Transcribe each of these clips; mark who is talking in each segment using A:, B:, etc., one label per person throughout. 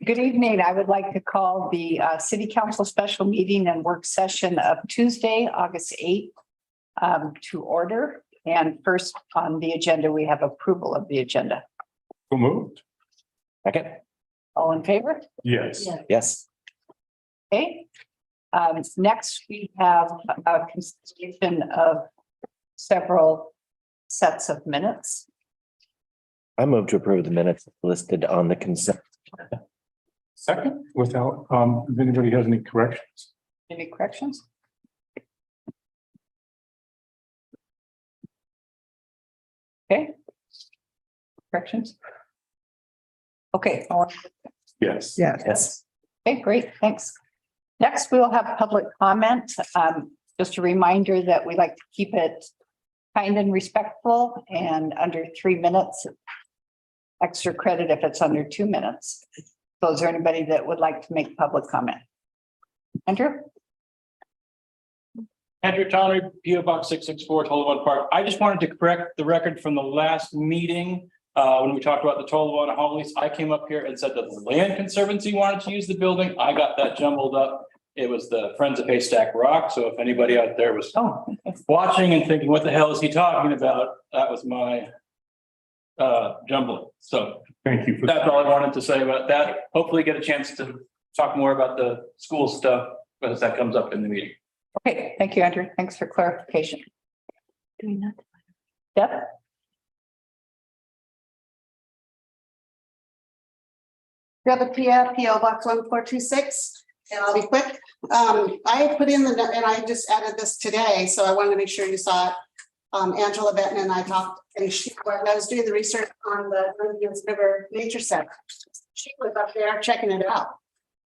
A: Good evening. I would like to call the City Council special meeting and work session of Tuesday, August 8th to order. And first on the agenda, we have approval of the agenda.
B: So moved.
C: Second.
A: All in favor?
B: Yes.
C: Yes.
A: Okay. Next, we have a consideration of several sets of minutes.
C: I move to approve the minutes listed on the consent.
B: Second, without, if anybody has any corrections.
A: Any corrections? Okay. Corrections? Okay.
B: Yes.
C: Yes.
A: Okay, great, thanks. Next, we will have public comment. Just a reminder that we like to keep it kind and respectful and under 3 minutes. Extra credit if it's under 2 minutes. So is there anybody that would like to make public comment? Andrew?
D: Andrew Tommy, PO Box 664, Tolawon Park. I just wanted to correct the record from the last meeting. When we talked about the Tolawon Hall lease, I came up here and said that the Land Conservancy wanted to use the building. I got that jumbled up. It was the Friends of Haystack Rock. So if anybody out there was watching and thinking, what the hell is he talking about? That was my jumbling. So
B: Thank you for
D: that's all I wanted to say about that. Hopefully get a chance to talk more about the school stuff as that comes up in the meeting.
A: Okay, thank you, Andrew. Thanks for clarification.
E: Doing that.
A: Deb?
E: Pia, PO Box 1426, and I'll be quick. I put in and I just added this today, so I wanted to make sure you saw it. Angela Benton and I talked, and when I was doing the research on the Dungeness River Nature Center, she was up there checking it out.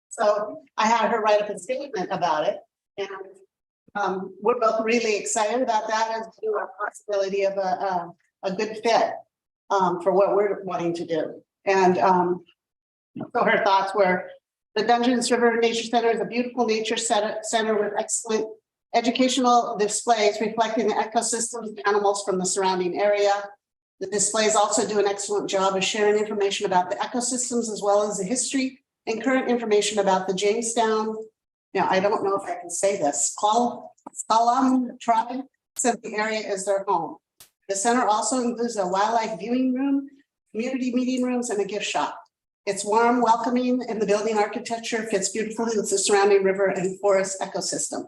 E: So I had her write up a statement about it, and we're both really excited about that as a possibility of a good fit for what we're wanting to do. And so her thoughts were, the Dungeness River Nature Center is a beautiful nature center with excellent educational displays reflecting the ecosystems and animals from the surrounding area. The displays also do an excellent job of sharing information about the ecosystems as well as the history and current information about the Jamestown. Now, I don't know if I can say this, Kalam tribe, since the area is their home. The center also includes a wildlife viewing room, community meeting rooms, and a gift shop. It's warm, welcoming, and the building architecture fits beautifully with the surrounding river and forest ecosystem.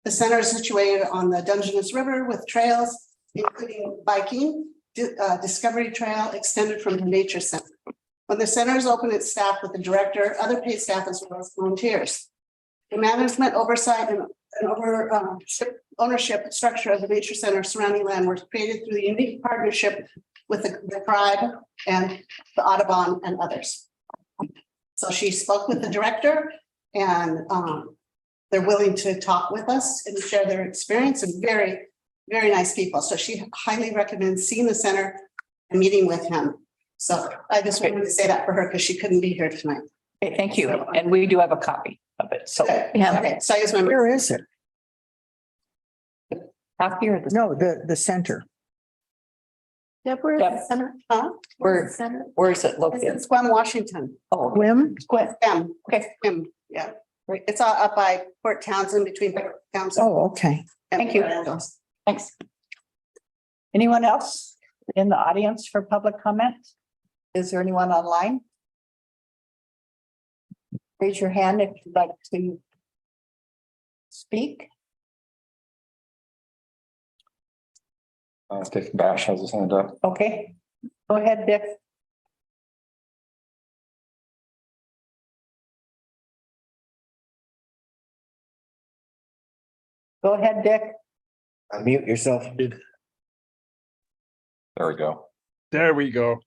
E: The center is situated on the Dungeness River with trails, including biking, Discovery Trail extended from the Nature Center. When the center is open, it's staffed with the director, other paid staff, as well as volunteers. The management, oversight, and ownership structure of the Nature Center surrounding land was created through the unique partnership with the tribe and the Audubon and others. So she spoke with the director, and they're willing to talk with us and share their experience, and very, very nice people. So she highly recommends seeing the center and meeting with him. So I just wanted to say that for her because she couldn't be here tonight.
A: Okay, thank you. And we do have a copy of it. So
E: Yeah. Okay. So I just remember.
F: Where is it?
A: copy or the
F: No, the center.
E: Deb, where
A: Deb.
E: is the center?
A: Where-
E: Center?
A: where is it
E: It's
A: located?
E: in Squam, Washington.
A: Oh,
F: Whim?
A: Squint.
E: Squam.
A: Okay,
E: Squam, yeah. Right. It's all up by Port Townsend, between Port Townsend.
F: Oh, okay.
E: and
A: thank you.
E: Port Angeles.
A: Thanks. Anyone else in the audience for public comment? Is there anyone online? Raise your hand if you'd like to speak.
B: Dick Bash has his hand up.
A: Okay, go ahead, Dick. Go ahead, Dick.
C: Unmute yourself.
B: There we go.
G: There we go.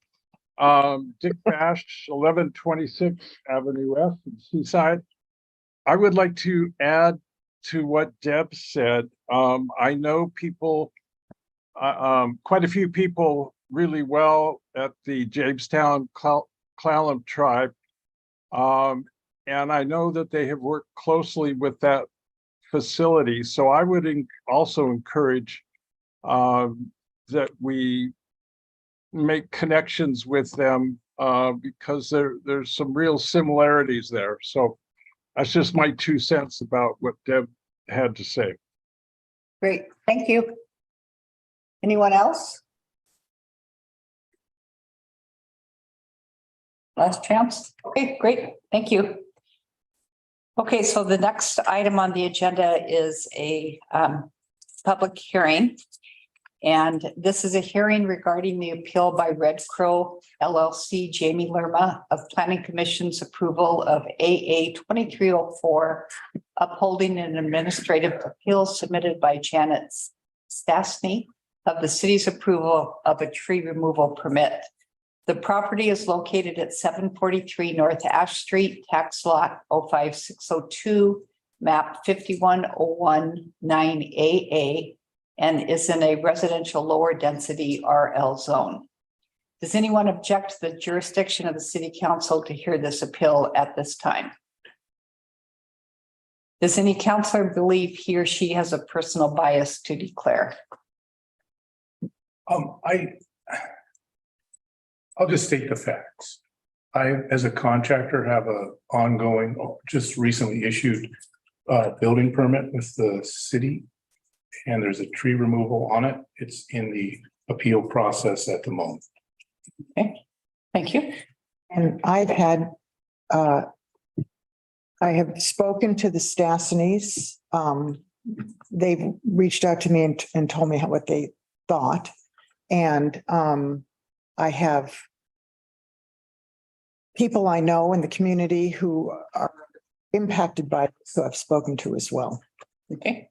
G: Dick Bash, 1126 Avenue F in Seaside. I would like to add to what Deb said. I know people, quite a few people really well at the Jamestown Clallam tribe. And I know that they have worked closely with that facility. So I would also encourage that we make connections with them because there's some real similarities there. So that's just my 2 cents about what Deb had to say.
A: Great, thank you. Anyone else? Last chance? Okay, great, thank you. Okay, so the next item on the agenda is a public hearing. And this is a hearing regarding the appeal by Red Crow LLC, Jamie Lerma of Planning Commission's approval of AA 2304, upholding an administrative appeal submitted by Janet Stastny of the city's approval of a tree removal permit. The property is located at 743 North Ash Street, tax lot 05602, map 51019AA, and is in a residential lower density RL zone. Does anyone object to the jurisdiction of the city council to hear this appeal at this time? Does any counselor believe he or she has a personal bias to declare?
B: I'll just state the facts. I, as a contractor, have a ongoing, just recently issued building permit with the city. And there's a tree removal on it. It's in the appeal process at the moment.
A: Okay, thank you.
F: And I have spoken to the Stastnys. They've reached out to me and told me what they thought. And I have people I know in the community who are impacted by this, who I've spoken to as well.
A: Okay.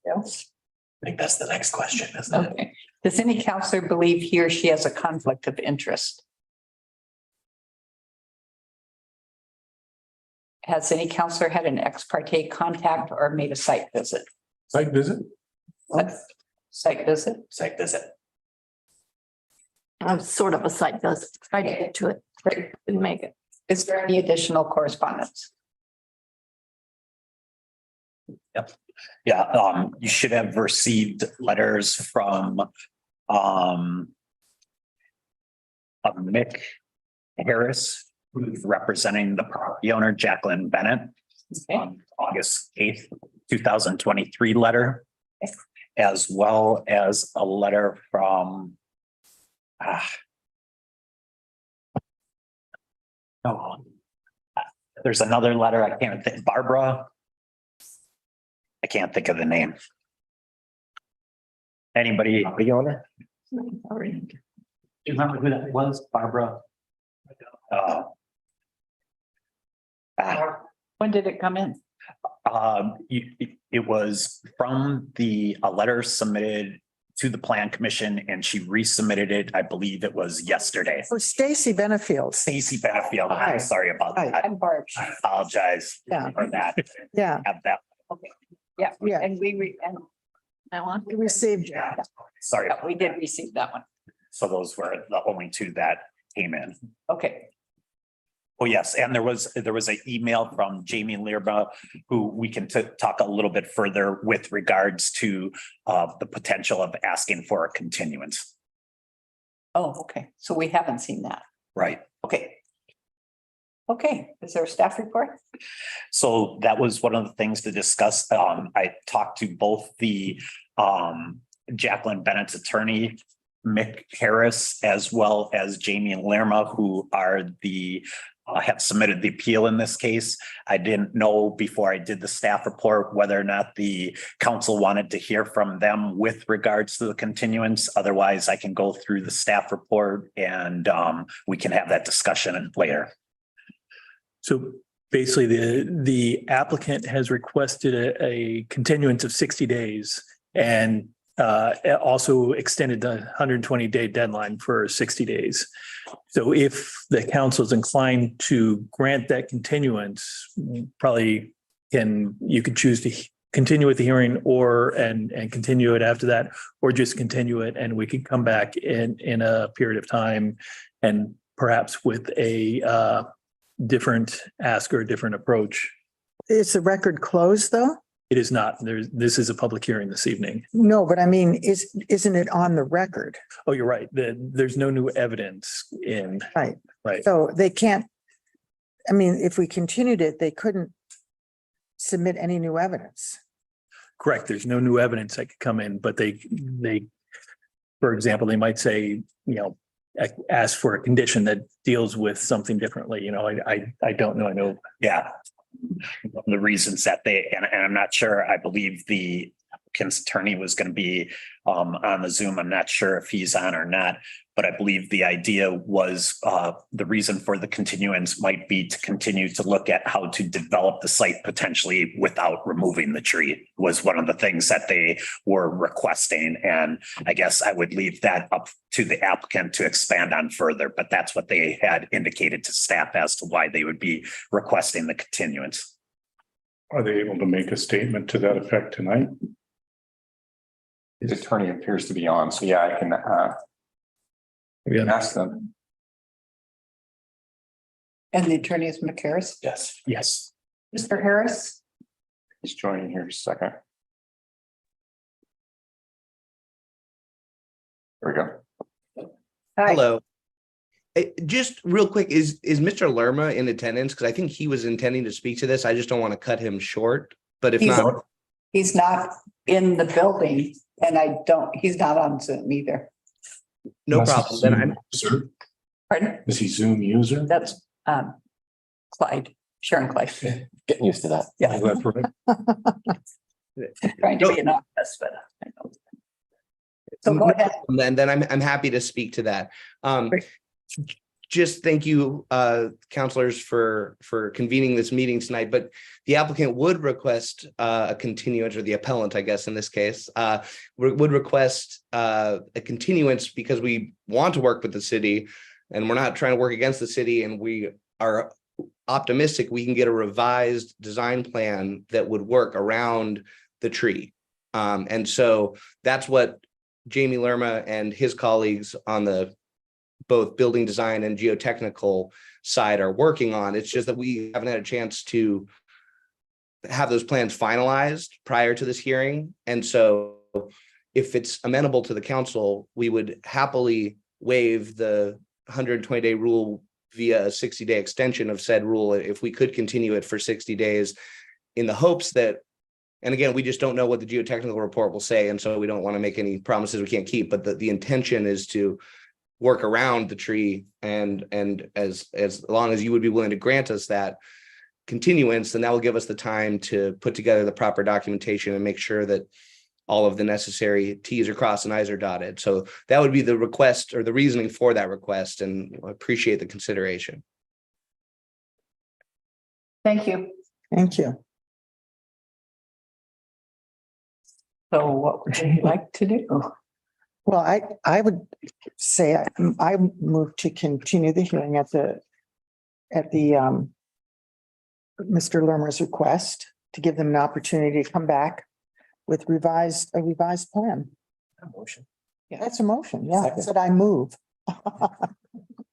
A: Else?
C: I think that's the next question, isn't it?
A: Okay. Does any counselor believe he or she has a conflict of interest? Has any counselor had an ex parte contact or made a site visit?
B: Site visit?
A: Site visit?
C: Site visit.
H: Sort of a site visit. Tried to get to it, but didn't make it.
A: Is there any additional correspondence?
I: Yeah, you should have received letters from Mick Harris, who's representing the property owner, Jacqueline Bennett,
A: Okay.
I: on August 8th, 2023 letter, as well as a letter from there's another letter, I can't think, Barbara. I can't think of the name. Anybody?
C: The owner?
I: Do you remember who that was? Barbara?
A: When did it come in?
I: It was from a letter submitted to the Plan Commission, and she resubmitted it. I believe it was yesterday.
F: Oh, Stacy Benefield.
I: Stacy Benefield. I'm
F: Right.
I: sorry about
F: Right.
I: that.
A: I'm Barb.
I: I apologize
F: Yeah.
I: for that.
F: Yeah,
I: Have that.
A: Yeah,
F: Yeah.
A: and and
H: I want.
F: we received.
I: Sorry.
A: we did receive that one.
I: So those were the only two that came in.
A: Okay,
I: Oh, yes, and there was an email from Jamie Lerma, who we can talk a little bit further with regards to the potential of asking for a continuance.
A: oh, okay, so we haven't seen that.
I: Right.
A: Okay. Okay, is there a staff report?
I: So that was one of the things to discuss. I talked to both the Jacqueline Bennett's attorney, Mick Harris, as well as Jamie Lerma, who are have submitted the appeal in this case. I didn't know before I did the staff report whether or not the council wanted to hear from them with regards to the continuance. Otherwise, I can go through the staff report and we can have that discussion later.
J: So basically, the applicant has requested a continuance of 60 days and also extended the 120-day deadline for 60 days. So if the council is inclined to grant that continuance, probably you could choose to continue with the hearing and continue it after that, or just continue it and we could come back in a period of time and perhaps with a different ask or a different approach.
F: Is the record closed though?
J: It is not. This is a public hearing this evening.
F: No, but I mean, isn't it on the record?
J: Oh, you're right. There's no new evidence in,
F: Right.
J: right.
F: So they can't, I mean, if we continued it, they couldn't submit any new evidence.
J: Correct. There's no new evidence that could come in, but they, for example, they might say, ask for a condition that deals with something differently. I don't know. I know.
I: Yeah. The reasons that and I'm not sure, I believe the applicant's attorney was going to be on the Zoom. I'm not sure if he's on or not, but I believe the idea was the reason for the continuance might be to continue to look at how to develop the site potentially without removing the tree was one of the things that they were requesting. And I guess I would leave that up to the applicant to expand on further, but that's what they had indicated to staff as to why they would be requesting the continuance.
B: Are they able to make a statement to that effect tonight?
K: His attorney appears to be on, so yeah, I can ask them.
A: And the attorney is McHarris.
I: Yes.
J: Yes.
A: Mr. Harris?
K: He's joining here in a second. There we go.
A: Hi.
L: Hello. Just real quick, is Mr. Lerma in attendance? Because I think he was intending to speak to this. I just don't want to cut him short. But if not,
A: He's not in the building and he's not on Zoom either.
L: no
B: Unless
L: problem.
B: he's
L: Then
B: Zoom
L: I'm
B: user.
A: Pardon?
B: Is he Zoom user?
A: That's Clyde, Sharon Clyde.
C: Getting used to that.
A: Yeah,
B: Is that correct?
A: trying to be anonymous, but I know. So go ahead.
L: And then I'm happy to speak to that.
A: Great.
L: Just thank you, counselors, for convening this meeting tonight. But the applicant would request a continuance, or the appellant, I guess, in this case, would request a continuance because we want to work with the city, and we're not trying to work against the city, and we are optimistic we can get a revised design plan that would work around the tree. And so that's what Jamie Lerma and his colleagues on the both building design and geotechnical side are working on. It's just that we haven't had a chance to have those plans finalized prior to this hearing. And so if it's amenable to the council, we would happily waive the 120-day rule via a 60-day extension of said rule if we could continue it for 60 days in the hopes that, and again, we just don't know what the geotechnical report will say, and so we don't want to make any promises we can't keep, but the intention is to work around the tree, and as long as you would be willing to grant us that continuance, then that will give us the time to put together the proper documentation and make sure that all of the necessary T's are crossed and I's are dotted. So that would be the request or the reasoning for that request, and I appreciate the consideration.
A: Thank you.
F: Thank you.
A: So what would you like to do?
F: Well, I would say I move to continue the hearing at the Mr. Lermer's request to give them an opportunity to come back with a revised plan.
C: Motion.
A: Yeah.
F: That's a motion. Yeah, I
C: Second.
F: said I move.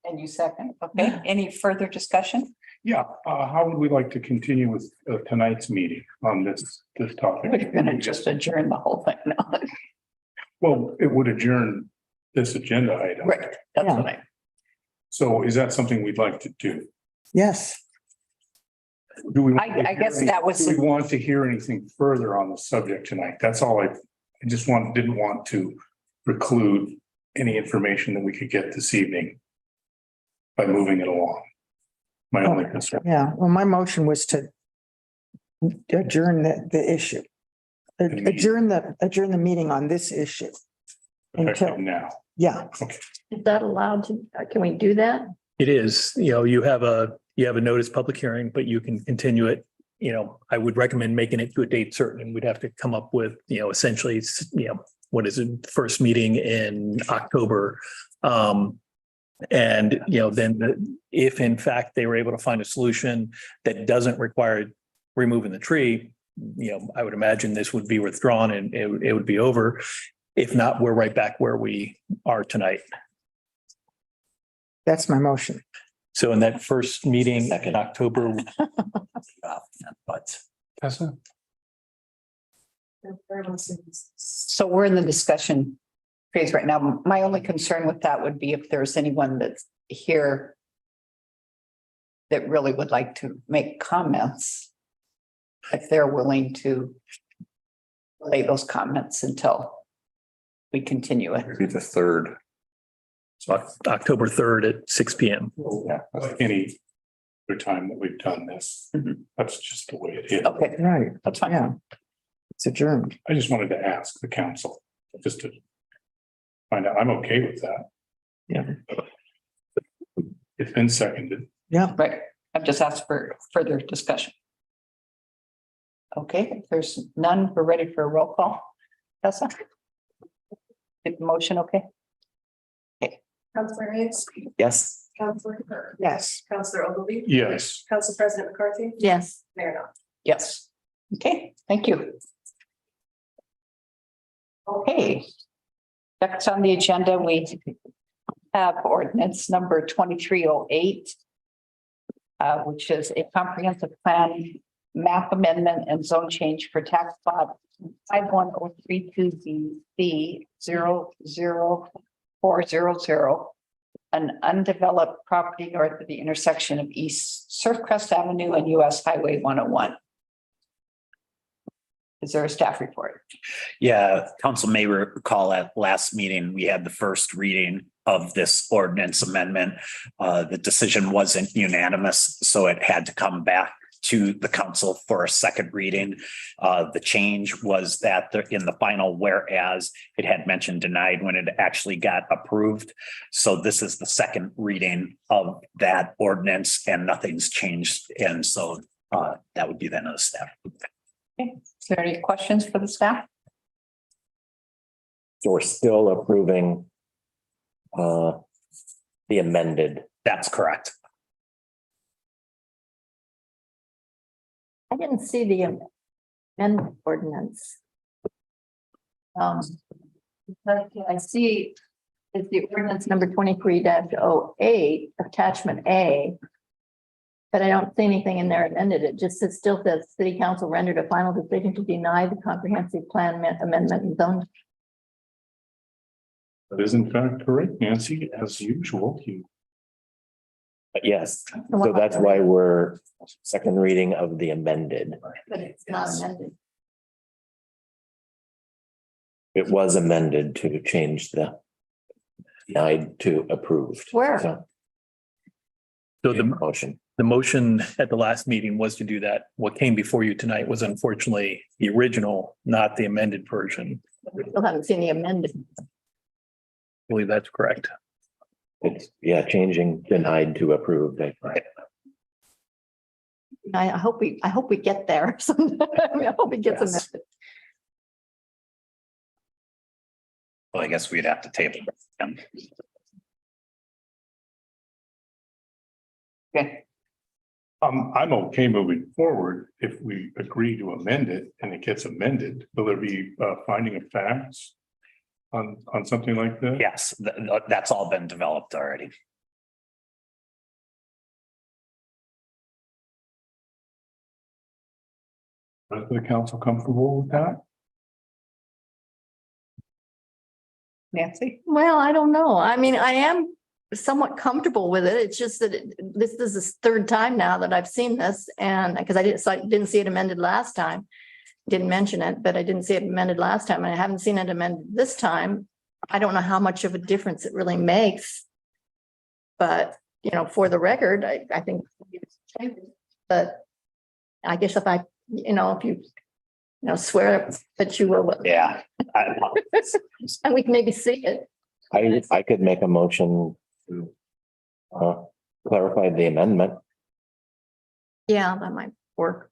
A: And you second, okay? Any further discussion?
B: Yeah, how would we like to continue with tonight's meeting on this topic?
A: We're gonna just adjourn the whole thing now.
B: Well, it would adjourn this agenda item.
A: Right, that's what I.
B: So is that something we'd like to do?
F: Yes.
B: Do we? want to
A: I guess
B: hear
A: that was-
B: Do we want to hear anything further on the subject tonight? That's all I just didn't want to preclude any information that we could get this evening by moving it along. My only concern.
F: Yeah. Well, my motion was to adjourn the issue. Adjourn the meeting on this issue.
B: Effective
F: Until,
B: now.
F: yeah.
H: Is that allowed to, can we do that?
J: It is, you have a notice public hearing, but you can continue it. I would recommend making it to a date certain, and we'd have to come up with, essentially, what is it, first meeting in October. And, then if in fact they were able to find a solution that doesn't require removing the tree, I would imagine this would be withdrawn and it would be over. If not, we're right back where we are tonight.
F: That's my motion.
J: So in that first meeting in October,
I: But
B: Tessa?
A: So we're in the discussion phase right now. My only concern with that would be if there's anyone that's here that really would like to make comments, if they're willing to lay those comments until we continue it.
K: Be the third.
J: So October 3rd at 6 p.m.
K: Yeah.
B: Like any other time that we've done this,
A: Mhm.
B: that's just the way it is.
A: Okay,
F: Right,
A: that's fine.
F: yeah. It's adjourned.
B: I just wanted to ask the council, just to find out, I'm okay with that.
F: Yeah.
B: It's been seconded.
F: Yeah,
A: Right. I've just asked for further discussion. Okay, if there's none, we're ready for a roll call. Tessa? Is the motion okay?
M: Councilor Hayes,
C: Yes.
M: Councilor Kerr,
F: yes.
M: Councilor Ogilvy,
B: Yes.
M: Council President McCarthy,
H: Yes.
M: Mayor Knopf.
A: Yes. Okay, thank you. Okay. Next on the agenda, we have ordinance number 2308, which is a comprehensive plan map amendment and zone change for tax plot 51032BC 00400, an undeveloped property north of the intersection of East Surfcrest Avenue and US Highway 101. Is there a staff report?
I: Yeah, council may recall at last meeting, we had the first reading of this ordinance amendment. The decision wasn't unanimous, so it had to come back to the council for a second reading. The change was that in the final whereas it had mentioned denied when it actually got approved. So this is the second reading of that ordinance and nothing's changed. And so that would be the end of the staff.
A: Okay, is there any questions for the staff?
C: So we're still approving the amended.
I: That's correct.
H: I didn't see the amendment ordinance. But I see it's the ordinance number 23-08, attachment A. But I don't see anything in there amended. It just says, still says city council rendered a final decision to deny the comprehensive plan amendment and zone.
B: That is in fact correct, Nancy, as usual. You
C: Yes, so that's why we're second reading of the amended.
H: But it's not amended.
C: It was amended to change the denied to approved.
H: Where?
C: So,
J: So
C: motion.
J: the motion at the last meeting was to do that. What came before you tonight was unfortunately the original, not the amended version.
H: We still haven't seen the amended.
J: I believe that's correct.
C: It's, yeah, changing denied to approved.
H: I hope we get there. I hope it gets
C: Yes.
H: amended.
I: Well, I guess we'd have to table them.
A: Okay,
B: I'm okay moving forward if we agree to amend it and it gets amended. Will there be finding of facts on something like that?
I: Yes, that's all been developed already.
B: Is the council comfortable with that?
A: Nancy?
H: Well, I don't know. I mean, I am somewhat comfortable with it. It's just that this is the third time now that I've seen this, and because I didn't see it amended last time. Didn't mention it, but I didn't see it amended last time, and I haven't seen it amended this time. I don't know how much of a difference it really makes. But, you know, for the record, I think. But I guess if if you swear that you will,
I: Yeah.
H: and we can maybe see it.
C: I could make a motion to clarify the amendment.
H: Yeah, that might work.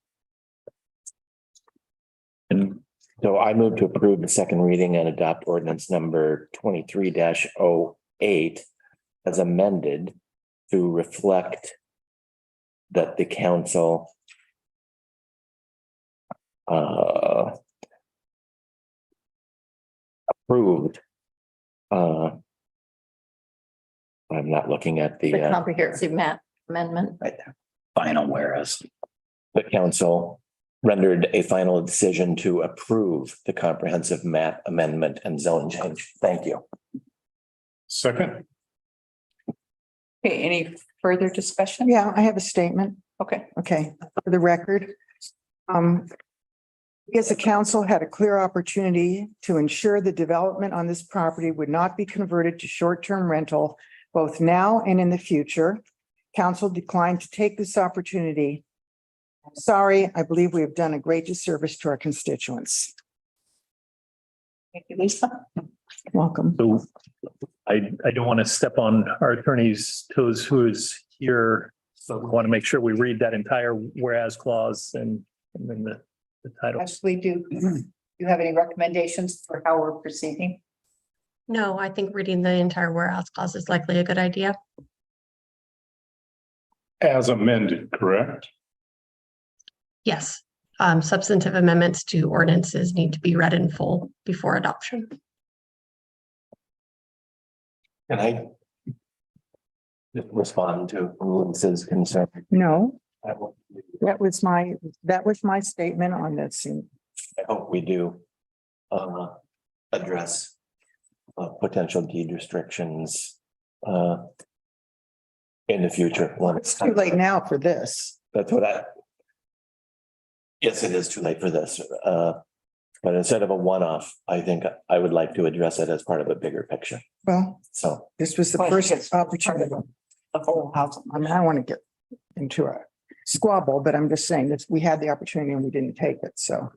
C: And so I move to approve the second reading and adopt ordinance number 23-08 as amended to reflect that the council approved. I'm not looking at
H: The comprehensive map amendment.
A: Right there.
I: Final whereas.
C: the council rendered a final decision to approve the comprehensive map amendment and zone change. Thank you.
B: Second,
A: Okay, any further discussion?
F: Yeah, I have a statement.
A: Okay,
F: Okay, for the record. We as a council had a clear opportunity to ensure the development on this property would not be converted to short-term rental, both now and in the future. Council declined to take this opportunity. Sorry, I believe we have done a great disservice to our constituents.
A: thank you, Lisa.
F: Welcome.
J: So I don't want to step on our attorney's toes who is here. So we want to make sure we read that entire whereas clause and then the title.
A: Ashley, do you have any recommendations for how we're proceeding?
M: No, I think reading the entire whereas clause is likely a good idea.
B: as amended, correct?
M: Yes. Substantive amendments to ordinances need to be read in full before adoption.
C: Can I respond to Lisa's concern?
F: No, that was my statement on this.
C: I hope we do address potential deed restrictions in the future.
F: It's too late now for this.
C: That's what yes, it is too late for this. But instead of a one-off, I think I would like to address it as part of a bigger picture.
F: Well,
C: So
F: this was the
A: Well,
F: first
A: it's
F: opportunity.
A: The whole house.
F: I mean, I don't want to get into a squabble, but I'm just saying that we had the opportunity and we didn't take it, so.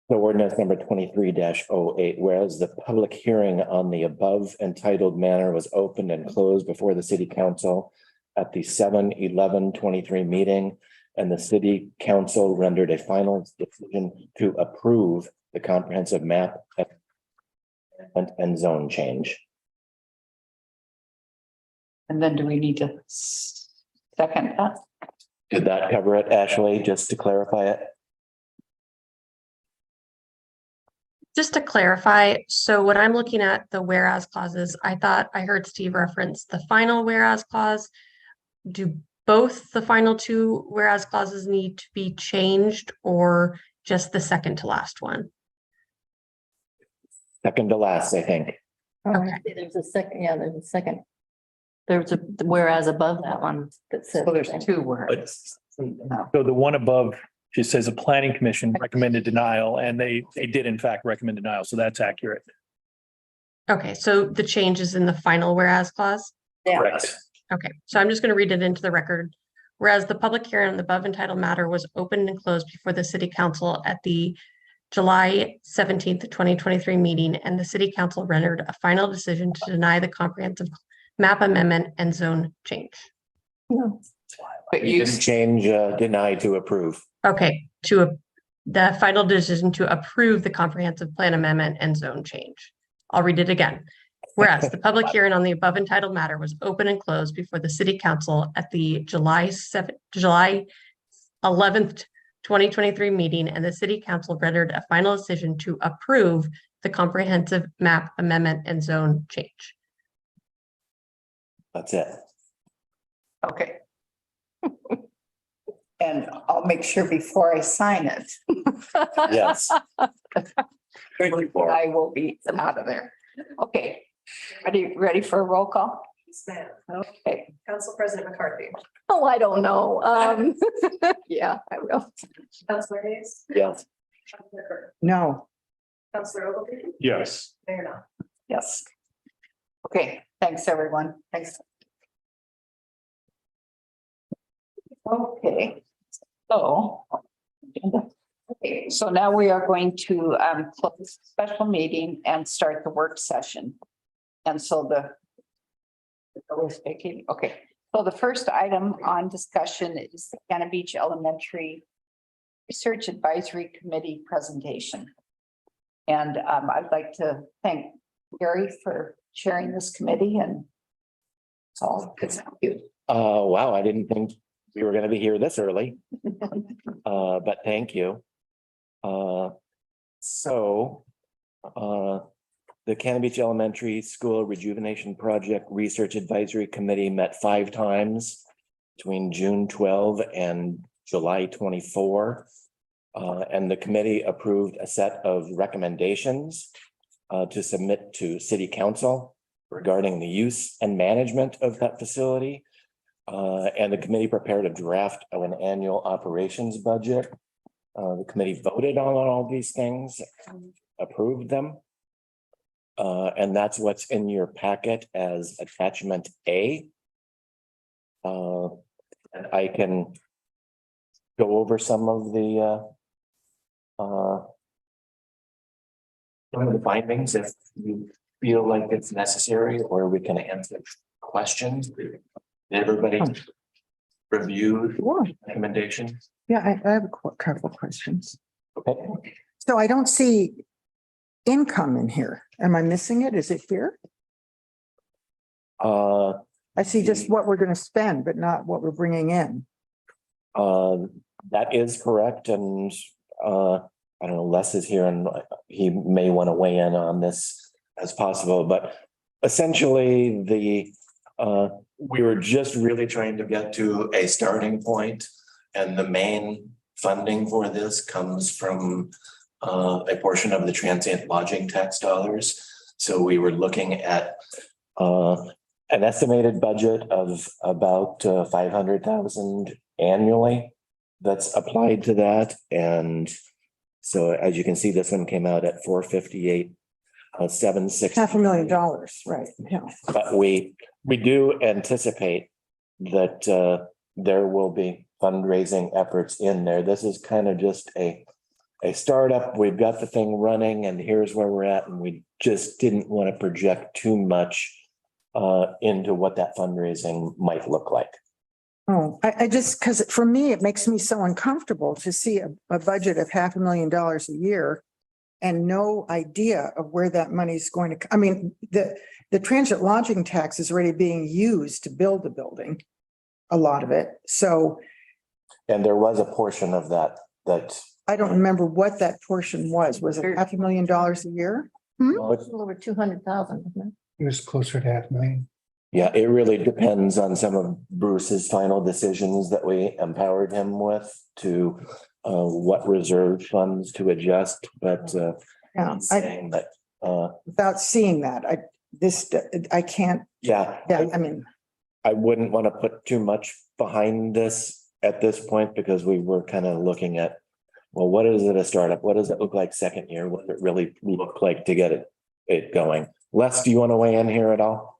C: the ordinance number 23-08, whereas the public hearing on the above entitled matter was opened and closed before the city council at the 7/11/23 meeting, and the city council rendered a final decision to approve the comprehensive map and zone change.
A: And then do we need to second that?
C: Did that cover it, Ashley, just to clarify it?
M: Just to clarify, so when I'm looking at the whereas clauses, I thought I heard Steve reference the final whereas clause. Do both the final two whereas clauses need to be changed or just the second to last one?
C: Second to last, I think.
M: Okay.
H: There's a second, yeah, there's a second. There's a whereas above that one that says.
A: So there's two words.
J: So the one above just says a planning commission recommended denial, and they did in fact recommend denial. So that's accurate.
M: Okay, so the change is in the final whereas clause?
J: Correct.
M: Okay, so I'm just going to read it into the record. Whereas the public hearing on the above entitled matter was opened and closed before the city council at the July 17th, 2023 meeting, and the city council rendered a final decision to deny the comprehensive map amendment and zone change.
A: But
C: You didn't change deny to approve.
M: Okay, the final decision to approve the comprehensive plan amendment and zone change. I'll read it again. Whereas the public hearing on the above entitled matter was open and closed before the city council at the July 11th, 2023 meeting, and the city council rendered a final decision to approve the comprehensive map amendment and zone change.
C: That's it.
A: Okay. And I'll make sure before I sign it.
C: Yes.
A: I will be out of there. Okay. Ready for a roll call?
M: Yes, ma'am.
A: Okay.
M: Council President McCarthy.
H: Oh, I don't know. Yeah, I will.
M: Councilor Hayes.
C: Yes.
M: Councilor Kerr.
F: No,
M: Councilor Ogilvy.
B: Yes.
M: Mayor Knopf.
A: Yes. Okay, thanks, everyone. Thanks. Okay, so. Okay, so now we are going to close the special meeting and start the work session. And so okay, so the first item on discussion is the Cannon Beach Elementary Research Advisory Committee presentation. And I'd like to thank Gary for chairing this committee, and it's all good. Thank you.
C: Wow, I didn't think we were going to be here this early. But thank you. The Cannon Beach Elementary School Rejuvenation Project Research Advisory Committee met 5 times between June 12 and July 24. And the committee approved a set of recommendations to submit to city council regarding the use and management of that facility. And the committee prepared a draft of an annual operations budget. The committee voted on all these things, approved them. And that's what's in your packet as attachment A. And I can go over some of the findings if you feel like it's necessary, or we can answer questions. Everybody reviewed recommendations.
F: Yeah, I have a couple of questions.
C: Okay.
F: So I don't see income in here. Am I missing it? Is it here? I see just what we're going to spend, but not what we're bringing in.
C: That is correct. And I don't know, Les is here and he may want to weigh in on this as possible, but essentially we were just really trying to get to a starting point, and the main funding for this comes from a portion of the transient lodging tax dollars. So we were looking at an estimated budget of about 500,000 annually that's applied to that. And so as you can see, this one came out at 458, 760.
F: $500,000, right? Yeah.
C: But we do anticipate that there will be fundraising efforts in there. This is kind of just a startup. We've got the thing running and here's where we're at. And we just didn't want to project too much into what that fundraising might look like.
F: Oh, I just, because for me, it makes me so uncomfortable to see a budget of $500,000 a year and no idea of where that money is going to. I mean, the transient lodging tax is already being used to build the building, a lot of it. So.
C: And there was a portion of that.
F: I don't remember what that portion was. Was it $500,000 a year?
H: A little over 200,000, isn't it?
B: It was closer to 500,000.
C: Yeah, it really depends on some of Bruce's final decisions that we empowered him with to what reserve funds to adjust, but
F: Yeah,
C: saying that
F: without seeing that, I can't.
C: yeah,
F: I mean,
C: I wouldn't want to put too much behind this at this point because we were kind of looking at, well, what is it a startup? What does it look like second year? What does it really look like to get it going? Les, do you want to weigh in here at all?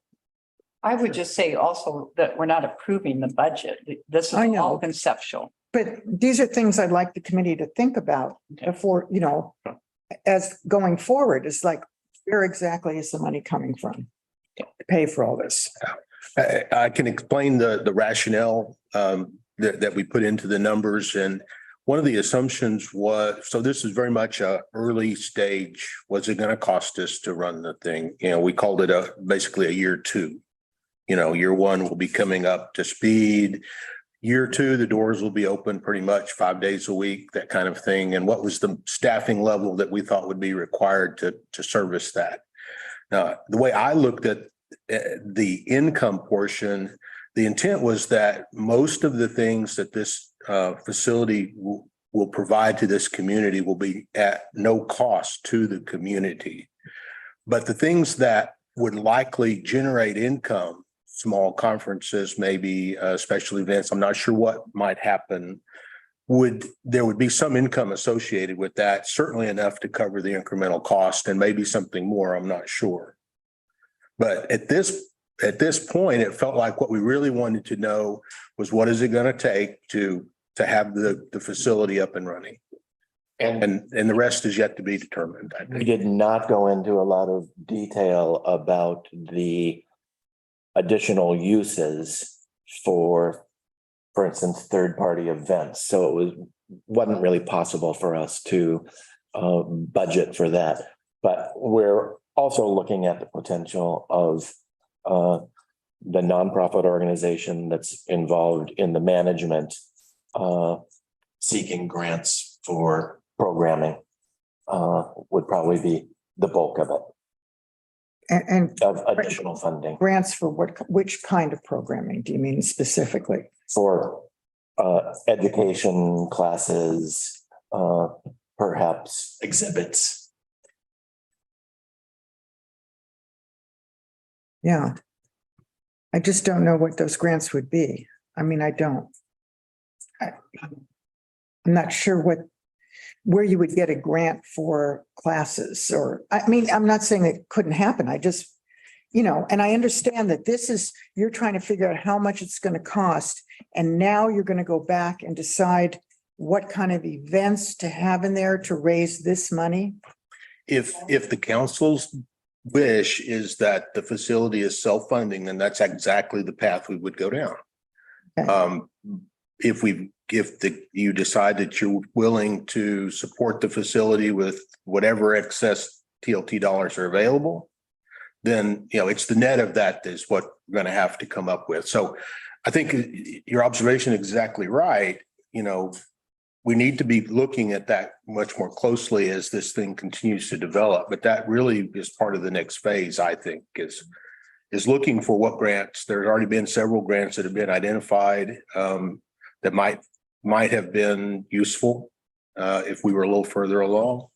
A: I would just say also that we're not approving the budget. This is
F: I know.
A: all conceptual.
F: but these are things I'd like the committee to think about before, as going forward, is like, where exactly is the money coming from to pay for all this?
N: I can explain the rationale that we put into the numbers. And one of the assumptions was, so this is very much a early stage. What's it going to cost us to run the thing? We called it basically a year two. Year one will be coming up to speed. Year two, the doors will be open pretty much 5 days a week, that kind of thing. And what was the staffing level that we thought would be required to service that? Now, the way I looked at the income portion, the intent was that most of the things that this facility will provide to this community will be at no cost to the community. But the things that would likely generate income, small conferences, maybe special events, I'm not sure what might happen, there would be some income associated with that, certainly enough to cover the incremental cost and maybe something more, I'm not sure. But at this point, it felt like what we really wanted to know was what is it going to take to have the facility up and running? And the rest is yet to be determined.
C: We did not go into a lot of detail about the additional uses for instance, third-party events. So it wasn't really possible for us to budget for that. But we're also looking at the potential of the nonprofit organization that's involved in the management, seeking grants for programming would probably be the bulk of it.
F: And
C: Of additional funding.
F: grants for which kind of programming do you mean specifically?
C: for education classes, perhaps exhibits.
F: Yeah. I just don't know what those grants would be. I mean, I don't. I'm not sure where you would get a grant for classes or, I mean, I'm not saying it couldn't happen. I just, and I understand that you're trying to figure out how much it's going to cost. And now you're going to go back and decide what kind of events to have in there to raise this money.
N: If the council's wish is that the facility is self-funding, then that's exactly the path we would go down.
F: Okay.
N: If you decide that you're willing to support the facility with whatever excess TLT dollars are available, then, it's the net of that is what we're going to have to come up with. So I think your observation is exactly right. We need to be looking at that much more closely as this thing continues to develop. But that really is part of the next phase, I think, is looking for what grants. There's already been several grants that have been identified that might have been useful if we were a little further along.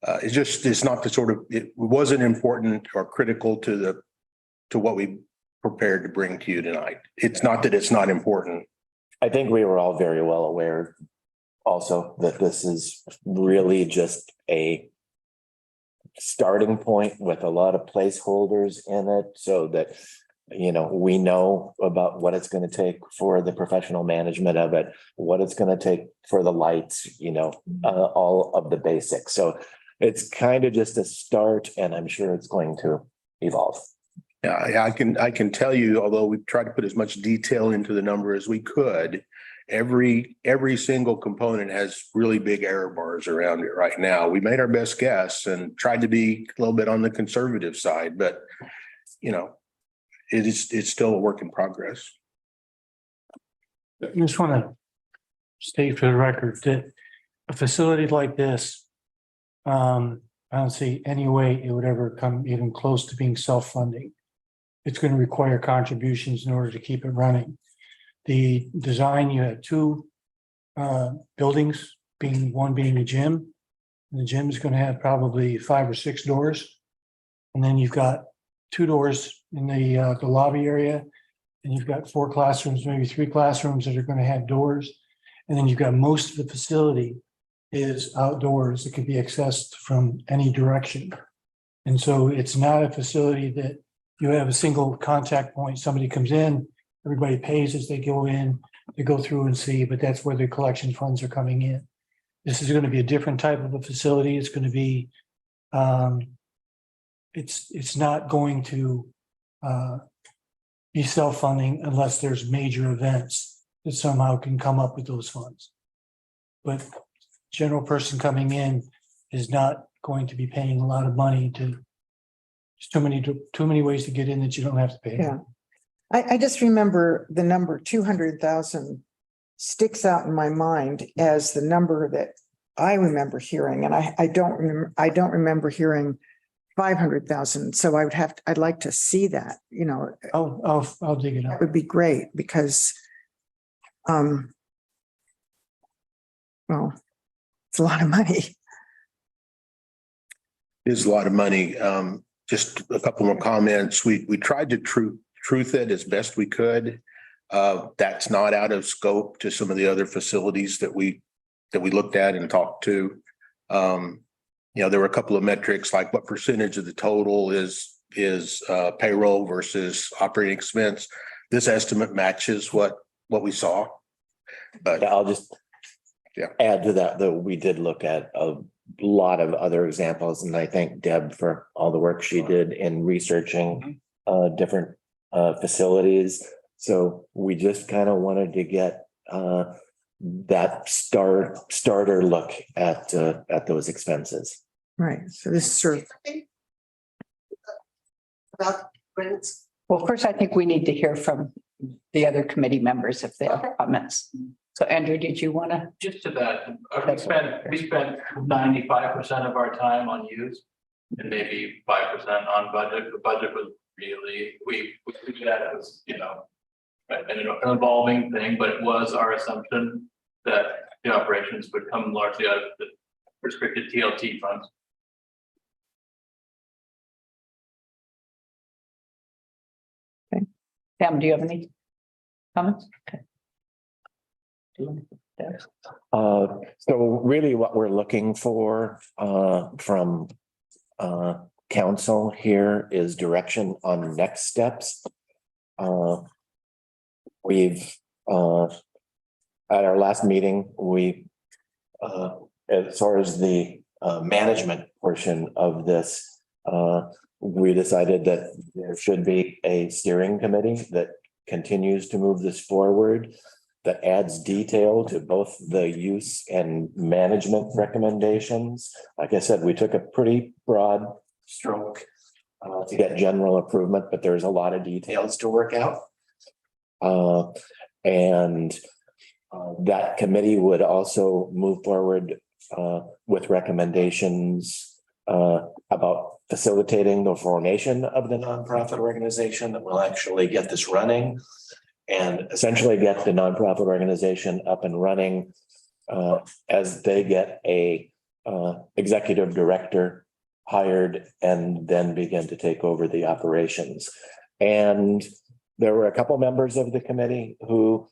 N: It's not it wasn't important or critical to what we prepared to bring to you tonight. It's not that it's not important.
C: I think we were all very well aware also that this is really just a starting point with a lot of placeholders in it so that, we know about what it's going to take for the professional management of it, what it's going to take for the lights, all of the basics. So it's kind of just a start, and I'm sure it's going to evolve.
N: Yeah, I can tell you, although we've tried to put as much detail into the number as we could, every single component has really big error bars around it right now. We made our best guess and tried to be a little bit on the conservative side, but it's still a work in progress.
O: I just want to state for the record that a facility like this, I don't see any way it would ever come even close to being self-funding. It's going to require contributions in order to keep it running. The design, you have two buildings, one being the gym. And the gym is going to have probably 5 or 6 doors. And then you've got 2 doors in the lobby area. And you've got 4 classrooms, maybe 3 classrooms that are going to have doors. And then you've got most of the facility is outdoors. It can be accessed from any direction. And so it's not a facility that you have a single contact point. Somebody comes in, everybody pays as they go in, they go through and see, but that's where the collection funds are coming in. This is going to be a different type of a facility. It's going to be, it's not going to be self-funding unless there's major events that somehow can come up with those funds. But general person coming in is not going to be paying a lot of money to, there's too many ways to get in that you don't have to pay.
F: Yeah. I just remember the number 200,000 sticks out in my mind as the number that I remember hearing. And I don't remember hearing 500,000. So I'd like to see that,
O: I'll dig it
F: that
O: up.
F: would be great because, well, it's a lot of money.
N: It is a lot of money. Just a couple more comments. We tried to truth it as best we could. That's not out of scope to some of the other facilities that we looked at and talked to. There were a couple of metrics like what percentage of the total is payroll versus operating expense. This estimate matches what we saw. But
C: I'll just add to that, though, we did look at a lot of other examples, and I thank Deb for all the work she did in researching different facilities. So we just kind of wanted to get that starter look at those expenses.
F: Right. So this is sort of
E: about grants.
A: Well, first, I think we need to hear from the other committee members if they have comments. So Andrew, did you want to?
D: Just to that, we spent 95% of our time on use and maybe 5% on budget. The budget was really, we did that as, an evolving thing, but it was our assumption that the operations would come largely out of the restricted TLT funds.
A: Sam, do you have any comments? Okay.
C: So really what we're looking for from council here is direction on next steps. We've at our last meeting, we as far as the management portion of this, we decided that there should be a steering committee that continues to move this forward, that adds detail to both the use and management recommendations. Like I said, we took a pretty broad stroke to get general improvement, but there's a lot of details to work out. And that committee would also move forward with recommendations about facilitating the formation of the nonprofit organization that will actually get this running and essentially get the nonprofit organization up and running as they get a executive director hired and then begin to take over the operations. And there were a couple members of the committee who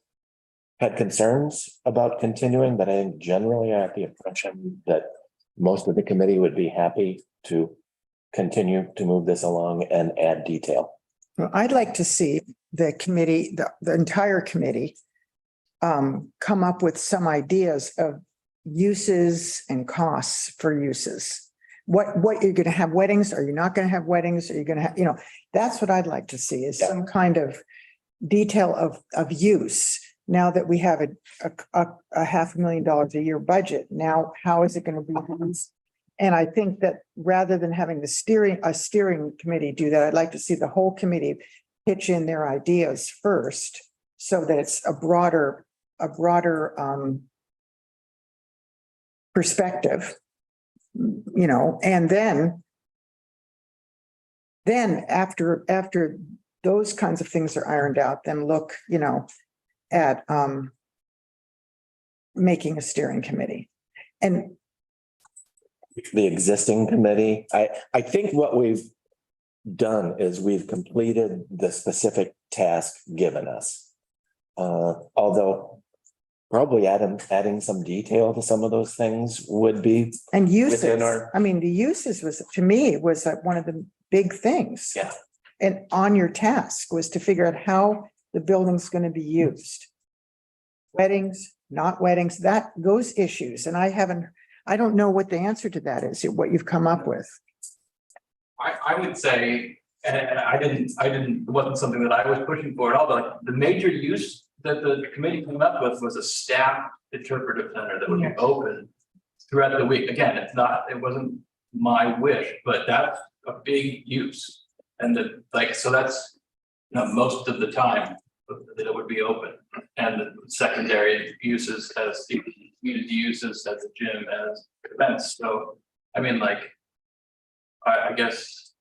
C: had concerns about continuing, but I think generally I have the impression that most of the committee would be happy to continue to move this along and add detail.
F: Well, I'd like to see the committee, the entire committee, come up with some ideas of uses and costs for uses. What you're going to have weddings? Are you not going to have weddings? Are you going to have, that's what I'd like to see is some kind of detail of use. Now that we have a $500,000 a year budget, now how is it going to be used? And I think that rather than having a steering committee do that, I'd like to see the whole committee pitch in their ideas first, so that it's a broader perspective, and then after those kinds of things are ironed out, then look, at making a steering committee. And
C: the existing committee, I think what we've done is we've completed the specific task given us. Although probably adding some detail to some of those things would be.
F: And uses,
C: the
F: uses was, to me, was one of the big things.
C: Yeah.
F: And on your task was to figure out how the building's going to be used. Weddings, not weddings, those issues. And I don't know what the answer to that is, what you've come up with.
D: I would say, and it wasn't something that I was pushing for at all, but the major use that the committee came up with was a staff interpretive center that would be open throughout the week. Again, it wasn't my wish, but that's a big use. And so that's, most of the time that it would be open, and the secondary uses as the community uses as the gym, as events. So, I guess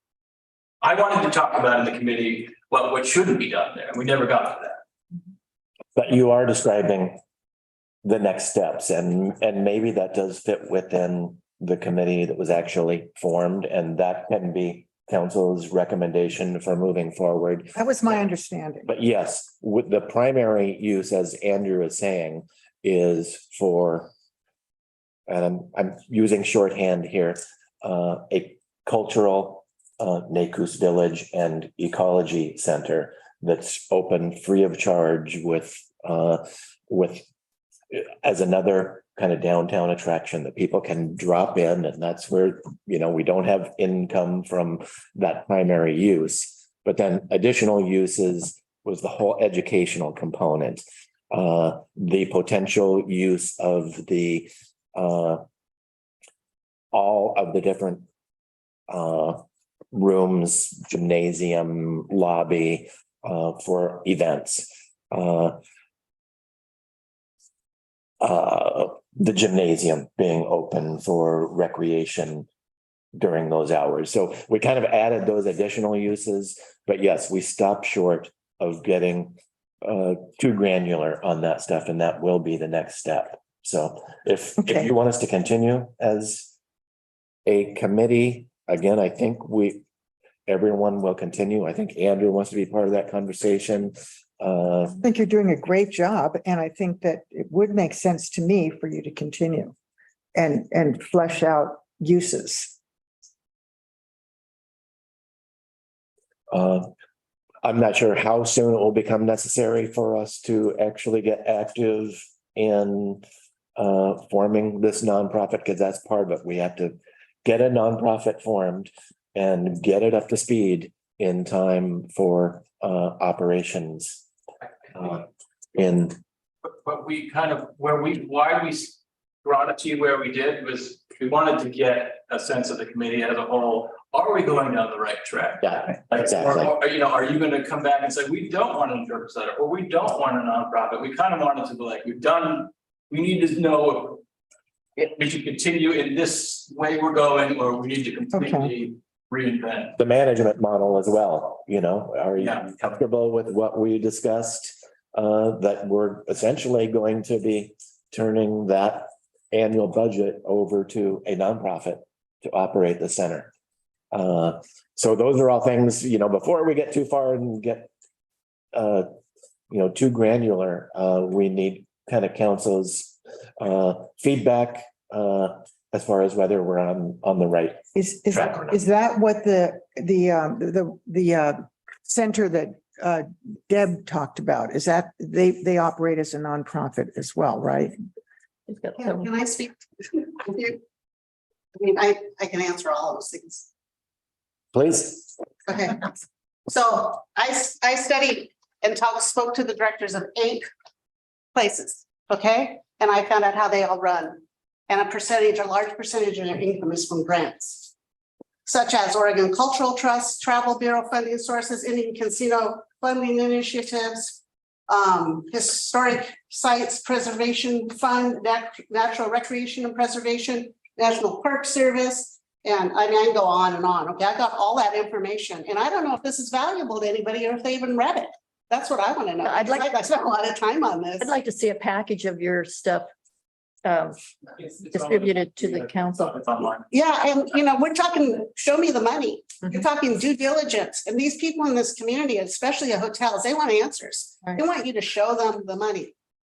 D: I wanted to talk about in the committee what shouldn't be done there. We never got to that.
C: But you are describing the next steps, and maybe that does fit within the committee that was actually formed, and that can be council's recommendation for moving forward.
F: That was my understanding.
C: But yes, with the primary use, as Andrew is saying, is for, and I'm using shorthand here, a cultural NACUS village and ecology center that's open free of charge with as another kind of downtown attraction that people can drop in, and that's where, we don't have income from that primary use. But then additional uses was the whole educational component, the potential use of the all of the different rooms, gymnasium, lobby for events. The gymnasium being open for recreation during those hours. So we kind of added those additional uses, but yes, we stopped short of getting too granular on that stuff, and that will be the next step. So if
F: Okay.
C: you want us to continue as a committee, again, I think everyone will continue. I think Andrew wants to be part of that conversation.
F: I think you're doing a great job, and I think that it would make sense to me for you to continue and flesh out uses.
C: I'm not sure how soon it will become necessary for us to actually get active in forming this nonprofit, because that's part of it. We have to get a nonprofit formed and get it up to speed in time for operations.
D: But we kind of, why we brought it to you where we did was we wanted to get a sense of the committee as a whole. Are we going down the right track?
C: Yeah,
D: Like,
C: exactly.
D: or, you know, are you gonna come back and say, we don't want an interpreter center, or we don't want a nonprofit? We kind of wanted to be like, we need to know if we should continue in this way we're going, or we need to completely reinvent.
C: The management model as well, you know, are you
D: Yeah.
C: comfortable with what we discussed? That we're essentially going to be turning that annual budget over to a nonprofit to operate the center. So those are all things, you know, before we get too far and get too granular, we need kind of council's feedback as far as whether we're on the right.
F: Is that what the center that Deb talked about? Is that they operate as a nonprofit as well, right?
E: Yeah, can I speak? I mean, I can answer all those things.
C: Please.
E: Okay, so I studied and spoke to the directors of 8 places, okay? And I found out how they all run. And a large percentage of their income is from grants, such as Oregon Cultural Trust, Travel Bureau funding sources, Indian Casino funding initiatives, Historic Sites Preservation Fund, Natural Recreation and Preservation, National Park Service. And I mean, I can go on and on. Okay, I got all that information, and I don't know if this is valuable to anybody or if they even read it. That's what I want to know.
H: I'd like-
E: I spent a lot of time on this.
H: I'd like to see a package of your stuff distributed to the council.
D: It's online.
E: Yeah, and we're talking, show me the money. You're
H: Mhm.
E: talking due diligence. And these people in this community, especially at hotels, they want answers. They
H: Right.
E: want you to show them the money.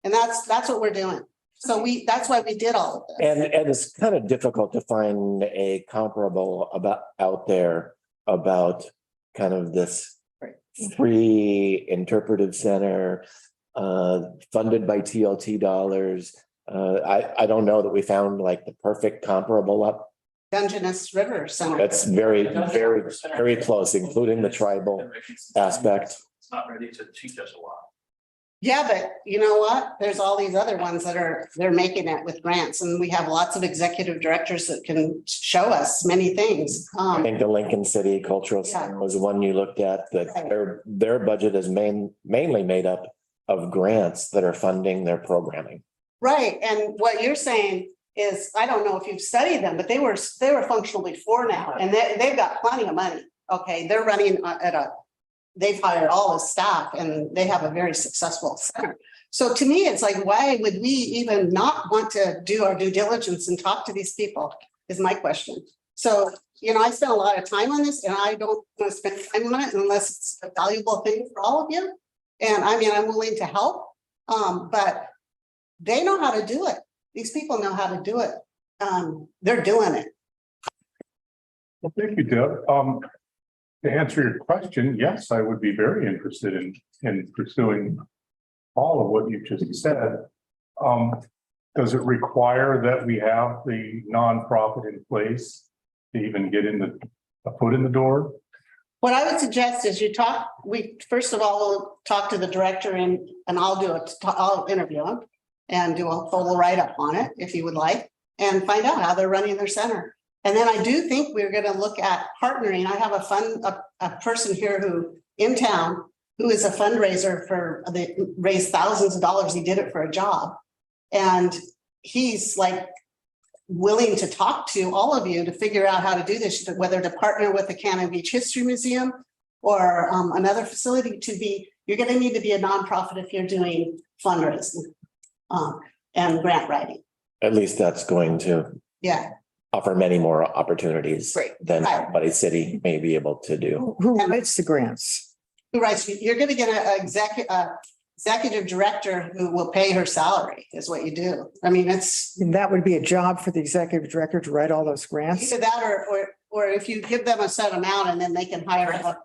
E: And that's what we're doing. So that's why we did all of this.
C: And it's kind of difficult to find a comparable out there about kind of this free interpretive center funded by TLT dollars. I don't know that we found like the perfect comparable up.
E: Dungeness River Center.
C: That's very, very, very close, including the tribal aspect.
D: It's not ready to teach us a lot.
E: Yeah, but you know what? There's all these other ones they're making it with grants, and we have lots of executive directors that can show us many things.
C: I think the Lincoln City Cultural Center was the one you looked at, that their budget is mainly made up of grants that are funding their programming.
E: Right, and what you're saying is, I don't know if you've studied them, but they were functional before now, and they've got plenty of money. Okay, they're running they've hired all the staff, and they have a very successful center. So to me, it's like, why would we even not want to do our due diligence and talk to these people, is my question. So, I spent a lot of time on this, and I don't want to spend time on it unless it's a valuable thing for all of you. And I mean, I'm willing to help, but they know how to do it. These people know how to do it. They're doing it.
B: Well, thank you, Deb. To answer your question, yes, I would be very interested in pursuing all of what you just said. Does it require that we have the nonprofit in place to even get a foot in the door?
E: What I would suggest is we first of all will talk to the director, and I'll interview him and do a total write-up on it if you would like, and find out how they're running their center. And then I do think we're going to look at partnering. I have a person here in town who is a fundraiser they raised thousands of dollars. He did it for a job. And he's like willing to talk to all of you to figure out how to do this, whether to partner with the Cannon Beach History Museum or another facility to be you're gonna need to be a nonprofit if you're doing fundraising. And grant writing,
C: At least that's going to
E: yeah.
C: offer many more opportunities
A: Right.
C: than
E: Right.
C: what a city may be able to do.
F: Who writes the grants?
E: Who writes, you're gonna get an executive director who will pay her salary is what you do. I mean, it's
F: And that would be a job for the executive director to write all those grants?
E: either that or if you give them a set amount and then they can hire a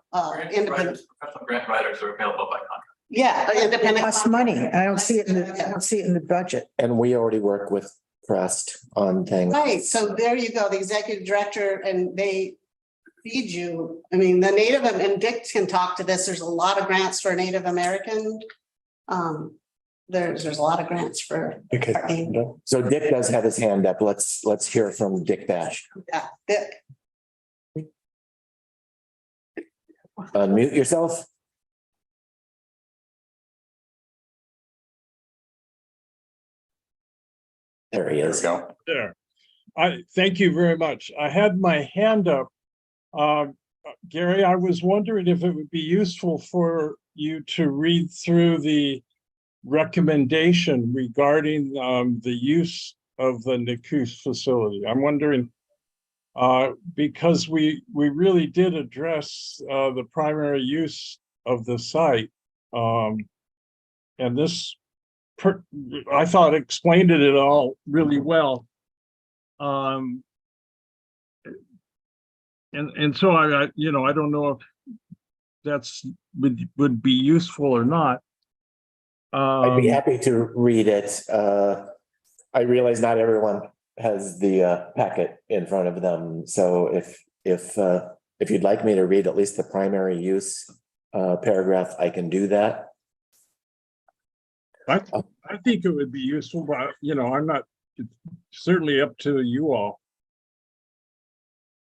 E: independent.
D: Professional grant writers are available by contract.
E: Yeah,
F: It
E: independent.
F: costs money. I don't see it I don't see it in the budget.
C: And we already work with Crest on things.
E: Right, so there you go, the executive director, and they feed you. I mean, the Native, and Dick can talk to this, there's a lot of grants for Native American. There's a lot of grants for.
C: Okay. So Dick does have his hand up. Let's hear from Dick Bash.
E: Yeah, Dick.
C: Unmute yourself. There he is.
G: There. Thank you very much. I had my hand up. Gary, I was wondering if it would be useful for you to read through the recommendation regarding the use of the NICUS facility. I'm wondering, because we really did address the primary use of the site. And this, I thought explained it all really well. And so I don't know if that's would be useful or not.
C: I'd be happy to read it. I realize not everyone has the packet in front of them. So if you'd like me to read at least the primary use paragraph, I can do that.
G: I think it would be useful, but I'm not, it's certainly up to you all.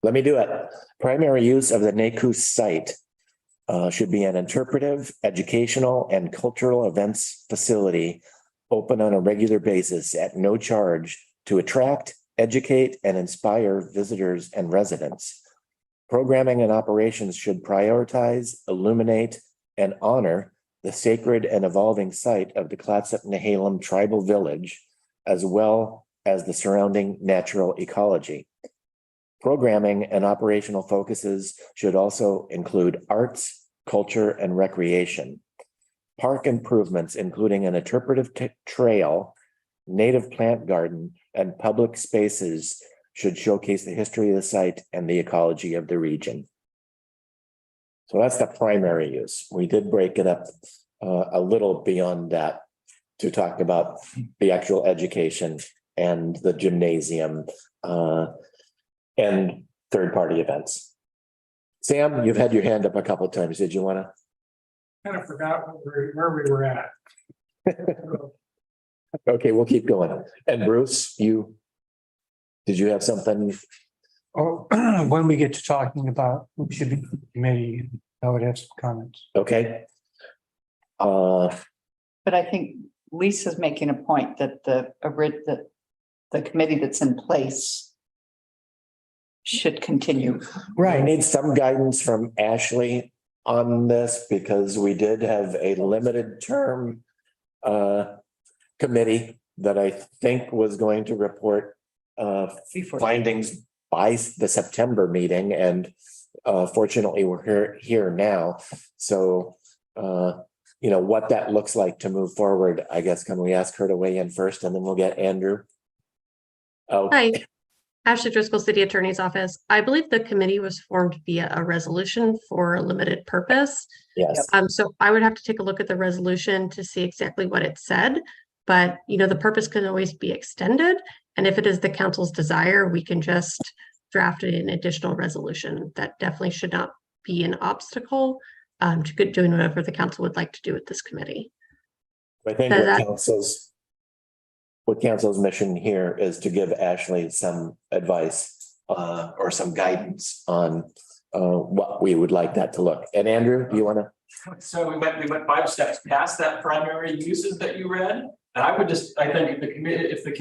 C: Let me do it. Primary use of the NACUS site should be an interpretive, educational, and cultural events facility open on a regular basis at no charge to attract, educate, and inspire visitors and residents. Programming and operations should prioritize, illuminate, and honor the sacred and evolving site of the Clatsop Nehalem Tribal Village, as well as the surrounding natural ecology. Programming and operational focuses should also include arts, culture, and recreation. Park improvements, including an interpretive trail, native plant garden, and public spaces should showcase the history of the site and the ecology of the region. So that's the primary use. We did break it up a little beyond that to talk about the actual education and the gymnasium and third-party events. Sam, you've had your hand up a couple of times. Did you want to?
O: Kind of forgot where we were at.
C: Okay, we'll keep going. And Bruce, did you have something?
O: Oh, when we get to talking about who should be committee, I would have some comments.
C: Okay.
A: But I think Lisa's making a point that the committee that's in place should continue.
C: I need some guidance from Ashley on this because we did have a limited term committee that I think was going to report findings by the September meeting, and fortunately we're here now. So what that looks like to move forward, I guess, can we ask her to weigh in first and then we'll get Andrew? Oh,
M: Hi, Ashley Driscoll, City Attorney's Office. I believe the committee was formed via a resolution for a limited purpose.
C: yes.
M: So I would have to take a look at the resolution to see exactly what it said. But, the purpose can always be extended. And if it is the council's desire, we can just draft an additional resolution. That definitely should not be an obstacle to doing whatever the council would like to do with this committee.
C: I think what council's mission here is to give Ashley some advice or some guidance on what we would like that to look. And Andrew, do you want to?
D: So we went 5 steps past that primary uses that you read. And I think if the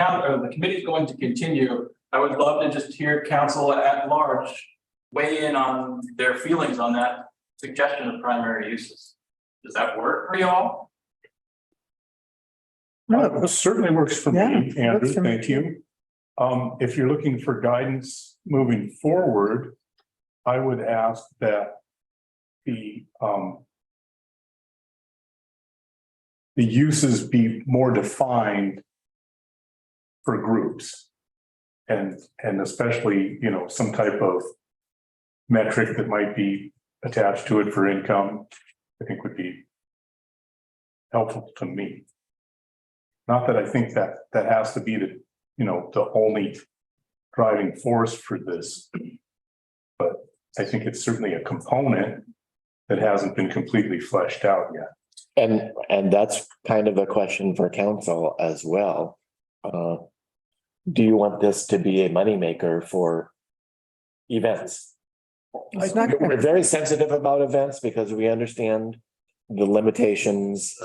D: committee is going to continue, I would love to just hear council at large weigh in on their feelings on that suggestion of primary uses. Does that work for y'all?
B: It certainly works for
F: Yeah,
B: me, Andrew,
F: works for me
B: thank you. If you're looking for guidance moving forward, I would ask that the uses be more defined for groups. And especially, you know, some type of metric that might be attached to it for income, I think would be helpful to me. Not that I think that that has to be the, you know, the only driving force for this. But I think it's certainly a component that hasn't been completely fleshed out yet.
C: And that's kind of a question for council as well. Do you want this to be a moneymaker for events?
F: It's not gonna-
C: We're very sensitive about events because we understand the limitations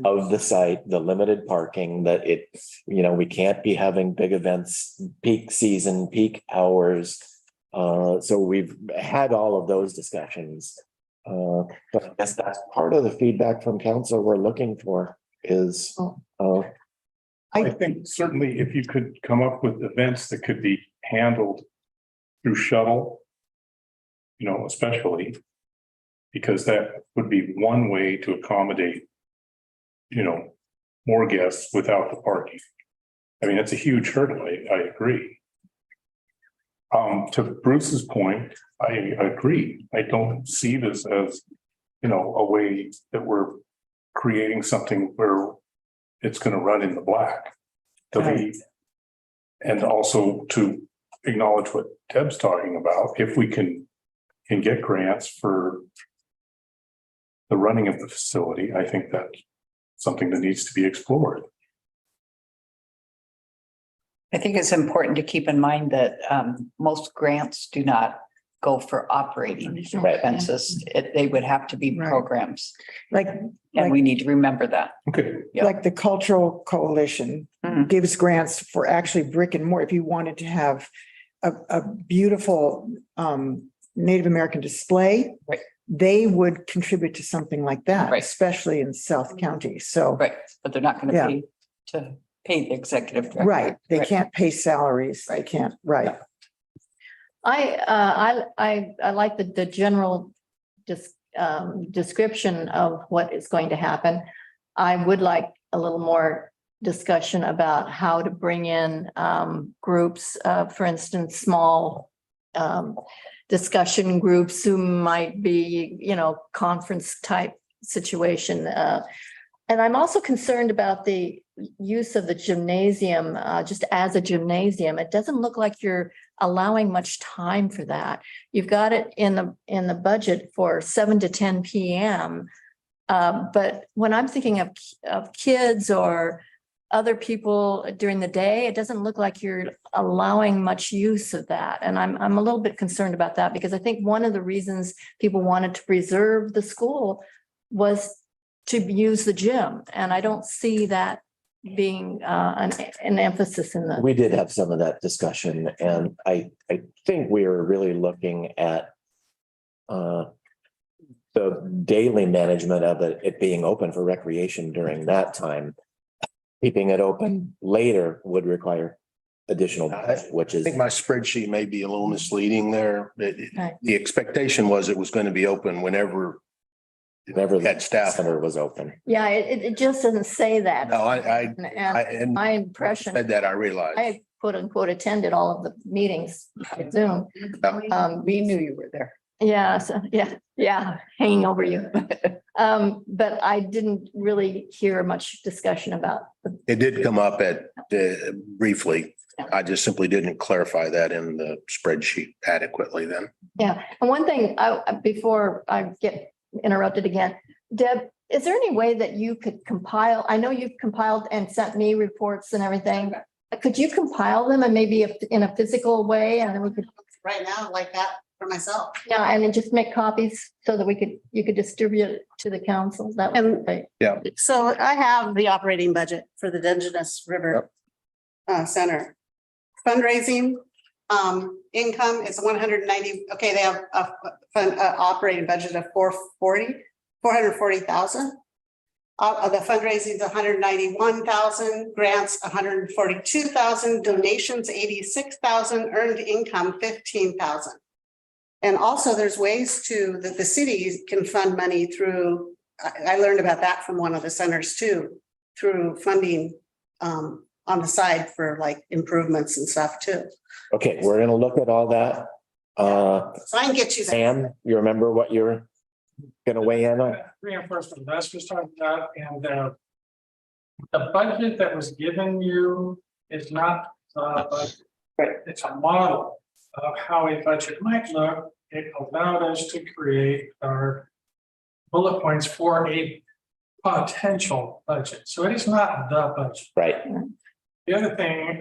C: of the site, the limited parking, that it, you know, we can't be having big events, peak season, peak hours. So we've had all of those discussions. But I guess that's part of the feedback from council we're looking for is,
B: I think certainly if you could come up with events that could be handled through shuttle, you know, especially because that would be one way to accommodate, you know, more guests without the parking. I mean, it's a huge hurdle. I agree. To Bruce's point, I agree. I don't see this as, you know, a way that we're creating something where it's going to run in the black. And also to acknowledge what Deb's talking about, if we can get grants for the running of the facility, I think that's something that needs to be explored.
A: I think it's important to keep in mind that most grants do not go for operating expenses. They would have to be
F: Right.
A: programs,
F: Like,
A: and we need to remember that.
B: Okay.
A: Yeah.
F: like the Cultural Coalition
A: Mhm.
F: gives grants for actually brick and mortar. If you wanted to have a beautiful Native American display,
A: Right.
F: they would contribute to something like that,
A: Right.
F: especially in South County. So,
A: Right, but they're not going
F: Yeah.
A: to pay the executive director.
F: right, they
A: Right.
F: can't pay salaries. They
A: Right.
F: can't, right.
H: I like the general description of what is going to happen. I would like a little more discussion about how to bring in groups, for instance, small discussion groups who might be, you know, conference type situation. And I'm also concerned about the use of the gymnasium, just as a gymnasium. It doesn't look like you're allowing much time for that. You've got it in the budget for 7 to 10 p.m. But when I'm thinking of kids or other people during the day, it doesn't look like you're allowing much use of that. And I'm a little bit concerned about that because I think one of the reasons people wanted to preserve the school was to use the gym. And I don't see that being an emphasis in the.
C: we did have some of that discussion, and I think we were really looking at the daily management of it being open for recreation during that time. Keeping it open later would require additional, which
N: I
C: is,
N: think my spreadsheet may be a little misleading there.
H: Right.
N: The expectation was it was going to be open whenever
C: whenever the
N: had staff.
C: center was open.
H: Yeah, it just doesn't say that.
N: No,
H: And my impression,
N: said that, I realized.
H: I quote unquote attended all of the meetings at Zoom.
A: We knew you were there.
H: Yeah, so, yeah, hanging over you. But I didn't really hear much discussion about.
N: It did come up briefly. I just simply didn't clarify that in the spreadsheet adequately then.
H: Yeah, and one thing, before I get interrupted again, Deb, is there any way that you could compile? I know you've compiled and sent me reports and everything. Could you compile them and maybe in a physical way, and then we could,
E: Right now, like that for myself.
H: yeah, and then just make copies so that you could distribute it to the council? That would be great.
N: Yeah.
E: So I have the operating budget for the Dungeness River Center. Fundraising, income is 190. Okay, they have a operating budget of 440. 440,000. The fundraising is 191,000, grants 142,000, donations 86,000, earned income 15,000. And also there's ways that the city can fund money through, I learned about that from one of the centers too, through funding on the side for like improvements and stuff too.
C: Okay, we're gonna look at all that.
E: So I can get you.
C: Sam, you remember what you're gonna weigh in on?
O: Reinforcement, that's just talking about, and the budget that was given you is not the budget. It's a model of how a budget might look. It allowed us to create our bullet points for a potential budget. So it is not the budget.
C: Right.
O: The other thing,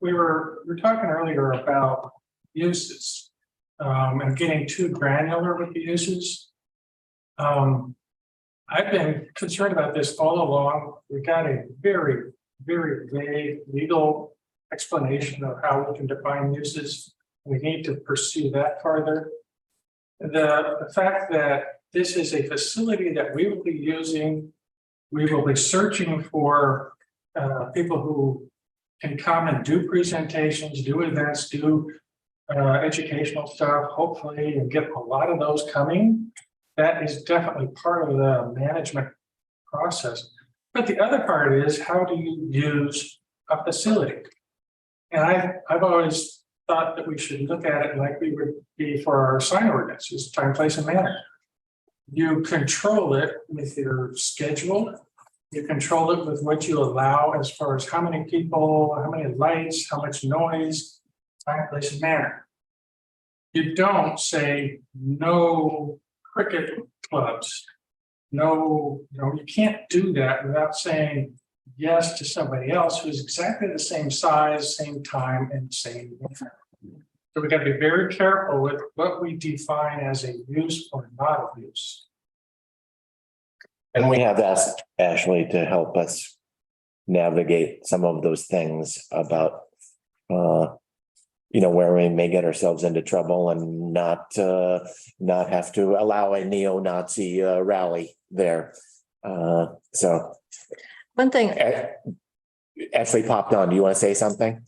O: we were talking earlier about uses and getting too granular with the uses. I've been concerned about this all along. We got a very, very vague legal explanation of how we can define uses. We need to pursue that further. The fact that this is a facility that we will be using, we will be searching for people who can come and do presentations, do events, do educational stuff, hopefully, and get a lot of those coming. That is definitely part of the management process. But the other part is, how do you use a facility? And I've always thought that we should look at it like we would be for our sign ordinances, time, place, and manner. You control it with your schedule. You control it with what you allow as far as how many people, how many lights, how much noise, time, place, and manner. You don't say no cricket clubs. No, you can't do that without saying yes to somebody else who's exactly the same size, same time, and same. So we got to be very careful with what we define as a use or not a use.
C: And we have asked Ashley to help us navigate some of those things about, where we may get ourselves into trouble and not have to allow a neo-Nazi rally there. So.
H: One thing,
C: Ashley popped on. Do you want to say something?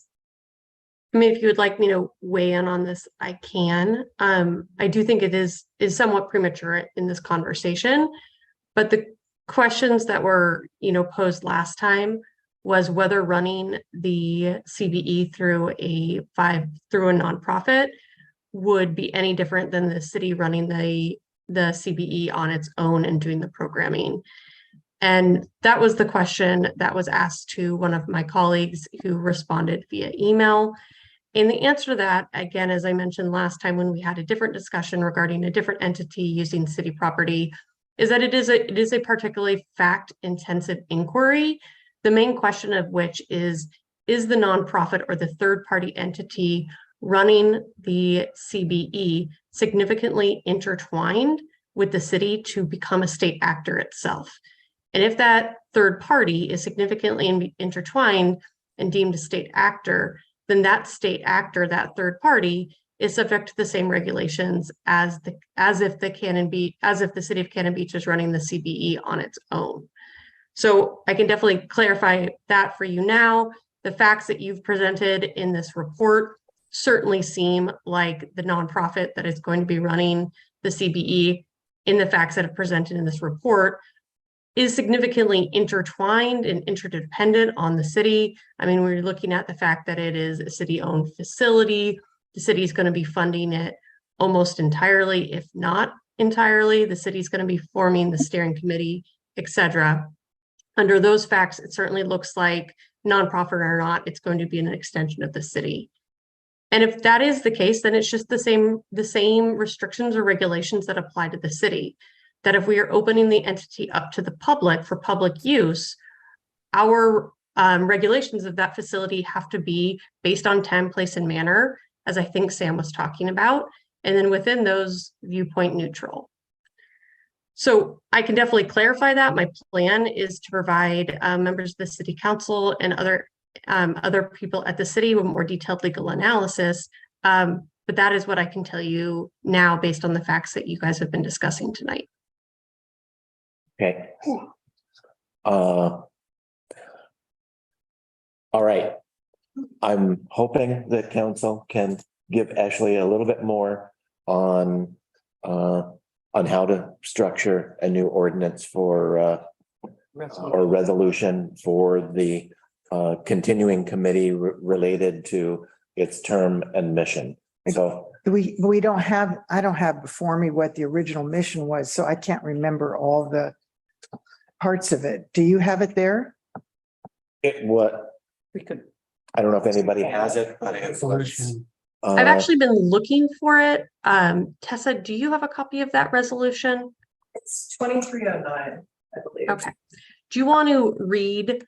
M: I mean, if you would like me to weigh in on this, I can. I do think it is somewhat premature in this conversation, but the questions that were, posed last time was whether running the CBE through a nonprofit would be any different than the city running the CBE on its own and doing the programming. And that was the question that was asked to one of my colleagues who responded via email. And the answer to that, again, as I mentioned last time when we had a different discussion regarding a different entity using city property, is that it is a particularly fact-intensive inquiry. The main question of which is the nonprofit or the third-party entity running the CBE significantly intertwined with the city to become a state actor itself? And if that third party is significantly intertwined and deemed a state actor, then that state actor, that third party, is subject to the same regulations as if the city of Cannon Beach is running the CBE on its own. So I can definitely clarify that for you now. The facts that you've presented in this report certainly seem like the nonprofit that is going to be running the CBE in the facts that are presented in this report is significantly intertwined and interdependent on the city. I mean, we're looking at the fact that it is a city-owned facility. The city is going to be funding it almost entirely, if not entirely. The city is going to be forming the steering committee, etc. Under those facts, it certainly looks like, nonprofit or not, it's going to be an extension of the city. And if that is the case, then it's just the same restrictions or regulations that apply to the city. That if we are opening the entity up to the public for public use, our regulations of that facility have to be based on time, place, and manner, as I think Sam was talking about, and then within those, viewpoint neutral. So I can definitely clarify that. My plan is to provide members of the city council and other people at the city with more detailed legal analysis. But that is what I can tell you now based on the facts that you guys have been discussing tonight.
C: Okay. All right. I'm hoping that council can give Ashley a little bit more on how to structure a new ordinance for or resolution for the continuing committee related to its term and mission. So
F: We don't have, I don't have before me what the original mission was, so I can't remember all the parts of it. Do you have it there?
A: We could.
C: I don't know if anybody has it, but it was.
O: Resolution.
M: I've actually been looking for it. Tessa, do you have a copy of that resolution?
P: It's 2309, I believe.
M: Okay. Do you want to read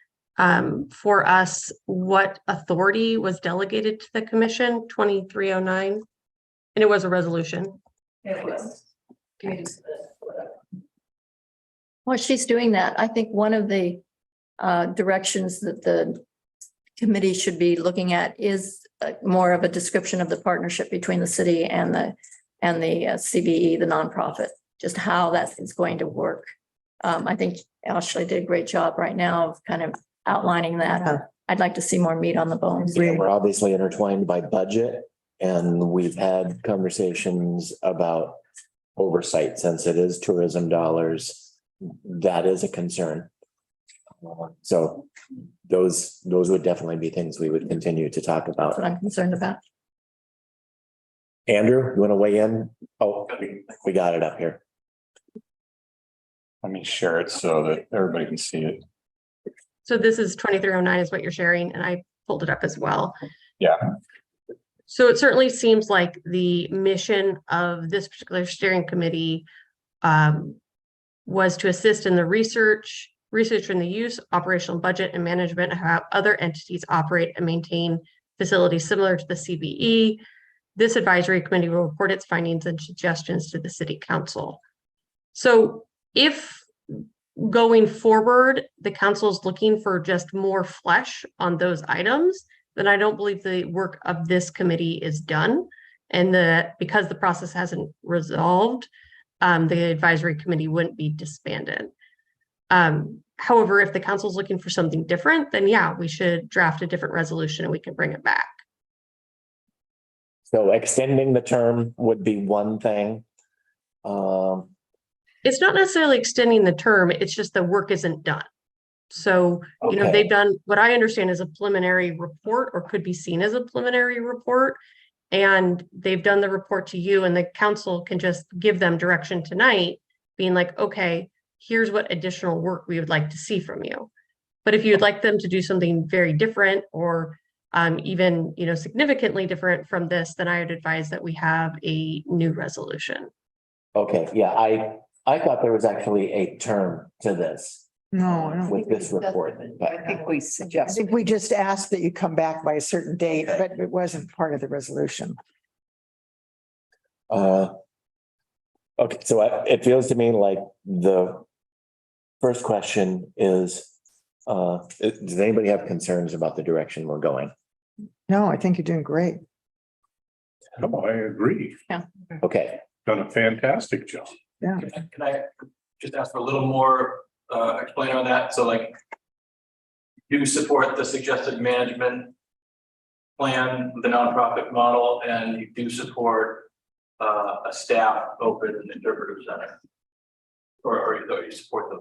M: for us what authority was delegated to the commission, 2309? And it was a resolution.
P: It was. Give me just a minute.
H: While she's doing that, I think one of the directions that the committee should be looking at is more of a description of the partnership between the city and the CBE, the nonprofit, just how that is going to work. I think Ashley did a great job right now of kind of outlining that. I'd like to see more meat on the bones.
C: We're obviously intertwined by budget, and we've had conversations about oversight since it is tourism dollars. That is a concern. So those would definitely be things we would continue to talk
H: That's
C: about.
H: what I'm concerned about.
C: Andrew, you want to weigh in? Oh, we got it up here.
K: Let me share it so that everybody can see it.
M: So this is 2309 is what you're sharing, and I pulled it up as well.
K: Yeah.
M: So it certainly seems like the mission of this particular steering committee was to assist in the research in the use, operational budget and management of how other entities operate and maintain facilities similar to the CBE. This advisory committee will report its findings and suggestions to the city council. So if going forward, the council is looking for just more flesh on those items, then I don't believe the work of this committee is done. And that because the process hasn't resolved, the advisory committee wouldn't be disbanded. However, if the council is looking for something different, then yeah, we should draft a different resolution and we can bring it back.
C: So extending the term would be one thing.
M: It's not necessarily extending the term, it's just the work isn't done. So, you know,
C: Okay.
M: they've done what I understand is a preliminary report or could be seen as a preliminary report. And they've done the report to you and the council can just give them direction tonight, being like, okay, here's what additional work we would like to see from you. But if you'd like them to do something very different or even, you know, significantly different from this, then I would advise that we have a new resolution.
C: Okay, yeah, I thought there was actually a term to this
F: No, I don't.
C: with this report, but
A: I think we
F: I
A: suggest.
F: think we just asked that you come back by a certain date, but it wasn't part of the resolution.
C: okay, so it feels to me like the first question is, does anybody have concerns about the direction we're going?
F: No, I think you're doing great.
B: No, I agree.
C: Okay,
B: Done a fantastic job.
F: Yeah.
D: Can I just ask for a little more explain on that? So like, do support the suggested management plan, the nonprofit model, and you do support a staff open interpretive center? Or you support them?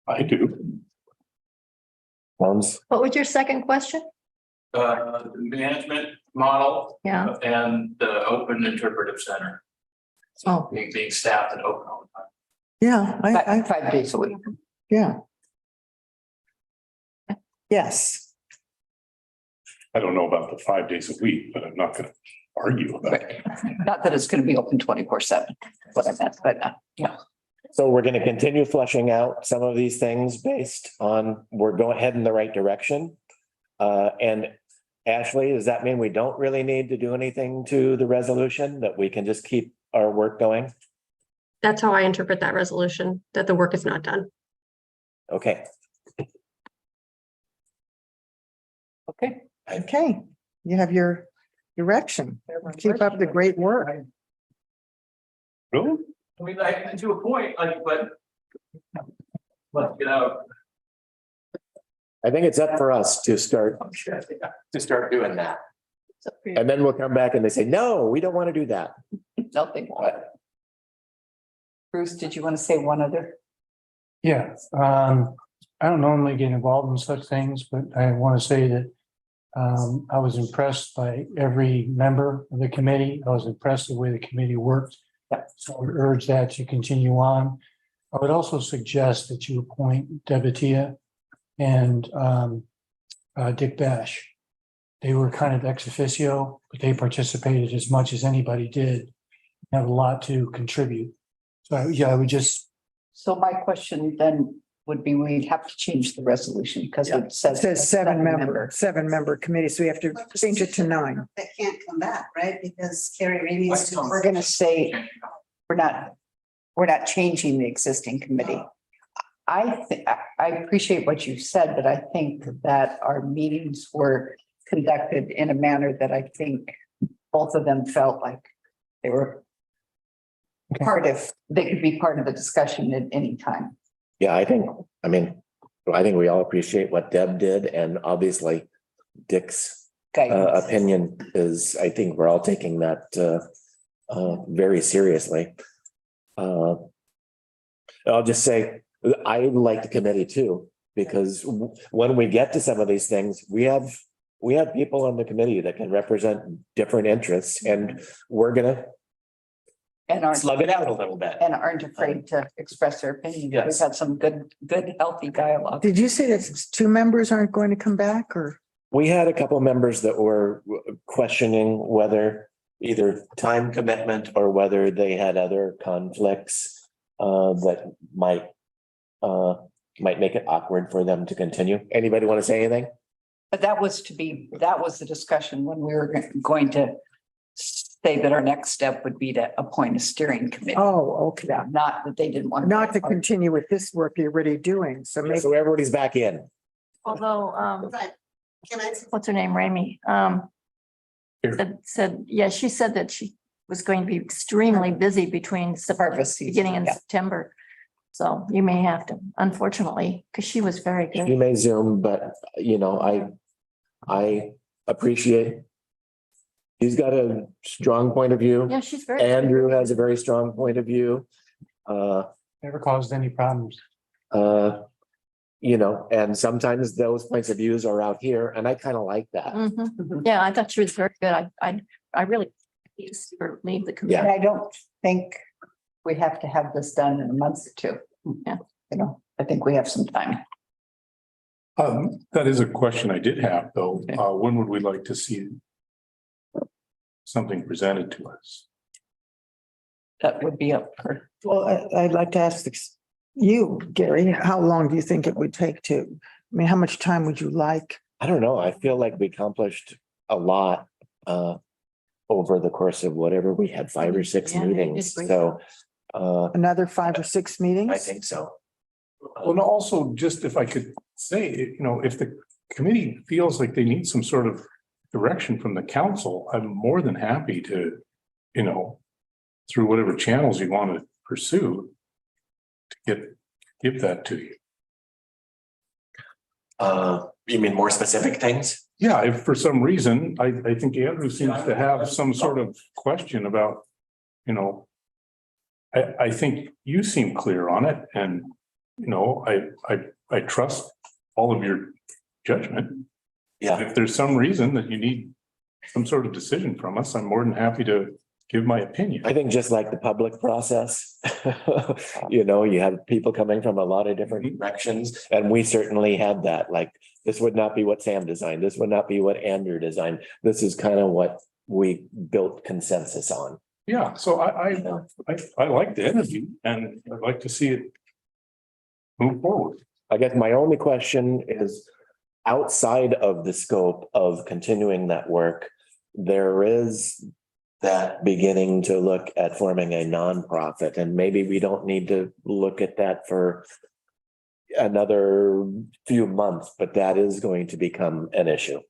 B: I do.
C: sounds,
H: What was your second question?
D: The management model
H: Yeah.
D: and the open interpretive center.
H: Oh.
D: Being staffed and open all the time.
F: Yeah, I,
A: 5 days a week.
F: yeah. Yes,
B: I don't know about the 5 days a week, but I'm not gonna argue about it.
A: Not that it's going to be open 24/7, what I meant, but yeah.
C: so we're gonna continue fleshing out some of these things based on, we're going head in the right direction. And Ashley, does that mean we don't really need to do anything to the resolution, that we can just keep our work going?
M: That's how I interpret that resolution, that the work is not done.
C: Okay,
A: Okay.
F: okay. You have your direction. Keep up the great work.
B: Really?
D: I mean, like, to a point, like, but. Let's get out.
C: I think it's up for us to start doing that. And then we'll come back and they say, no, we don't want to do that.
A: Nothing. Bruce, did you want to say one other?
O: Yeah, I don't normally get involved in such things, but I want to say that I was impressed by every member of the committee. I was impressed the way the committee worked. So I would urge that to continue on. I would also suggest that you appoint Debatia and Dick Bash. They were kind of ex officio, but they participated as much as anybody did. Have a lot to contribute. So yeah, I would just.
A: So my question then would be, we'd have to change the resolution because it
F: It
A: says.
F: says seven member committee, so we have to change it to 9.
E: That can't come back, right? Because Carrie Rainey is.
A: We're gonna say, we're not changing the existing committee. I appreciate what you said, but I think that our meetings were conducted in a manner that I think both of them felt like they were they could be part of the discussion at any time.
C: Yeah, I think we all appreciate what Deb did, and obviously Dick's opinion is, I think we're all taking that very seriously. I'll just say, I like the committee too, because when we get to some of these things, we have people on the committee that can represent different interests, and we're gonna slug it out a little bit.
A: And aren't afraid to express their opinion.
C: Yes.
A: We've had some good, healthy dialogue.
F: Did you say that 2 members aren't going to come back, or?
C: We had a couple members that were questioning whether either time commitment or whether they had other conflicts that might make it awkward for them to continue. Anybody want to say anything?
A: But that was the discussion when we were going to say that our next step would be to appoint a steering committee.
F: Oh, okay.
A: Yeah, not that they didn't want.
F: Not to continue with this work you're already doing, so maybe.
C: So everybody's back in.
H: Although,
E: Can I?
H: what's her name, Ramey? Said, yeah, she said that she was going to be extremely busy between beginning in September. So you may have to, unfortunately, because she was very
C: You
H: good.
C: may Zoom, but I appreciate. He's got a strong point of view.
H: Yeah, she's very.
C: Andrew has a very strong point of view.
O: Never caused any problems.
C: And sometimes those points of views are out here, and I kind of like that.
H: Mhm. Yeah, I thought she was very good. I really hate to see her leave the committee.
A: And I don't think we have to have this done in a month or 2.
H: Yeah.
A: I think we have some time.
B: That is a question I did have, though. When would we like to see something presented to us?
A: That would be up for.
F: Well, I'd like to ask you, Gary, how long do you think it would take how much time would you like?
C: I don't know. I feel like we accomplished a lot over the course of whatever we had, 5 or 6
H: Yeah,
C: meetings.
H: it's
C: So
F: Another 5 or 6 meetings?
C: I think so.
B: Well, and also, just if I could say, if the committee feels like they need some sort of direction from the council, I'm more than happy to, through whatever channels you want to pursue, to give that to you.
C: You mean more specific things?
B: Yeah, if for some reason, I think Andrew seems to have some sort of question about, I think you seem clear on it, and, I trust all of your judgment.
C: Yeah.
B: If there's some reason that you need some sort of decision from us, I'm more than happy to give my opinion.
C: I think just like the public process, you have people coming from a lot of different directions, and we certainly had that. Like, this would not be what Sam designed. This would not be what Andrew designed. This is kind of what we built consensus on.
B: Yeah, so I like the energy, and I'd like to see it move forward.
C: I guess my only question is, outside of the scope of continuing that work, there is that beginning to look at forming a nonprofit, and maybe we don't need to look at that for another few months, but that is going to become an issue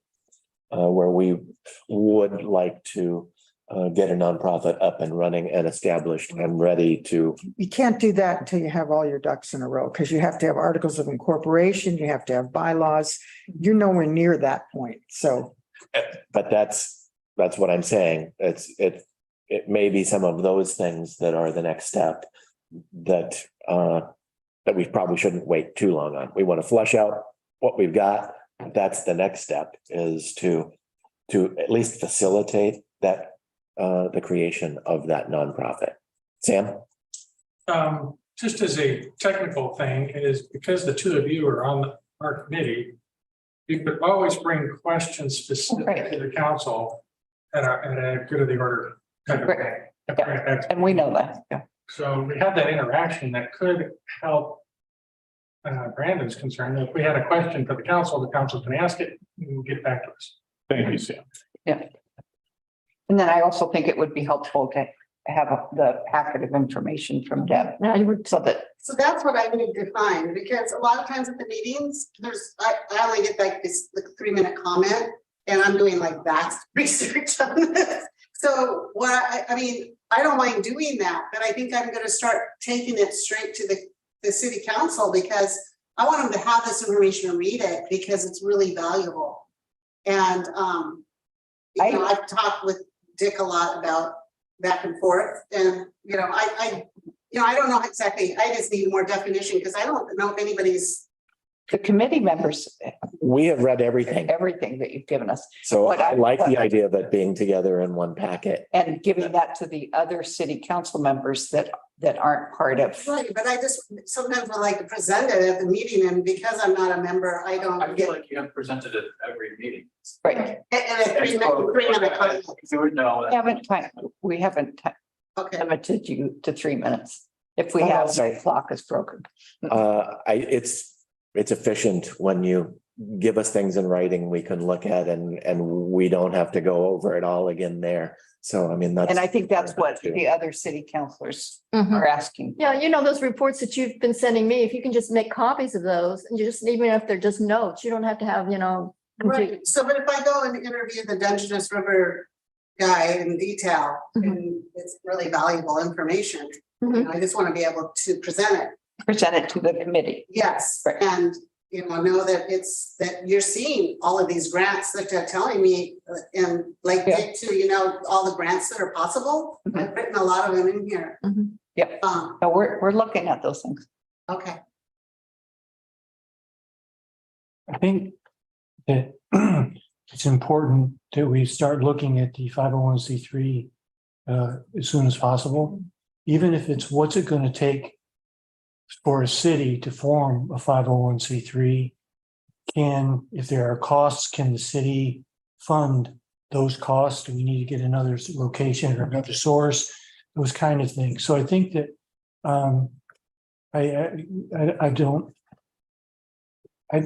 C: where we would like to get a nonprofit up and running and established and ready to.
F: You can't do that until you have all your ducks in a row, because you have to have articles of incorporation, you have to have bylaws. You're nowhere near that point, so.
C: But that's what I'm saying. It may be some of those things that are the next step that we probably shouldn't wait too long on. We want to flesh out what we've got. That's the next step, is to at least facilitate that, the creation of that nonprofit. Sam?
O: Just as a technical thing, is because the two of you are on our committee, you could always bring questions specific to the council at a good of the order type of thing.
A: And we know that, yeah.
O: So we have that interaction that could help Brandon's concern. If we had a question for the council can ask it and get back to us.
B: Thank you, Sam.
A: Yeah. And then I also think it would be helpful to have the packet of information from Deb. So that.
E: So that's what I need to find, because a lot of times at the meetings, I only get like this 3-minute comment, and I'm doing like vast research on this. So what I mean, I don't mind doing that, but I think I'm gonna start taking it straight to the city council, because I want them to have this information and read it, because it's really valuable. And I've talked with Dick a lot about back and forth, and I don't know exactly. I just need more definition, because I don't know if anybody's.
A: The committee members.
C: We have read everything
A: that you've given us.
C: So I like the idea of it being together in one packet.
A: And giving that to the other city council members that aren't part of.
E: Right, but I just sometimes would like to present it at the meeting, and because I'm not a member, I don't.
D: I feel like you have presented it every meeting.
A: Right.
E: And a 3-minute comment.
D: You would know.
A: We haven't
E: Okay.
A: limited you to 3 minutes. If we have, the clock is broken.
C: It's efficient when you give us things in writing we can look at, and we don't have to go over it all again there. So, I mean, that's.
A: And I think that's what the other city councilors are asking.
H: Yeah, those reports that you've been sending me, if you can just make copies of those, and even if they're just notes, you don't have to have, complete.
E: Right, so but if I go and interview the Dungeness River guy in detail, and it's really valuable information, I just want to be able to present it
A: to the committee.
E: Yes, and know that you're seeing all of these grants that they're telling me, and like Dick too, all the grants that are possible. I've written a lot of them in here.
A: Yep. So we're looking at those things.
E: Okay.
O: I think that it's important that we start looking at the 501c3 as soon as possible, even if it's what's it going to take for a city to form a 501c3. If there are costs, can the city fund those costs? Do we need to get another location or another source? Those kind of things. So I think that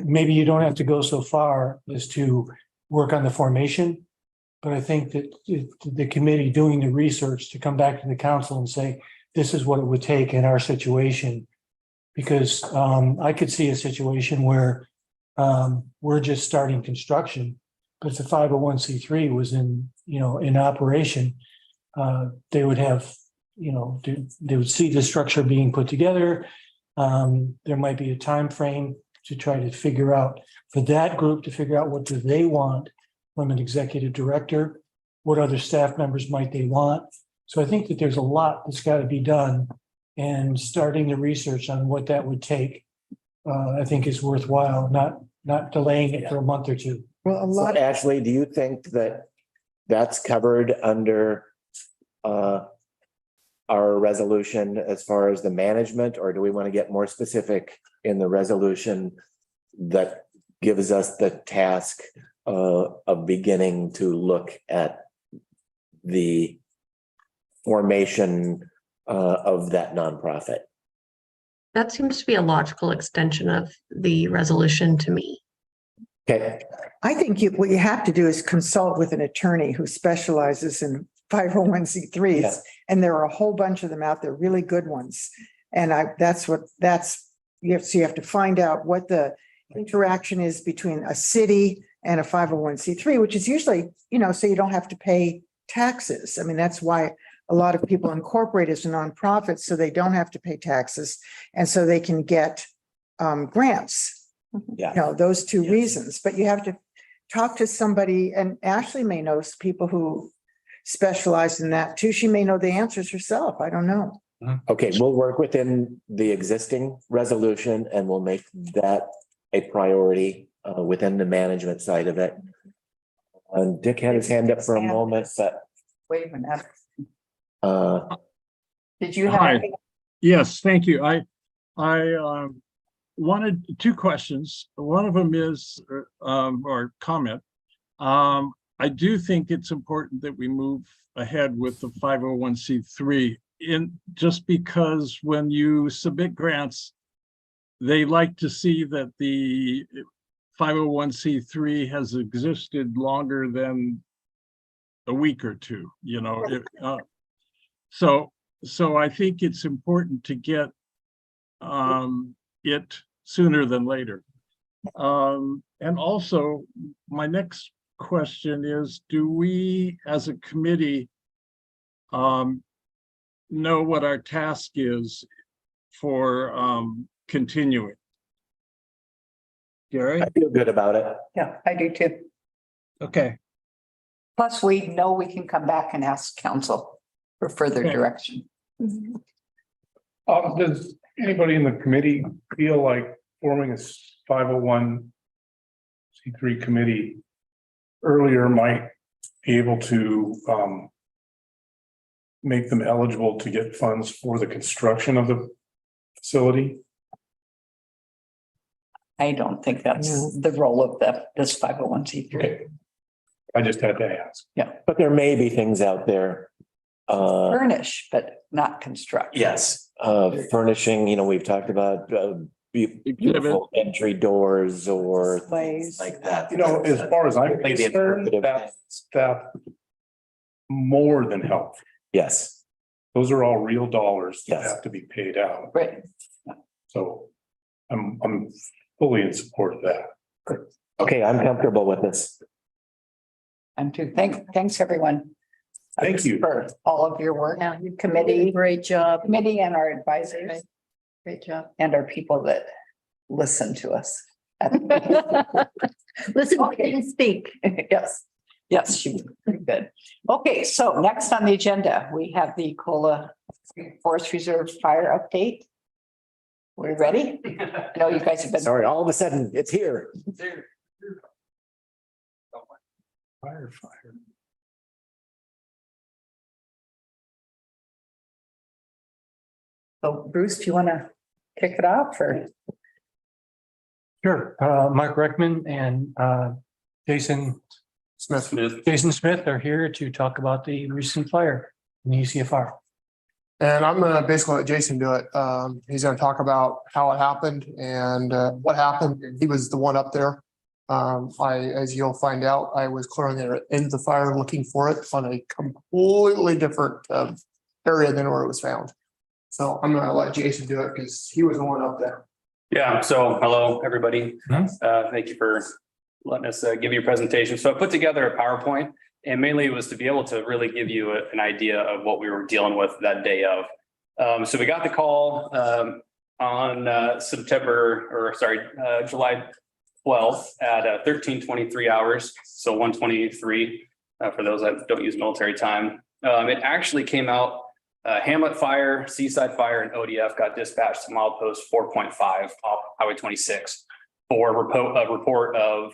O: maybe you don't have to go so far as to work on the formation, but I think that the committee doing the research to come back to the council and say, this is what it would take in our situation. Because I could see a situation where we're just starting construction, but if the 501c3 was in operation, they would have, they would see the structure being put together. There might be a time frame to try to figure out, for that group to figure out what do they want from an executive director, what other staff members might they want. So I think that there's a lot that's got to be done. And starting the research on what that would take, I think is worthwhile, not delaying it for a month or two.
C: Well, Ashley, do you think that that's covered under our resolution as far as the management, or do we want to get more specific in the resolution that gives us the task of beginning to look at the formation of that nonprofit?
M: That seems to be a logical extension of the resolution to me.
C: Okay.
F: I think what you have to do is consult with an attorney who specializes in 501c3s.
C: Yeah.
F: And there are a whole bunch of them out there, really good ones. And you have to find out what the interaction is between a city and a 501c3, which is usually, so you don't have to pay taxes. I mean, that's why a lot of people incorporate as a nonprofit, so they don't have to pay taxes and so they can get grants.
C: Yeah.
F: You know, those two reasons, but you have to talk to somebody, and Ashley may know people who specialize in that too. She may know the answers herself. I don't know.
C: Okay, we'll work within the existing resolution and we'll make that a priority within the management side of it. Dick had his hand up for a moment, but
A: Wait a minute.
C: uh,
A: Did you have?
G: Hi.
A: anything?
G: Yes, thank you. I wanted two questions. One of them is, or comment. I do think it's important that we move ahead with the 501c3 just because when you submit grants, they like to see that the 501c3 has existed longer than a week or two, you know. So I think it's important to get it sooner than later. And also, my next question is, do we as a committee know what our task is for continuing? Gary?
C: I feel good about it.
A: Yeah, I do too.
G: Okay.
A: Plus, we know we can come back and ask council for further
G: Okay.
A: direction.
B: Does anybody in the committee feel like forming a 501c3 committee earlier might be able to make them eligible to get funds for the construction of the facility?
A: I don't think that's the role of this 501c3.
B: Okay. I just had to ask.
A: Yeah,
C: But there may be things out there.
A: furnish, but not construct.
C: Yes, furnishing, you know, we've talked about beautiful entry doors or things like that.
B: You know, as far as I'm
C: Maybe
B: concerned,
C: interpretive
B: that's more than helpful.
C: Yes,
B: Those are all real dollars that
C: Yes.
B: have to be paid out.
A: Right.
B: So I'm fully in support of that.
C: okay, I'm comfortable with this.
A: I'm too. Thanks, everyone.
B: Thank you.
A: For all of your work.
H: Yeah, you
A: Committee.
H: Great job.
A: Committee and our advisors
H: Great job.
A: and our people that listen to us.
H: Listen, we didn't speak.
A: Yes, she was pretty good. Okay, so next on the agenda, we have the Cola Forest Reserve Fire Update. We ready? I know you guys have been.
C: Sorry, all of a sudden, it's here.
B: Fire.
A: So Bruce, do you want to kick it off or?
O: Sure, Mike Reckman and Jason Smith are here to talk about the recent fire in the ECFR.
Q: And I'm gonna basically let Jason do it. He's gonna talk about how it happened and what happened. He was the one up there. As you'll find out, I was clearing the end of the fire looking for it on a completely different area than where it was found. So I'm gonna let Jason do it because he was the one up there.
D: Yeah, so hello, everybody. Thank you for letting us give you a presentation. So I put together a PowerPoint and mainly it was to be able to really give you an idea of what we were dealing with that day of. So we got the call on July 12th at 13:23 hours. So 1:23 for those that don't use military time. It actually came out Hamlet Fire, Seaside Fire, and ODF got dispatched to milepost 4.5 off Highway 26 for a report of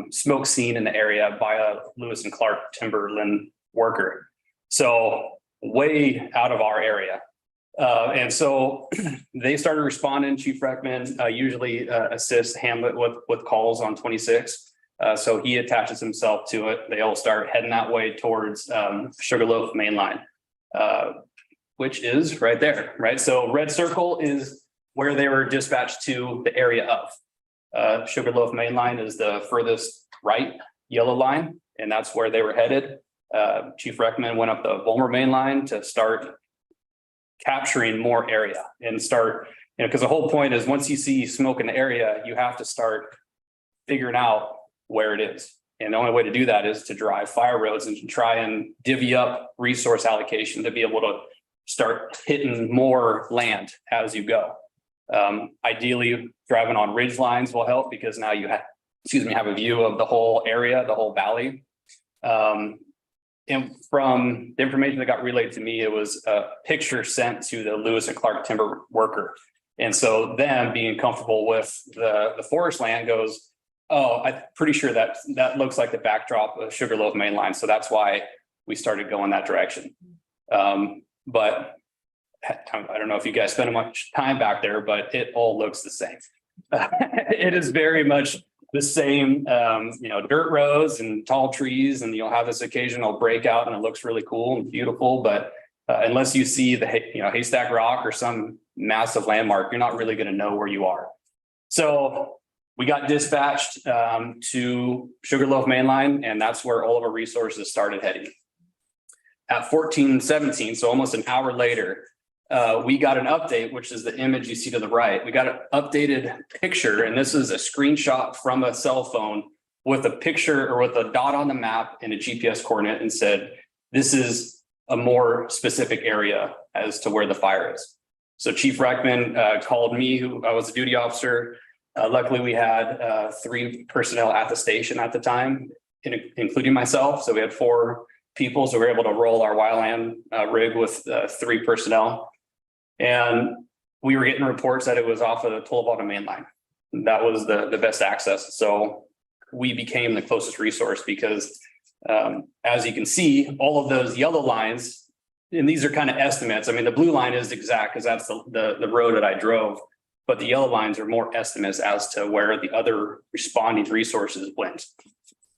D: smoke seen in the area by a Lewis and Clark timberland worker. So way out of our area. And so they started responding. Chief Reckman usually assists Hamlet with calls on 26. So he attaches himself to it. They all start heading that way towards Sugarloaf Main Line. Which is right there, right? So red circle is where they were dispatched to the area of. Sugarloaf Main Line is the furthest right yellow line, and that's where they were headed. Chief Reckman went up the Vollmer Main Line to start capturing more area and start, because the whole point is once you see smoke in the area, you have to start figuring out where it is. And the only way to do that is to drive fire roads and to try and divvy up resource allocation to be able to start hitting more land as you go. Ideally, driving on ridge lines will help because now you have, have a view of the whole area, the whole valley. And from the information that got relayed to me, it was a picture sent to the Lewis and Clark timber worker. And so them being comfortable with the forest land goes, oh, I'm pretty sure that looks like the backdrop of Sugarloaf Main Line. So that's why we started going that direction. But I don't know if you guys spend much time back there, but it all looks the same. It is very much the same, dirt roads and tall trees, and you'll have this occasional breakout and it looks really cool and beautiful. But unless you see the Haystack Rock or some massive landmark, you're not really going to know where you are. So we got dispatched to Sugarloaf Main Line, and that's where all of our resources started heading. At 14:17, so almost an hour later, we got an update, which is the image you see to the right. We got an updated picture, and this is a screenshot from a cell phone with a picture or with a dot on the map and a GPS coordinate, and said, this is a more specific area as to where the fire is. So Chief Reckman called me, who I was a duty officer. Luckily, we had 3 personnel at the station at the time, including myself. So we had 4 people. So we were able to roll our wildland rig with 3 personnel. And we were getting reports that it was off of the Tullibonta Main Line. That was the best access. So we became the closest resource because as you can see, all of those yellow lines, and these are kind of estimates. I mean, the blue line is exact because that's the road that I drove, but the yellow lines are more estimates as to where the other responding resources went.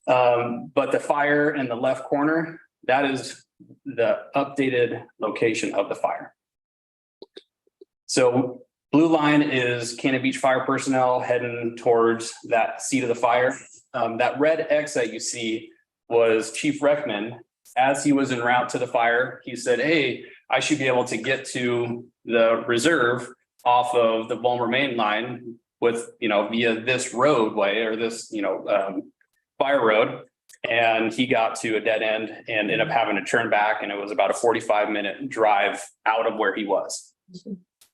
D: But the fire in the left corner, that is the updated location of the fire. So blue line is Cannon Beach Fire personnel heading towards that seat of the fire. That red X that you see was Chief Reckman. As he was en route to the fire, he said, hey, I should be able to get to the reserve off of the Vollmer Main Line with, via this roadway or this, fire road. And he got to a dead end and ended up having to turn back. And it was about a 45-minute drive out of where he was.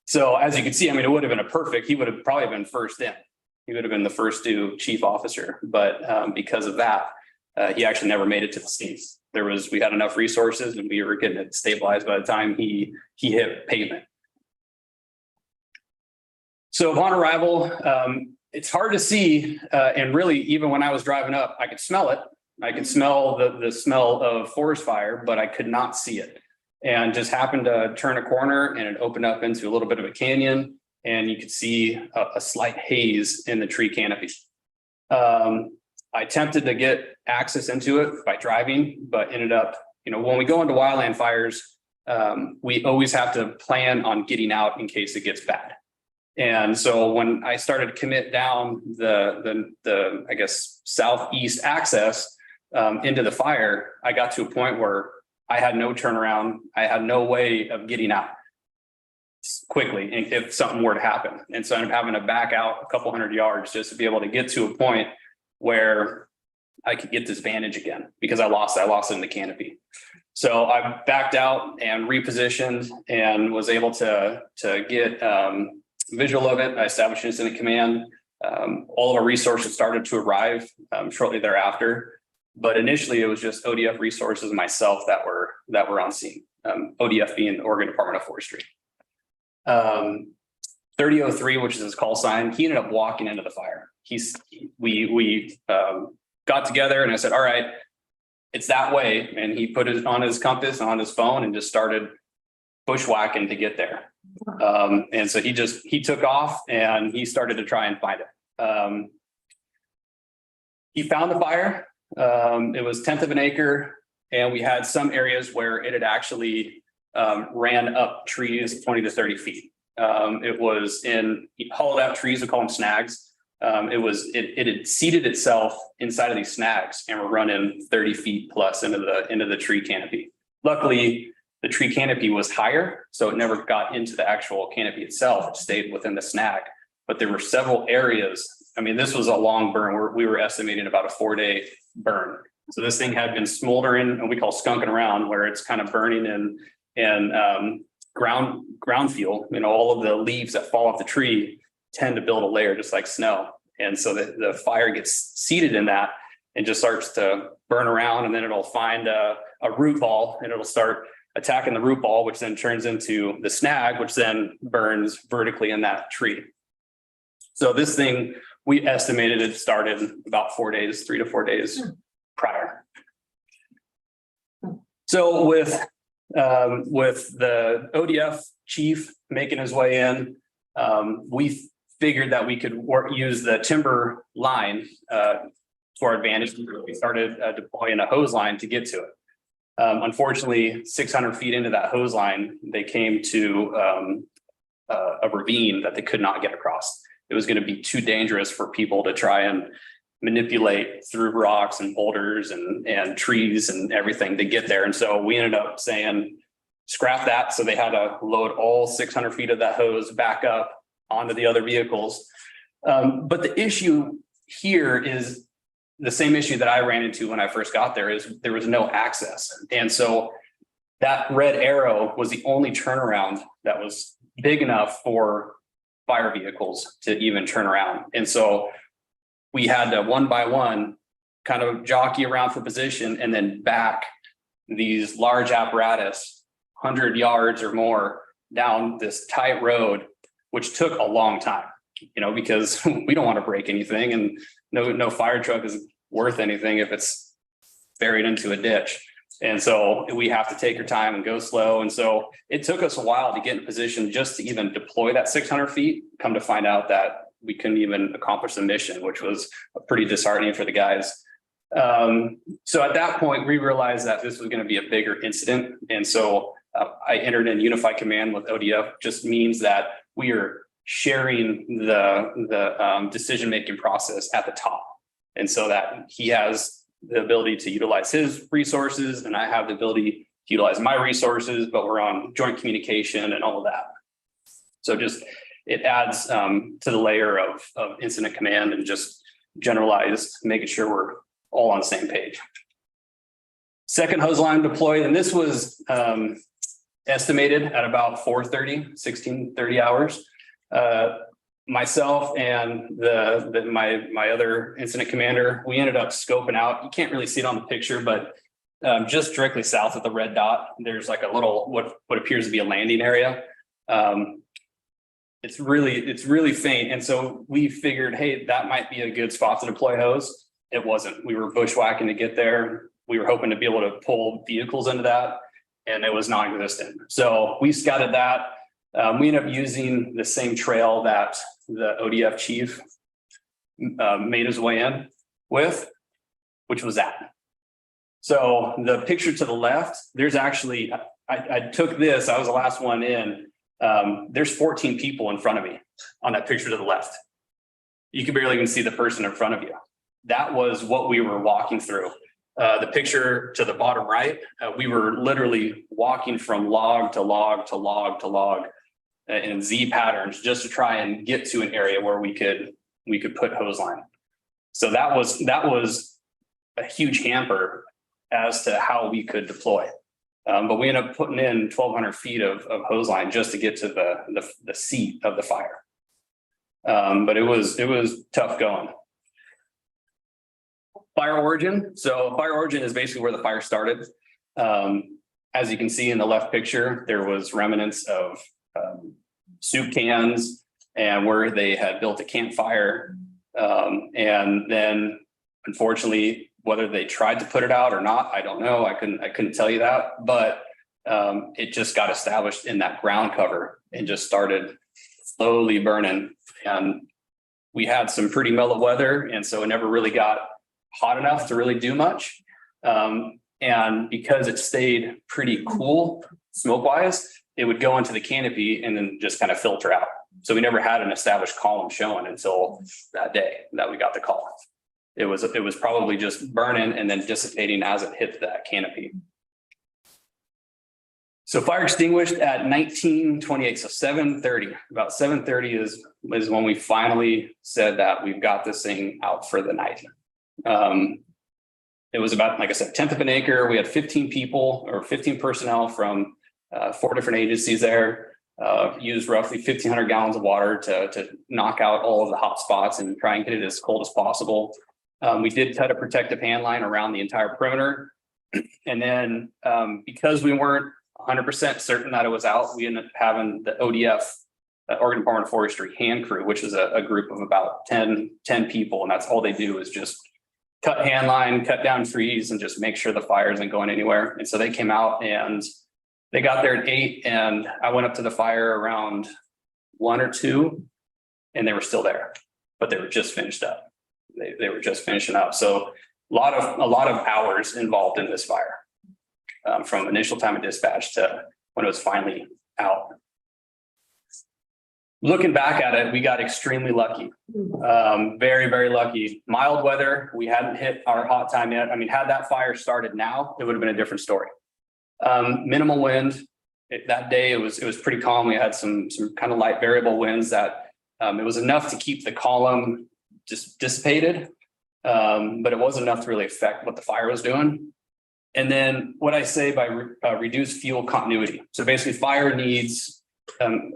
D: So as you can see, I mean, it would have been he would have probably been first in. He would have been the first to chief officer. But because of that, he actually never made it to the States. We had enough resources and we were getting it stabilized by the time he hit pavement. So upon arrival, it's hard to see. And really, even when I was driving up, I could smell it. I could smell the smell of forest fire, but I could not see it. And just happened to turn a corner and it opened up into a little bit of a canyon, and you could see a slight haze in the tree canopy. I attempted to get access into it by driving, but ended up, when we go into wildland fires, we always have to plan on getting out in case it gets bad. And so when I started to commit down the I guess, southeast access into the fire, I got to a point where I had no turnaround. I had no way of getting out quickly if something were to happen. And so I ended up having to back out a couple hundred yards just to be able to get to a point where I could get this vantage again, because I lost it in the canopy. So I backed out and repositioned and was able to get visual of it. I established incident command. All of our resources started to arrive shortly thereafter. But initially it was just ODF resources and myself that were on scene. ODF being the Oregon Department of Forestry. 3003, which is his call sign, he ended up walking into the fire. We got together and I said, all right, it's that way. And he put it on his compass and on his phone and just started bushwhacking to get there. And so he took off and he started to try and find it. He found the fire. It was 1/10 of an acre, and we had some areas where it had actually ran up trees 20 to 30 feet. It was in hollowed out trees, we call them snags. It had seated itself inside of these snags and were running 30 feet plus into the tree canopy. Luckily, the tree canopy was higher, so it never got into the actual canopy itself. It stayed within the snag, but there were several areas I mean, this was a long burn. We were estimating about a 4-day burn. So this thing had been smoldering, and we call skunking around, where it's kind of burning in ground fuel. You know, all of the leaves that fall off the tree tend to build a layer just like snow. And so the fire gets seated in that and just starts to burn around, and then it'll find a root ball and it'll start attacking the root ball, which then turns into the snag, which then burns vertically in that tree. So this thing, we estimated it started about 4 days, 3 to 4 days prior. So with the ODF chief making his way in, we figured that we could use the timber line to our advantage. We started deploying a hose line to get to it. Unfortunately, 600 feet into that hose line, they came to a ravine that they could not get across. It was going to be too dangerous for people to try and manipulate through rocks and boulders and trees and everything to get there. And so we ended up saying, scrap that. So they had to load all 600 feet of that hose back up onto the other vehicles. But the issue here is the same issue that I ran into when I first got there, is there was no access. And so that red arrow was the only turnaround that was big enough for fire vehicles to even turn around. And so we had to one by one kind of jockey around for position and then back these large apparatus 100 yards or more down this tight road, which took a long time, you know, because we don't want to break anything, and no fire truck is worth anything if it's buried into a ditch. And so we have to take our time and go slow. And so it took us a while to get in position just to even deploy that 600 feet, come to find out that we couldn't even accomplish the mission, which was pretty disheartening for the guys. So at that point, we realized that this was going to be a bigger incident. And so I entered in unified command with ODF. Just means that we are sharing the decision-making process at the top. And so that he has the ability to utilize his resources and I have the ability to utilize my resources, but we're on joint communication and all of that. So just, it adds to the layer of incident command and just generalized, making sure we're all on the same page. Second hose line deployed, and this was estimated at about 16:30 hours. Myself and my other incident commander, we ended up scoping out. You can't really see it on the picture, but just directly south of the red dot, there's like a little what appears to be a landing area. It's really faint, and so we figured, hey, that might be a good spot to deploy hose. It wasn't. We were bushwhacking to get there. We were hoping to be able to pull vehicles into that, and it was non-existent. So we scouted that. We ended up using the same trail that the ODF chief made his way in with, which was that. So the picture to the left, there's actually, I took this, I was the last one in. There's 14 people in front of me on that picture to the left. You can barely even see the person in front of you. That was what we were walking through. The picture to the bottom right, we were literally walking from log to log to log to log in Z patterns just to try and get to an area where we could put hose line. So that was a huge hamper as to how we could deploy. But we ended up putting in 1,200 feet of hose line just to get to the seat of the fire. But it was tough going. Fire origin. So fire origin is basically where the fire started. As you can see in the left picture, there was remnants of soup cans and where they had built a campfire. And then unfortunately, whether they tried to put it out or not, I don't know. I couldn't tell you that, but it just got established in that ground cover and just started slowly burning. And we had some pretty mellow weather. And so it never really got hot enough to really do much. And because it stayed pretty cool smoke wise, it would go into the canopy and then just kind of filter out. So we never had an established column showing until that day that we got the call. It was probably just burning and then dissipating as it hit that canopy.
R: So fire extinguished at 19:28, so 7:30, about 7:30 is when we finally said that we've got this thing out for the night. It was about, like I said, 1/10 of an acre. We had 15 people or 15 personnel from 4 different agencies there. Used roughly 1,500 gallons of water to knock out all of the hot spots and try and get it as cold as possible. We did cut a protective hand line around the entire perimeter. And then because we weren't 100% certain that it was out, we ended up having the ODF, Oregon Department of Forestry hand crew, which is a group of about 10 people. And that's all they do is just cut hand line, cut down trees, and just make sure the fire isn't going anywhere. And so they came out and they got there at 8, and I went up to the fire around 1 or 2, and they were still there, but they were just finished up. They were just finishing up. So a lot of hours involved in this fire, from initial time of dispatch to when it was finally out. Looking back at it, we got extremely lucky. Very, very lucky. Mild weather. We hadn't hit our hot time yet. I mean, had that fire started now, it would have been a different story. Minimal wind. That day it was pretty calm. We had some kind of light variable winds that it was enough to keep the column just dissipated, but it wasn't enough to really affect what the fire was doing. And then what I say by reduced fuel continuity. So basically fire needs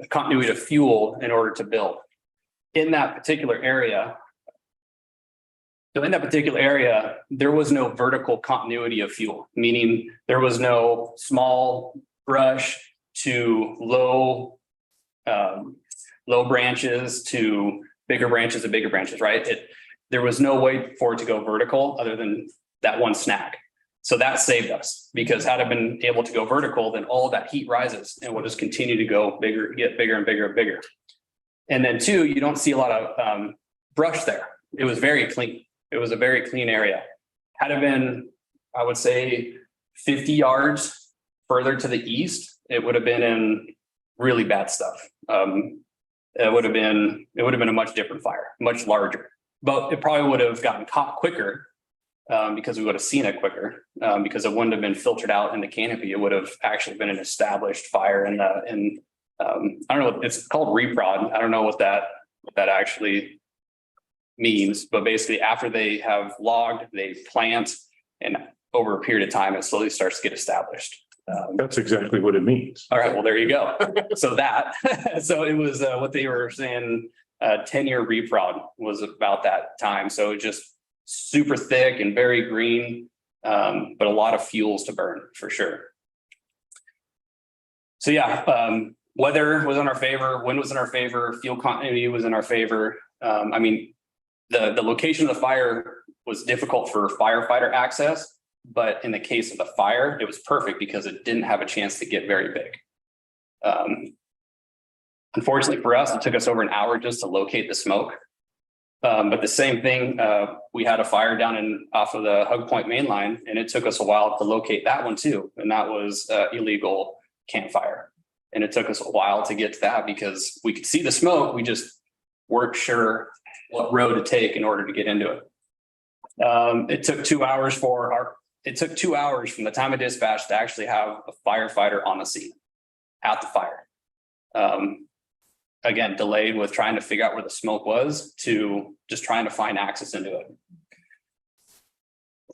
R: continuity of fuel in order to build. In that particular area, there was no vertical continuity of fuel, meaning there was no small brush to low branches to bigger branches and bigger branches, right? There was no way for it to go vertical other than that one snag. So that saved us, because had it been able to go vertical, then all of that heat rises and will just continue to go bigger, get bigger and bigger and bigger. And then 2, you don't see a lot of brush there. It was very clean. It was a very clean area. Had it been, I would say, 50 yards further to the east, it would have been in really bad stuff. It would have been a much different fire, much larger, but it probably would have gotten caught quicker. Because we would have seen it quicker, because it wouldn't have been filtered out in the canopy. It would have actually been an established fire I don't know, it's called reprod. I don't know what that actually means, but basically after they have logged, they plant, and over a period of time, it slowly starts to get established.
B: That's exactly what it means.
R: All right, well, there you go. So it was what they were saying, 10-year reprod was about that time. So it just super thick and very green, but a lot of fuels to burn for sure. So yeah, weather was in our favor, wind was in our favor, fuel continuity was in our favor. I mean, the location of the fire was difficult for firefighter access, but in the case of the fire, it was perfect because it didn't have a chance to get very big. Unfortunately for us, it took us over an hour just to locate the smoke. But the same thing, we had a fire down off of the Hug Point main line, and it took us a while to locate that one too. And that was illegal campfire. And it took us a while to get to that because we could see the smoke. We just weren't sure what road to take in order to get into it. It took 2 hours from the time of dispatch to actually have a firefighter on the scene at the fire. Again, delayed with trying to figure out where the smoke was to just trying to find access into it.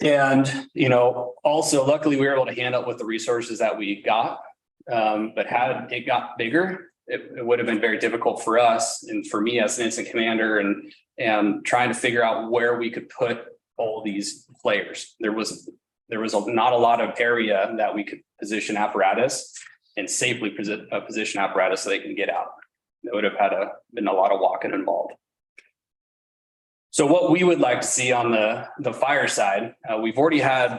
R: And, also luckily we were able to hand up with the resources that we got. But had it got bigger, it would have been very difficult for us and for me as an incident commander and trying to figure out where we could put all these players. There was not a lot of area that we could position apparatus and safely position apparatus so they can get out. There would have been a lot of walking involved. So what we would like to see on the fire side, we've already had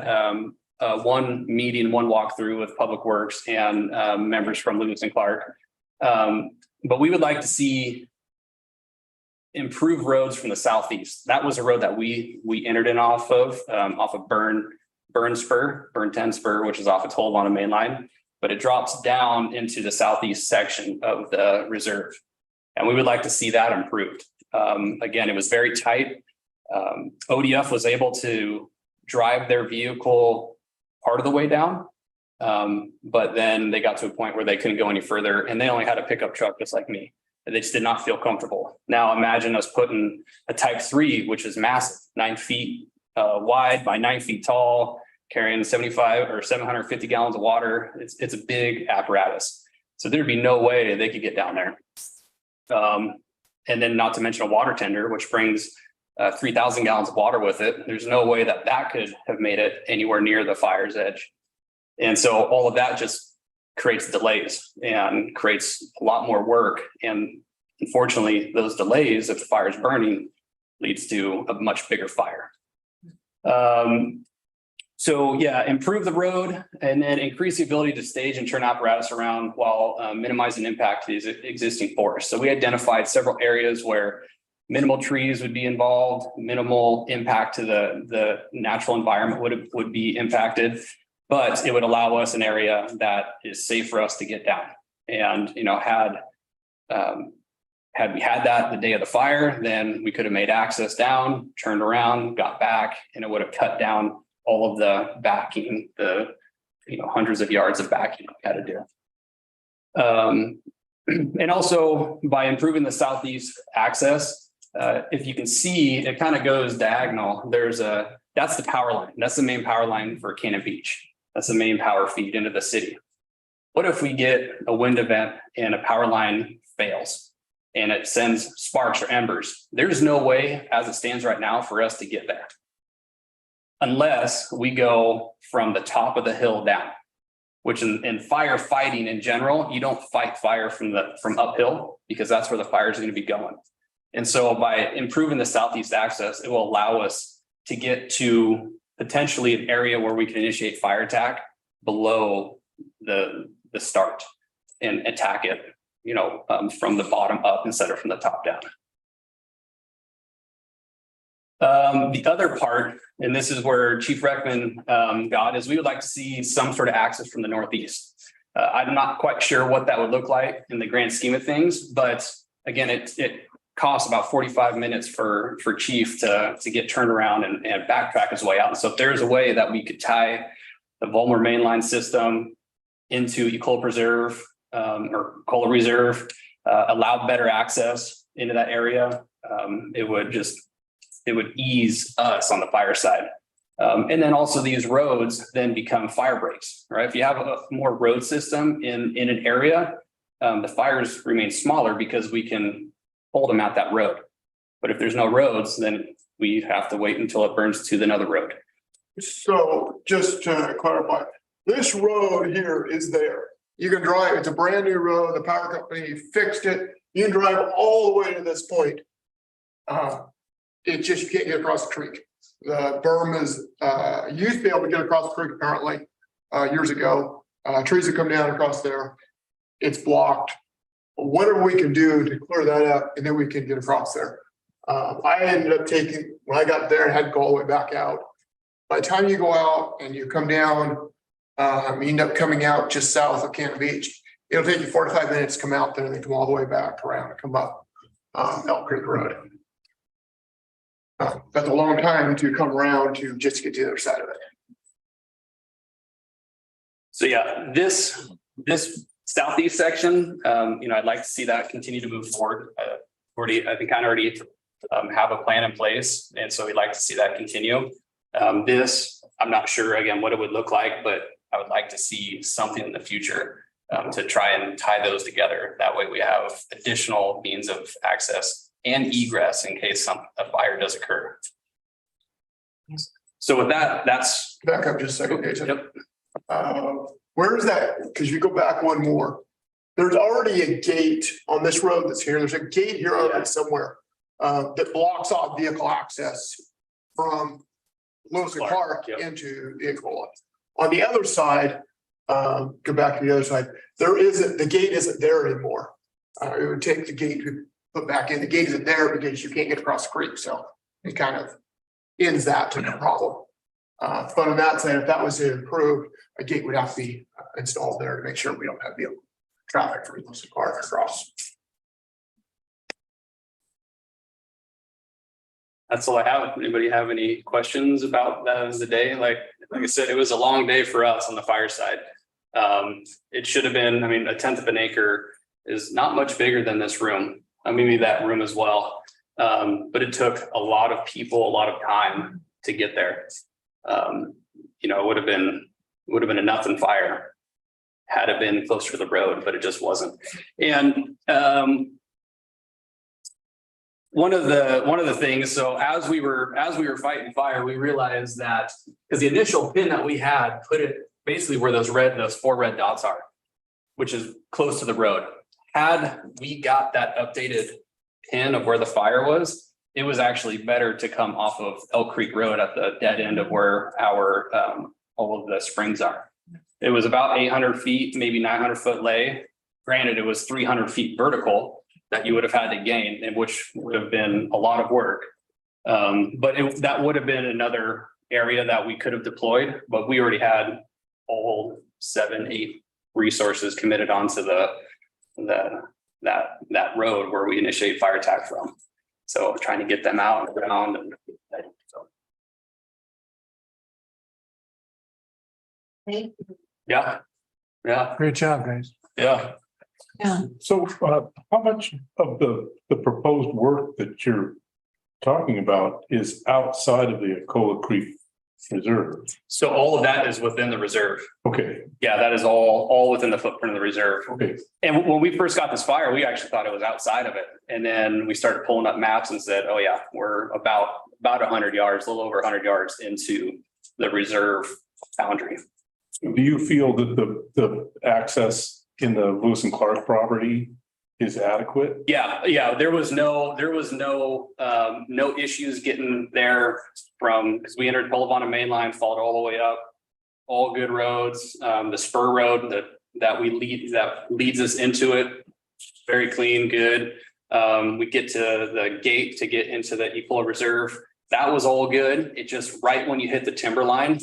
R: one meeting, one walkthrough with Public Works and members from Lewis and Clark. But we would like to see improved roads from the southeast. That was a road that we entered in off of Burn 10 Spur, which is off of Tollwanda main line. But it drops down into the southeast section of the reserve. And we would like to see that improved. Again, it was very tight. ODF was able to drive their vehicle part of the way down, But then they got to a point where they couldn't go any further and they only had a pickup truck just like me. They just did not feel comfortable. Now imagine us putting a type 3, which is massive, 9 feet wide by 9 feet tall, carrying 75 or 750 gallons of water. It's a big apparatus. So there'd be no way they could get down there. And then not to mention a water tender, which brings 3,000 gallons of water with it. There's no way that that could have made it anywhere near the fire's edge. And so all of that just creates delays and creates a lot more work. And unfortunately, those delays, if the fire is burning, leads to a much bigger fire. So yeah, improve the road and then increase the ability to stage and turn apparatus around while minimizing impact to these existing forests. So we identified several areas where minimal trees would be involved, minimal impact to the natural environment would be impacted, but it would allow us an area that is safe for us to get down. And, you know, had we had that the day of the fire, then we could have made access down, turned around, got back, and it would have cut down all of the backing, hundreds of yards of backing we had to do. And also by improving the southeast access, if you can see, it kind of goes diagonal. That's the power line. That's the main power line for Cannon Beach. That's the main power feed into the city. What if we get a wind event and a power line fails and it sends sparks or embers? There's no way as it stands right now for us to get there, unless we go from the top of the hill down, which in firefighting in general, you don't fight fire from uphill because that's where the fire is going to be going. And so by improving the southeast access, it will allow us to get to potentially an area where we can initiate fire attack below the start and attack it, from the bottom up instead of from the top down. The other part, and this is where Chief Reckman got, is we would like to see some sort of access from the northeast. I'm not quite sure what that would look like in the grand scheme of things, but again, it costs about 45 minutes for Chief to get turned around and backtrack his way out. And so if there's a way that we could tie the Vollmer mainline system into Ecola Preserve or Ecola Reserve, allow better access into that area, it would ease us on the fire side. And then also these roads then become fire breaks, right? If you have a more road system in an area, the fires remain smaller because we can hold them at that road. But if there's no roads, then we have to wait until it burns to another road.
Q: So just to clarify, this road here is there. You can drive, it's a brand new road, the power company fixed it. You can drive all the way to this point. It just, you can't get across the creek. The berm is, used to be able to get across the creek apparently, years ago. Trees have come down across there. It's blocked. Whatever we can do to clear that up, and then we can get across there. I ended up when I got there, I had to go all the way back out. By the time you go out and you come down, you end up coming out just south of Cannon Beach. It'll take you 45 minutes to come out there and then come all the way back around and come up Elk Creek Road. That's a long time to come around to just get to the other side of it.
R: So yeah, this southeast section, I'd like to see that continue to move forward. I think I already have a plan in place, and so we'd like to see that continue. This, I'm not sure again what it would look like, but I would like to see something in the future to try and tie those together. That way we have additional means of access and egress in case a fire does occur. So with that, that's
Q: back up just a second, Jason.
R: Yep.
Q: Where is that? Because you go back one more. There's already a gate on this road that's here. There's a gate here already somewhere that blocks off vehicle access from Lewis and Clark into the Ecola. On the other side, go back to the other side. The gate isn't there anymore. It would take the gate to put back in. The gate isn't there because you can't get across the creek. So it kind of ends that to the problem. But on that side, if that was improved, a gate would have to be installed there to make sure we don't have vehicle traffic for Lewis and Clark across.
R: That's all I have. Anybody have any questions about the day? Like I said, it was a long day for us on the fire side. It should have been, I mean, a tenth of an acre is not much bigger than this room. Maybe that room as well. But it took a lot of people, a lot of time to get there. You know, it would have been a nothing fire had it been closer to the road, but it just wasn't. And one of the things, so as we were fighting fire, we realized that because the initial pin that we had put it basically where those 4 red dots are, which is close to the road. Had we got that updated pin of where the fire was, it was actually better to come off of Elk Creek Road at the dead end of where our all of the springs are. It was about 800 feet, maybe 900 foot lay. Granted, it was 300 feet vertical that you would have had to gain, and which would have been a lot of work. But that would have been another area that we could have deployed, but we already had all 7-8 resources committed onto that road where we initiate fire attack from. So trying to get them out and around and so. Yeah.
O: Great job, guys.
R: Yeah.
B: So how much of the proposed work that you're talking about is outside of the Ecola Creek Reserve?
R: So all of that is within the reserve.
B: Okay.
R: Yeah, that is all within the footprint of the reserve.
B: Okay.
R: And when we first got this fire, we actually thought it was outside of it. And then we started pulling up maps and said, oh yeah, we're about 100 yards, a little over 100 yards into the reserve boundary.
B: Do you feel that the access in the Lewis and Clark property is adequate?
R: Yeah. There was no issues getting there from, because we entered Boulevard and Main Line, followed all the way up, all good roads. The spur road that leads us into it, very clean, good. We get to the gate to get into the Ecola Reserve. That was all good. It just right when you hit the timber line,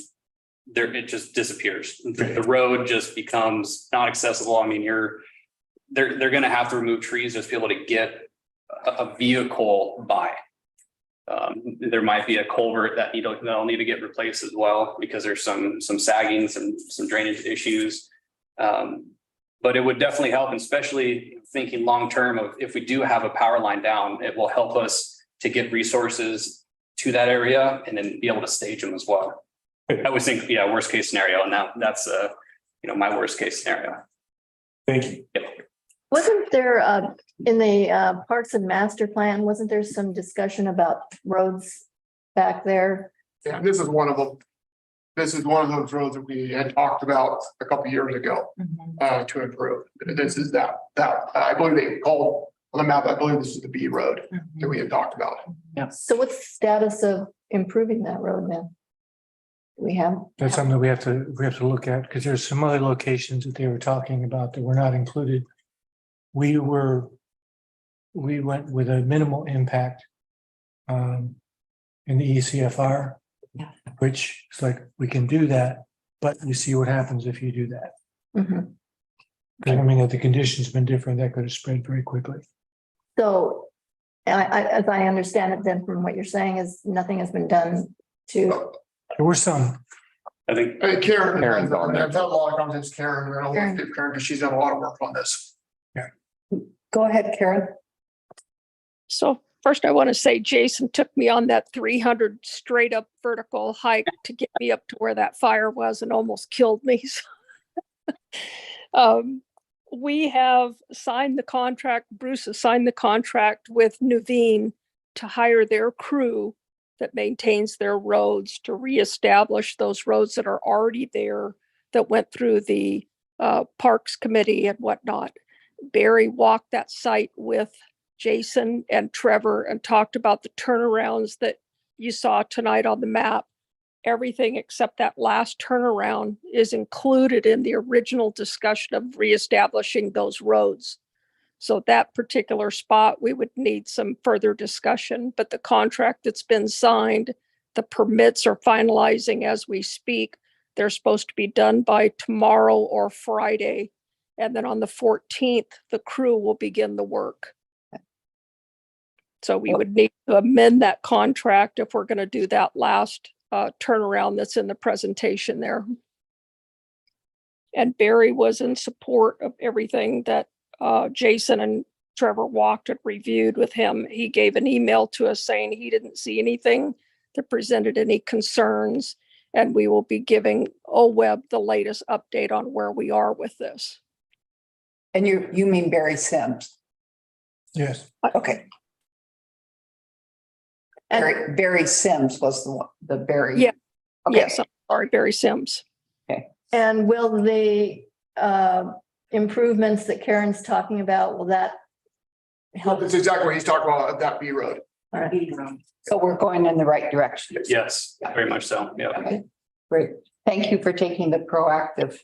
R: it just disappears. The road just becomes not accessible. I mean, they're going to have to remove trees just to be able to get a vehicle by. There might be a culvert that'll need to get replaced as well because there's some sagging, some drainage issues. But it would definitely help, especially thinking long term of if we do have a power line down, it will help us to get resources to that area and then be able to stage them as well. I would think, yeah, worst case scenario, and that's my worst case scenario.
B: Thank you.
R: Yep.
H: Wasn't there, in the Parks and Master Plan, wasn't there some discussion about roads back there?
Q: Yeah, this is one of them. This is one of those roads that we had talked about a couple of years ago to improve. This is that I believe they called on the map. I believe this is the B road that we had talked about.
H: Yeah. So what's the status of improving that road then? We have.
O: That's something that we have to look at because there's some other locations that they were talking about that were not included. We went with a minimal impact in the ECFR, which is like, we can do that, but you see what happens if you do that. I mean, if the conditions been different, that could have spread very quickly.
H: So as I understand it then from what you're saying is nothing has been done to.
O: There were some.
R: I think
Q: Karen, I've had a lot of conversations with Karen, and I'll give Karen because she's done a lot of work on this.
H: Go ahead, Karen.
S: So first I want to say Jason took me on that 300 straight up vertical hike to get me up to where that fire was and almost killed me. We have signed the contract. Bruce has signed the contract with Nuveen to hire their crew that maintains their roads to reestablish those roads that are already there that went through the Parks Committee and whatnot. Barry walked that site with Jason and Trevor and talked about the turnarounds that you saw tonight on the map. Everything except that last turnaround is included in the original discussion of reestablishing those roads. So that particular spot, we would need some further discussion, but the contract that's been signed, the permits are finalizing as we speak. They're supposed to be done by tomorrow or Friday. And then on the 14th, the crew will begin the work. So we would need to amend that contract if we're going to do that last turnaround that's in the presentation there. And Barry was in support of everything that Jason and Trevor walked and reviewed with him. He gave an email to us saying he didn't see anything that presented any concerns. And we will be giving OWEB the latest update on where we are with this.
A: And you mean Barry Sims?
B: Yes.
A: Okay.
H: And
A: Barry Sims was the one, the Barry.
S: Yeah.
A: Okay.
S: Yes, I'm sorry, Barry Sims.
H: and will the improvements that Karen's talking about, will that help?
Q: That's exactly what he's talking about, that B road.
H: All right.
A: So we're going in the right direction.
R: Yes, very much so. Yeah.
A: Okay, great. Thank you for taking the proactive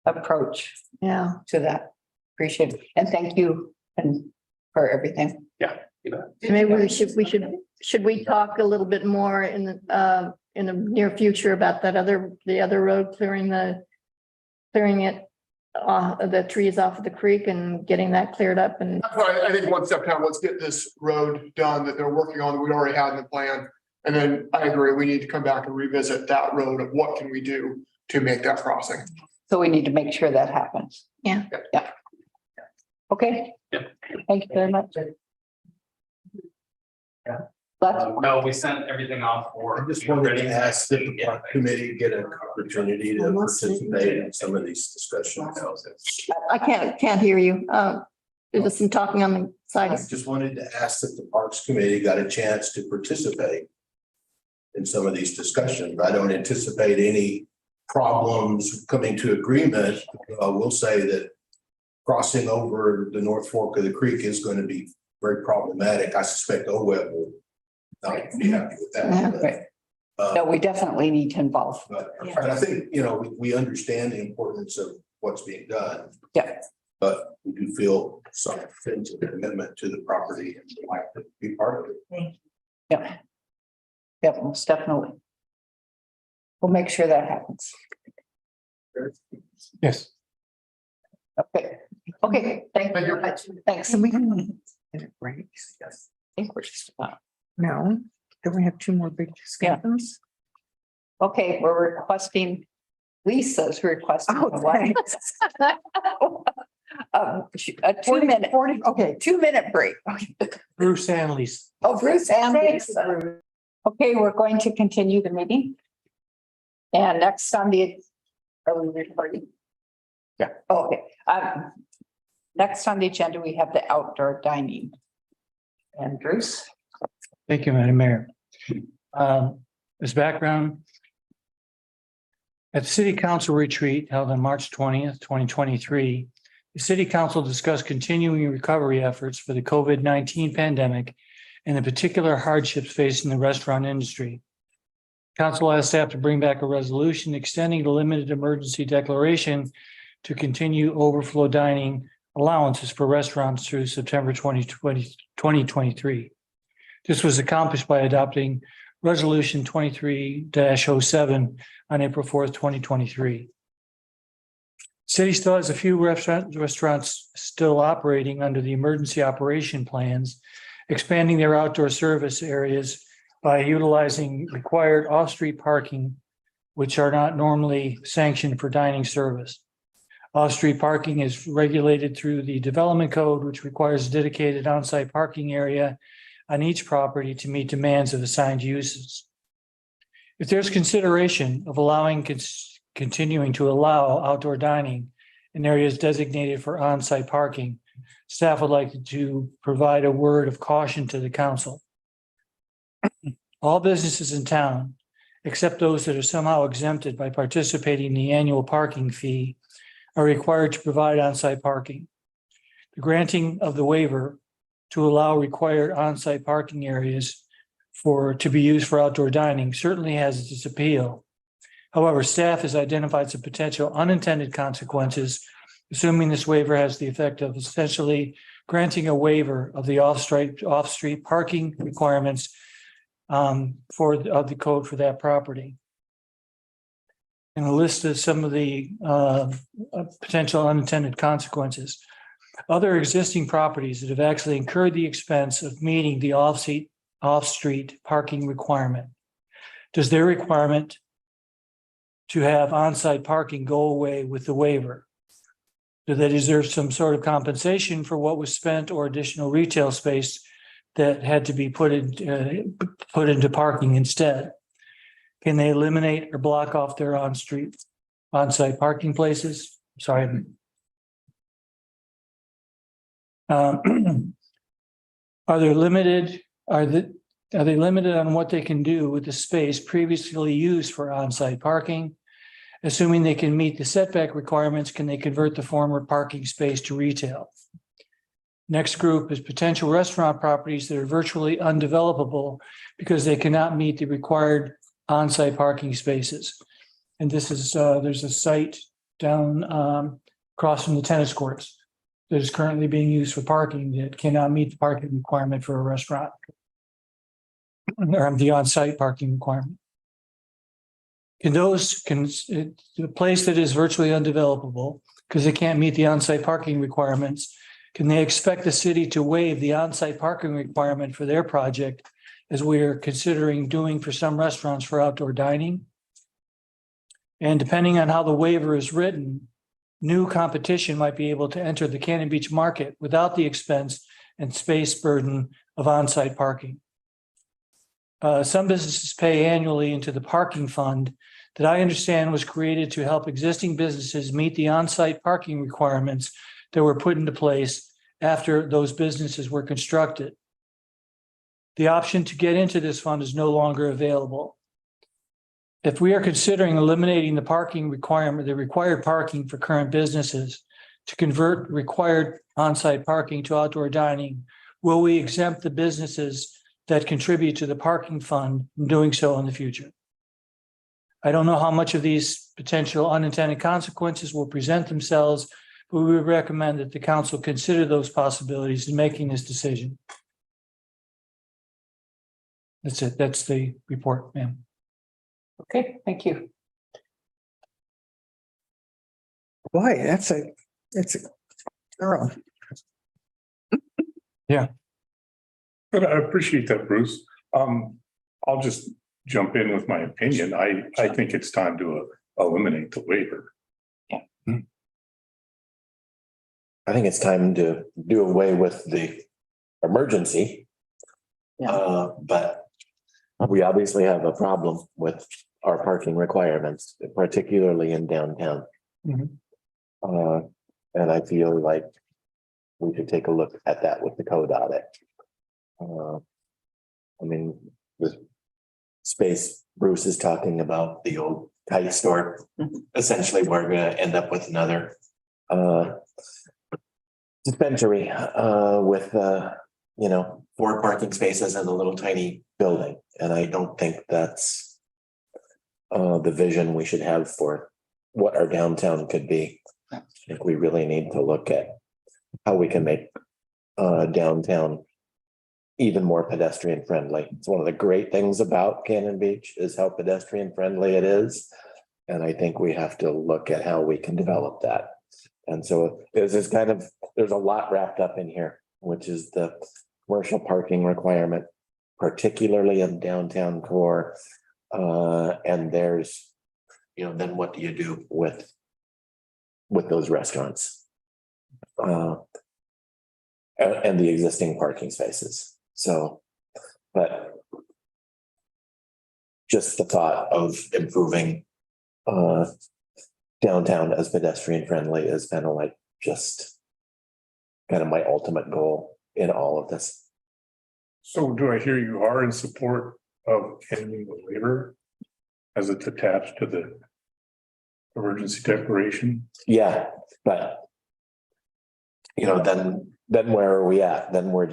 A: approach
H: Yeah.
A: to that. Appreciate it. And thank you and for everything.
R: Yeah. You bet.
H: Maybe should we talk a little bit more in the near future about the other road, clearing it, the trees off of the creek and getting that cleared up and.
Q: That's why I think one step down, let's get this road done that they're working on, that we already had in the plan. And then I agree, we need to come back and revisit that road of what can we do to make that crossing.
A: So we need to make sure that happens.
H: Yeah.
A: Yeah. Okay.
R: Yeah.
A: Thank you very much.
R: No, we sent everything off for.
N: I just wanted to ask that the park committee get an opportunity to participate in some of these discussions.
H: I can't hear you. There's some talking on the
N: I
H: side.
N: just wanted to ask that the Parks Committee got a chance to participate in some of these discussions. I don't anticipate any problems coming to agreement. We'll say that crossing over the North Fork of the creek is going to be very problematic. I suspect OWEB will not be happy with
H: Yeah.
N: that.
A: No, we definitely need to involve.
N: But I think, we understand the importance of what's being done.
A: Yeah.
N: But we do feel some sense of commitment to the property and would like to be part of it.
A: Yeah. Yeah, most definitely. We'll make sure that happens.
O: Yes.
A: Okay. Okay, thank you very much. Thanks.
F: And we can. Right.
A: I think we're just about.
F: No, don't we have two more big discussions?
A: Okay, we're requesting, Lisa's requesting.
F: Oh, thanks.
A: A 2 minute,
F: 40, okay.
A: 2 minute break.
O: Bruce and Lisa.
A: Oh, Bruce and Lisa. Okay, we're going to continue the meeting. And next on the, are we recording?
O: Yeah.
A: Okay, next on the agenda, we have the outdoor dining. And Bruce?
O: Thank you, Madam Mayor. As background, at the City Council retreat held on March 20th, 2023, the City Council discussed continuing recovery efforts for the COVID-19 pandemic and the particular hardships facing the restaurant industry. Council asked staff to bring back a resolution extending the limited emergency declaration to continue overflow dining allowances for restaurants through September 2023. This was accomplished by adopting Resolution 23-07 on April 4th, 2023. City still has a few restaurants still operating under the emergency operation plans, expanding their outdoor service areas by utilizing required off-street parking, which are not normally sanctioned for dining service. Off-street parking is regulated through the development code, which requires a dedicated on-site parking area on each property to meet demands of assigned uses. If there's consideration of continuing to allow outdoor dining in areas designated for on-site parking, staff would like to provide a word of caution to the council. All businesses in town, except those that are somehow exempted by participating in the annual parking fee, are required to provide on-site parking. The granting of the waiver to allow required on-site parking areas to be used for outdoor dining certainly has its appeal. However, staff has identified some potential unintended consequences, assuming this waiver has the effect of essentially granting a waiver of the off-street parking requirements of the code for that property. And a list of some of the potential unintended consequences. Other existing properties that have actually incurred the expense of meeting the off-street parking requirement. Does their requirement to have on-site parking go away with the waiver? Do they deserve some sort of compensation for what was spent or additional retail space that had to be put into parking instead? Can they eliminate or block off their on-site parking places? Sorry. Are they limited on what they can do with the space previously used for on-site parking? Assuming they can meet the setback requirements, can they convert the former parking space to retail? Next group is potential restaurant properties that are virtually undevelopable because they cannot meet the required on-site parking spaces. And this is, there's a site down across from the tennis courts that is currently being used for parking that cannot meet the parking requirement for a restaurant. Or the on-site parking requirement. The place that is virtually undevelopable because they can't meet the on-site parking requirements, can they expect the city to waive the on-site parking requirement for their project as we are considering doing for some restaurants for outdoor dining? And depending on how the waiver is written, new competition might be able to enter the Cannon Beach market without the expense and space burden of on-site parking. Some businesses pay annually into the parking fund that I understand was created to help existing businesses meet the on-site parking requirements that were put into place after those businesses were constructed. The option to get into this fund is no longer available. If we are considering eliminating the parking requirement, the required parking for current businesses to convert required on-site parking to outdoor dining, will we exempt the businesses that contribute to the parking fund from doing so in the future? I don't know how much of these potential unintended consequences will present themselves, but we would recommend that the council consider those possibilities in making this decision. That's it. That's the report, ma'am.
A: Okay, thank you.
F: Boy, it's a thorough.
O: Yeah.
B: But I appreciate that, Bruce. I'll just jump in with my opinion. I think it's time to eliminate the waiver.
C: I think it's time to do away with the emergency. But we obviously have a problem with our parking requirements, particularly in downtown. And I feel like we should take a look at that with the code audit. I mean, the space Bruce is talking about, the old Kite store, essentially we're gonna end up with another dispensary with 4 parking spaces and a little tiny building. And I don't think that's the vision we should have for what our downtown could be. I think we really need to look at how we can make downtown even more pedestrian friendly. It's one of the great things about Cannon Beach is how pedestrian friendly it is. And I think we have to look at how we can develop that. And so there's a lot wrapped up in here, which is the commercial parking requirement, particularly in downtown core. And there's, then what do you do with those restaurants? And the existing parking spaces. So, but just the thought of improving downtown as pedestrian friendly is kind of like just kind of my ultimate goal in all of this.
B: So do I hear you are in support of ending the waiver as it's attached to the emergency declaration?
C: Yeah, but then where are we at? Then we're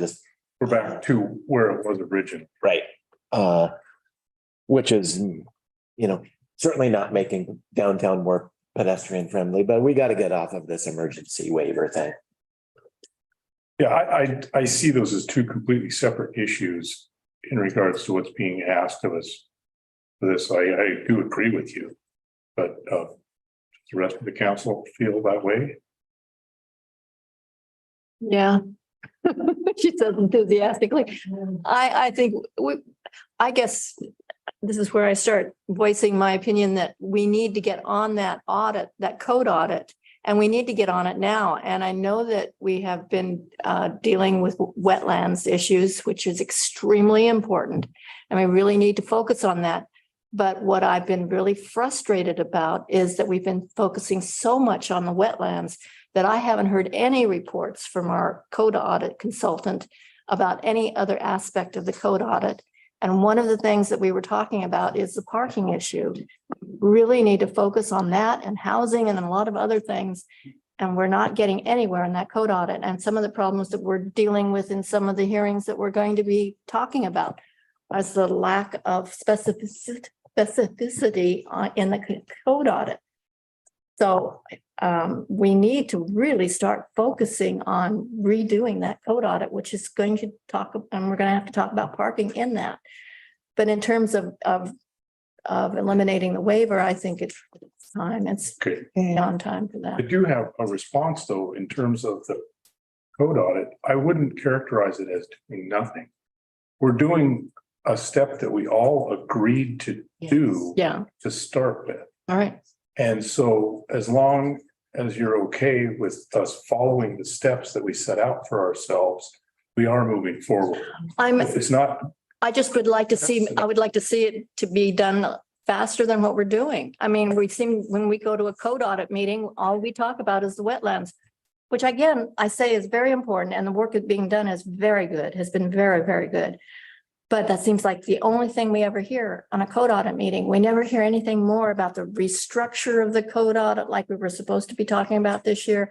B: back to where it was originally.
C: Right. Which is, certainly not making downtown more pedestrian friendly, but we got to get off of this emergency waiver thing.
B: Yeah, I see those as 2 completely separate issues in regards to what's being asked of us for this. I do agree with you, but does the rest of the council feel that way?
H: Yeah. She says enthusiastically. I think I guess this is where I start voicing my opinion that we need to get on that audit, that code audit. And we need to get on it now. And I know that we have been dealing with wetlands issues, which is extremely important. And we really need to focus on that. But what I've been really frustrated about is that we've been focusing so much on the wetlands that I haven't heard any reports from our code audit consultant about any other aspect of the code audit. And one of the things that we were talking about is the parking issue. Really need to focus on that and housing and a lot of other things. And we're not getting anywhere in that code audit. And some of the problems that we're dealing with in some of the hearings that we're going to be talking about as the lack of specificity in the code audit. So we need to really start focusing on redoing that code audit, which is going to talk, and we're going to have to talk about parking in that. But in terms of eliminating the waiver, I think it's time. It's on time for that.
B: I do have a response though, in terms of the code audit. I wouldn't characterize it as doing nothing. We're doing a step that we all agreed to do to start with.
H: All right.
B: And so as long as you're okay with us following the steps that we set out for ourselves, we are moving forward. It's not.
H: I just would like to see, I would like to see it to be done faster than what we're doing. I mean, we seem, when we go to a code audit meeting, all we talk about is the wetlands, which again, I say is very important, and the work that's being done is very good, has been very, very good. But that seems like the only thing we ever hear on a code audit meeting. We never hear anything more about the restructure of the code audit like we were supposed to be talking about this year.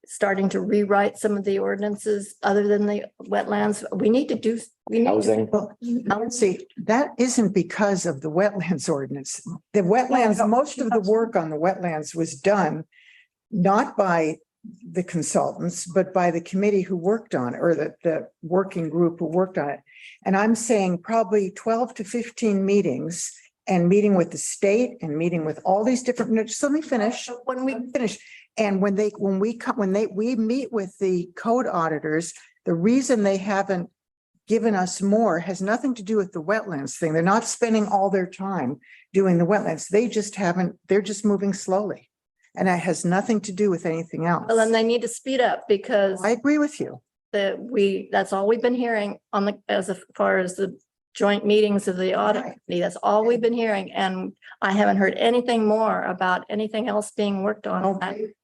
H: Starting to rewrite some of the ordinances other than the wetlands. We need to do.
C: Housing.
F: Well, see, that isn't because of the wetlands ordinance. The wetlands, most of the work on the wetlands was done not by the consultants, but by the committee who worked on it, or the working group who worked on it. And I'm saying probably 12 to 15 meetings, and meeting with the state and meeting with all these different, just let me finish. When we finish, and when we meet with the code auditors, the reason they haven't given us more has nothing to do with the wetlands thing. They're not spending all their time doing the wetlands. They just haven't, they're just moving slowly. And it has nothing to do with anything else.
H: Well, then they need to speed up, because
F: I agree with you.
H: That's all we've been hearing on as far as the joint meetings of the audit committee. That's all we've been hearing. And I haven't heard anything more about anything else being worked on.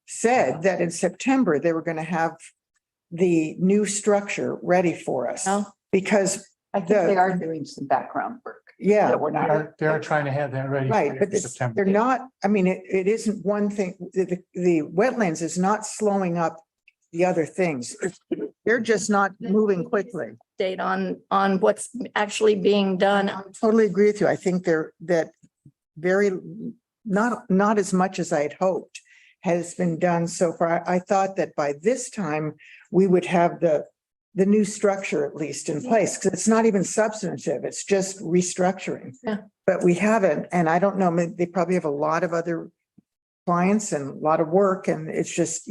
F: Said that in September, they were going to have the new structure ready for us. Because
A: I think they are doing some background work.
F: Yeah.
A: That we're not.
O: They're trying to have that ready.
F: Right, but
O: September.
F: they're not, I mean, it isn't one thing, the wetlands is not slowing up the other things. They're just not moving quickly.
H: Date on what's actually being done.
F: I totally agree with you. I think that very, not as much as I had hoped has been done so far. I thought that by this time we would have the new structure at least in place, because it's not even substantive. It's just restructuring.
H: Yeah.
F: But we haven't, and I don't know, they probably have a lot of other clients and a lot of work, and it's just,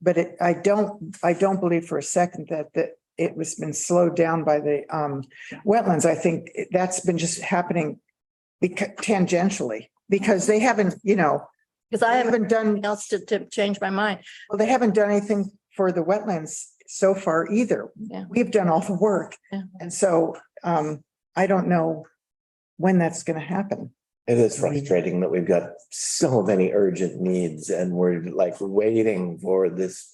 F: but I don't believe for a second that it was been slowed down by the wetlands. I think that's been just happening tangentially, because they haven't,
H: because I haven't done anything else to change my mind.
F: Well, they haven't done anything for the wetlands so far either.
H: Yeah.
F: We've done all the work.
H: Yeah.
F: And so I don't know when that's going to happen.
C: It is frustrating that we've got so many urgent needs, and we're like waiting for this,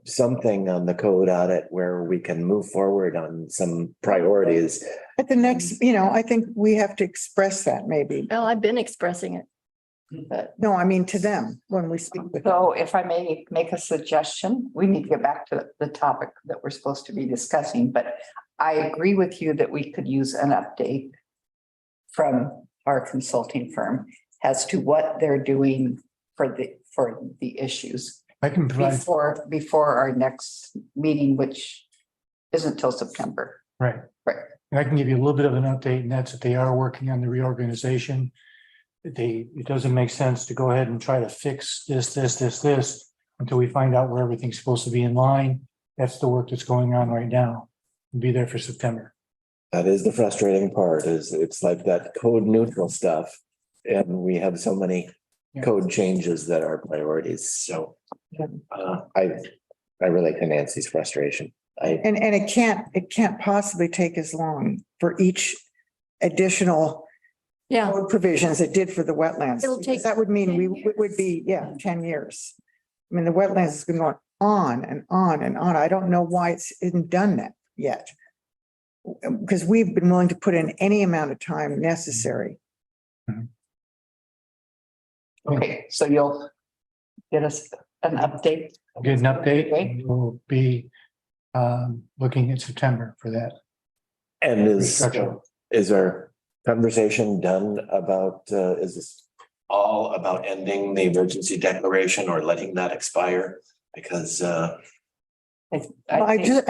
C: something on the code audit where we can move forward on some priorities.
F: At the next, I think we have to express that maybe.
H: Well, I've been expressing it. But
F: no, I mean to them when we speak with them.
A: So if I may make a suggestion, we need to get back to the topic that we're supposed to be discussing, but I agree with you that we could use an update from our consulting firm as to what they're doing for the issues.
O: I can provide.
A: Before our next meeting, which isn't till September.
O: Right.
A: Right.
O: And I can give you a little bit of an update, and that's that they are working on the reorganization. It doesn't make sense to go ahead and try to fix this until we find out where everything's supposed to be in line. That's the work that's going on right now. We'll be there for September.
C: That is the frustrating part, is it's like that code neutral stuff. And we have so many code changes that are priorities, so. I relate to Nancy's frustration.
F: And it can't possibly take as long for each additional code provisions it did for the wetlands.
H: It'll take-
F: That would mean we would be, 10 years. I mean, the wetlands has been going on and on and on. I don't know why it's isn't done that yet. Because we've been willing to put in any amount of time necessary.
A: Okay, so you'll get us an update.
O: Get an update.
A: Okay.
O: We'll be looking at September for that.
C: And
O: Restructure.
C: is our conversation done about, is this all about ending the emergency declaration or letting that expire? Because
F: I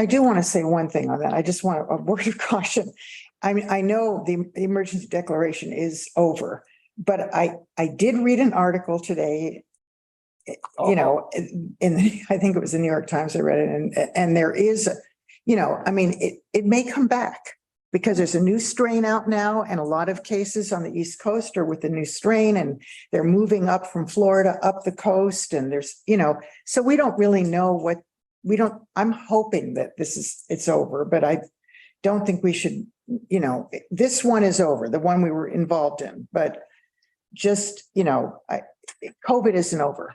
F: do want to say one thing on that. I just want a word of caution. I mean, I know the emergency declaration is over, but I did read an article today. You know, I think it was the New York Times. I read it, and there is, I mean, it may come back because there's a new strain out now, and a lot of cases on the East Coast are with the new strain, and they're moving up from Florida up the coast, and there's, so we don't really know I'm hoping that it's over, but I don't think we should, this one is over, the one we were involved in, but just, COVID isn't over.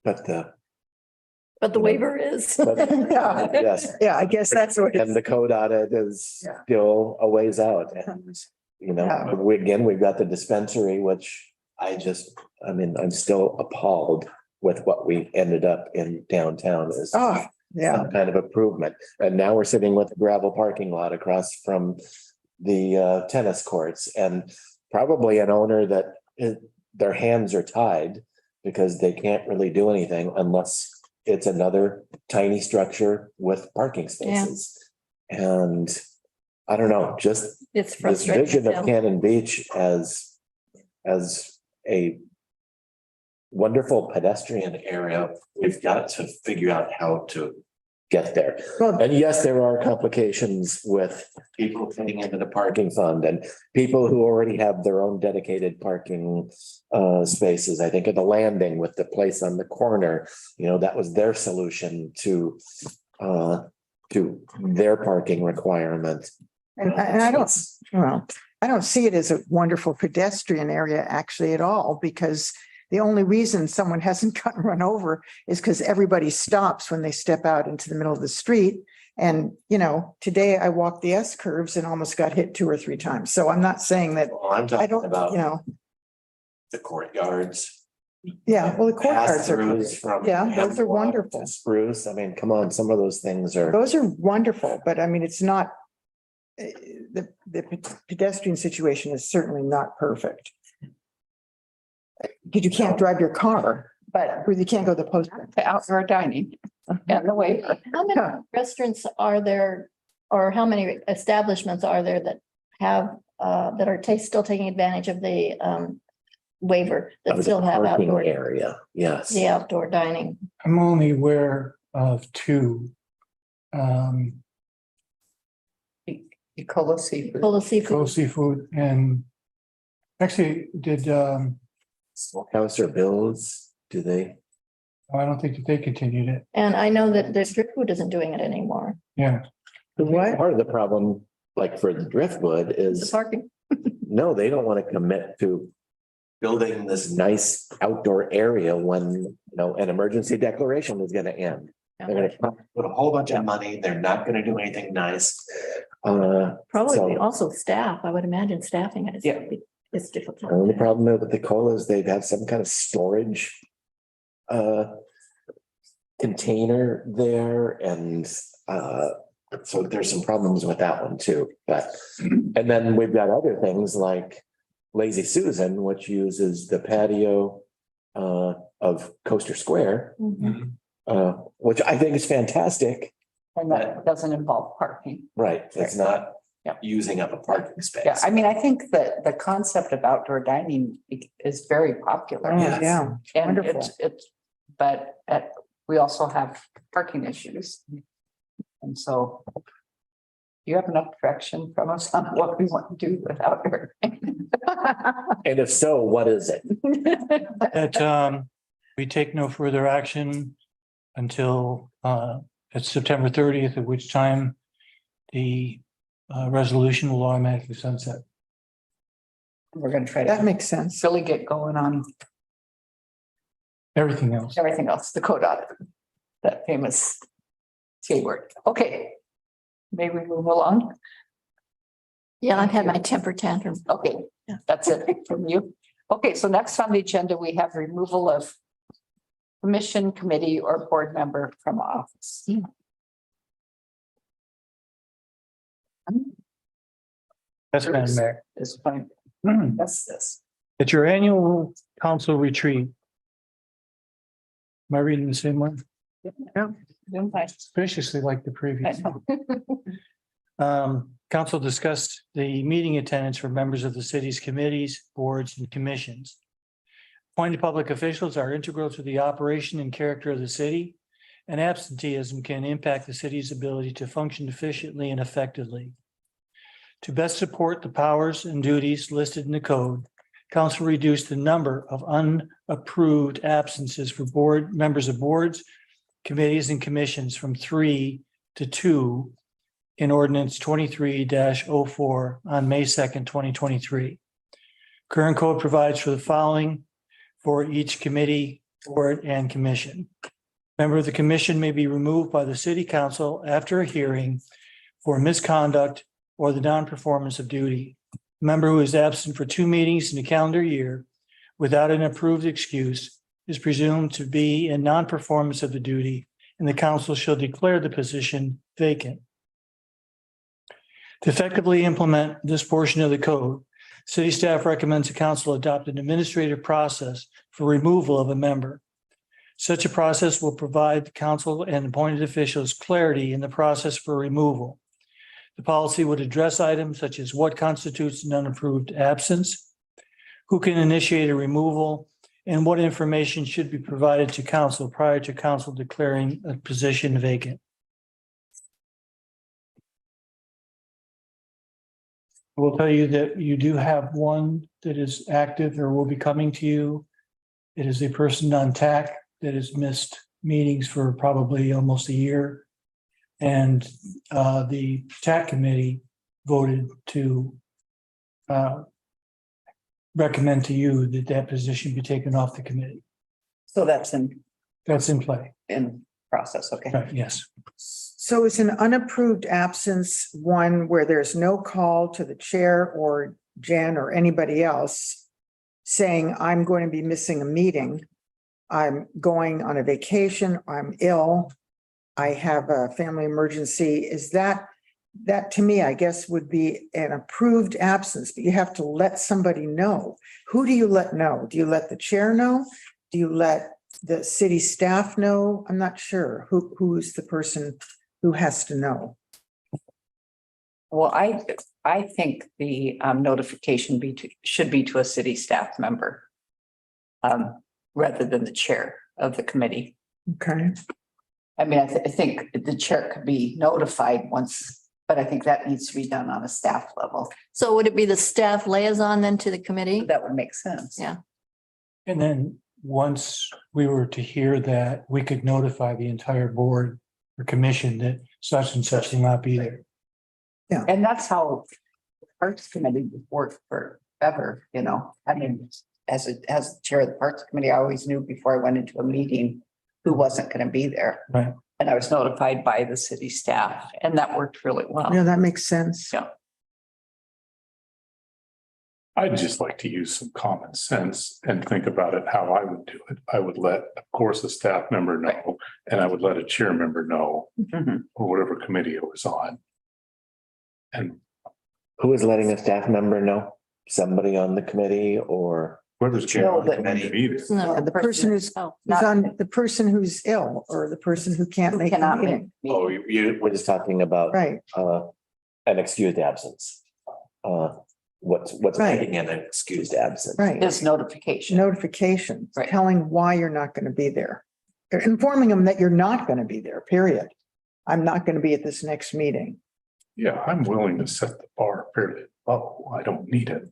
C: But
H: the waiver is.
F: Yeah,
C: yes.
F: yeah, I guess that's what.
C: And the code audit is still a ways out. And, we've got the dispensary, which I'm still appalled with what we ended up in downtown is some kind of improvement. And now we're sitting with a gravel parking lot across from the tennis courts, and probably an owner that their hands are tied because they can't really do anything unless it's another tiny structure with parking spaces. And I don't know, just
H: it's
C: this
H: frustrating.
C: vision of Cannon Beach as a wonderful pedestrian area, we've got to figure out how to get there. And yes, there are complications with people fitting into the parking fund and people who already have their own dedicated parking spaces. I think of the landing with the place on the corner, that was their solution to their parking requirement.
F: And I don't see it as a wonderful pedestrian area actually at all, because the only reason someone hasn't gotten run over is because everybody stops when they step out into the middle of the street. And, today I walked the S curves and almost got hit 2 or 3 times. So I'm not saying that.
C: I'm talking
F: I don't,
C: about the courtyards.
F: Yeah, well, the courtyards are,
C: Pass-throughs from
F: those are
C: Hemlock
F: wonderful.
C: to Spruce. I mean, come on, some of those things are.
F: Those are wonderful, but I mean, it's not, the pedestrian situation is certainly not perfect. Because you can't drive your car, but you can't go to the post.
A: The outdoor dining and the waiver.
H: How many restaurants are there, or how many establishments are there that have, that are still taking advantage of the waiver, that
C: Of the
H: still have
C: parking
H: outdoor,
C: area, yes.
H: the outdoor dining?
O: I'm only aware of 2.
A: Ecola Seafood.
H: Full of seafood.
O: Cool Seafood, and actually did,
C: Smokehouse or Bills, do they?
O: I don't think that they continued it.
H: And I know that the Driftwood isn't doing it anymore.
O: Yeah.
F: What?
C: Part of the problem, like for the Driftwood,
H: The
C: is
H: parking.
C: no, they don't want to commit to building this nice outdoor area when, an emergency declaration is going to end. They're going to put a whole bunch of money. They're not going to do anything nice.
H: Probably
C: So-
H: also staff. I would imagine staffing it is, it's difficult.
C: The only problem with the colas, they've had some kind of storage container there, and so there's some problems with that one too. But and then we've got other things like Lazy Susan, which uses the patio of Coaster Square, which I think is fantastic.
A: And that doesn't involve parking.
C: Right, it's not using up a parking space.
A: Yeah, I mean, I think that the concept of outdoor dining is very popular.
F: Oh, yeah.
A: And
F: Wonderful.
A: but we also have parking issues. And so you have enough direction from us on what we want to do without her?
C: And if so, what is it?
O: That we take no further action until it's September 30th, at which time the resolution will automatically sunset.
A: We're gonna try
F: That
A: to
F: makes sense.
A: really get going on
O: Everything else.
A: everything else, the code audit, that famous C word. Okay. May we move along?
H: Yeah, I've had my temper tantrum.
A: Okay, that's it from you. Okay, so next on the agenda, we have removal of commission, committee, or board member from office.
O: That's Madam Mayor.
A: This point, that's this.
O: At your annual council retreat. Am I reading the same one?
A: Yeah.
O: Suspiciously like the previous. Council discussed the meeting attendance for members of the city's committees, boards, and commissions. Appointed public officials are integral to the operation and character of the city, and absenteeism can impact the city's ability to function efficiently and effectively. To best support the powers and duties listed in the code, council reduced the number of unapproved absences for board members of boards, committees, and commissions from 3 to 2 in ordinance 23-04 on May 2nd, 2023. Current code provides for the following for each committee, board, and commission. Member of the commission may be removed by the city council after a hearing for misconduct or the non-performance of duty. Member who is absent for 2 meetings in a calendar year without an approved excuse is presumed to be in non-performance of the duty, and the council shall declare the position vacant. To effectively implement this portion of the code, city staff recommends the council adopt an administrative process for removal of a member. Such a process will provide the council and appointed officials clarity in the process for removal. The policy would address items such as what constitutes an unapproved absence, who can initiate a removal, and what information should be provided to council prior to council declaring a position vacant. I will tell you that you do have one that is active or will be coming to you. It is a person on TAC that has missed meetings for probably almost a year. And the TAC committee voted to recommend to you that that position be taken off the committee.
A: So that's in
O: play.
A: In process, okay.
O: Right, yes.
F: So is an unapproved absence one where there's no call to the chair or Jen or anybody else saying, I'm going to be missing a meeting, I'm going on a vacation, I'm ill, I have a family emergency? Is that to me, I guess, would be an approved absence, but you have to let somebody know. Who do you let know? Do you let the chair know? Do you let the city staff know? I'm not sure who is the person who has to know.
A: Well, I think the notification should be to a city staff member rather than the chair of the committee.
F: Okay.
A: I mean, I think the chair could be notified once, but I think that needs to be done on a staff level.
H: So would it be the staff liaison then to the committee?
A: That would make sense.
H: Yeah.
O: And then once we were to hear that, we could notify the entire board or commission that such and such will not be there.
F: Yeah.
A: And that's how the Parks Committee worked forever, you know. I mean, as chair of the Parks Committee, I always knew before I went into a meeting who wasn't going to be there.
O: Right.
A: And I was notified by the city staff, and that worked really well.
F: Yeah, that makes sense.
A: Yeah.
B: I'd just like to use some common sense and think about it how I would do it. I would let, of course, a staff member know, and I would let a chair member know, or whatever committee it was on. And
C: who is letting a staff member know? Somebody on the committee or
B: whoever's chair of the committee.
F: The person who's on, the person who's ill or the person who can't make the meeting.
C: Oh, we're just talking about
F: Right.
C: An excused absence. What's
F: Right.
C: making an excused absence?
F: Right.
A: Is notification.
F: Notification,
A: Right.
F: telling why you're not going to be there. Informing them that you're not going to be there, period. I'm not going to be at this next meeting.
B: Yeah, I'm willing to set the bar fairly low. I don't need it.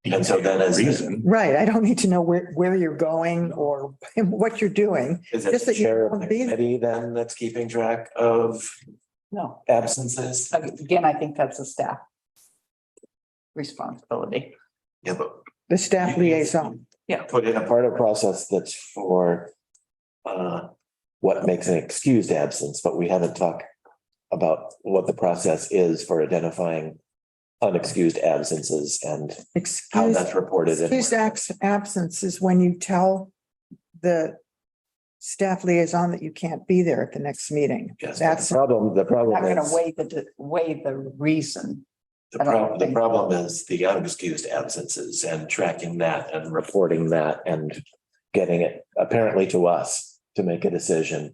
C: And so then as
B: Reason.
F: Right, I don't need to know where you're going or what you're doing.
C: Is it
F: Just
C: the
F: that you
C: chair of
F: don't
C: the
F: be there.
C: committee then that's keeping track of
A: No,
C: absences?
A: again, I think that's a staff responsibility.
C: Yeah, but
F: The staff liaison.
C: put in a part of process that's for what makes an excused absence, but we haven't talked about what the process is for identifying unexcused absences and how
F: Excuse,
C: that's reported.
F: excused absence is when you tell the staff liaison that you can't be there at the next meeting.
C: Yes,
F: That's
C: the problem
A: Not gonna
C: is,
A: weigh the reason.
C: the problem is the unexcused absences and tracking that and reporting that and getting it apparently to us to make a decision.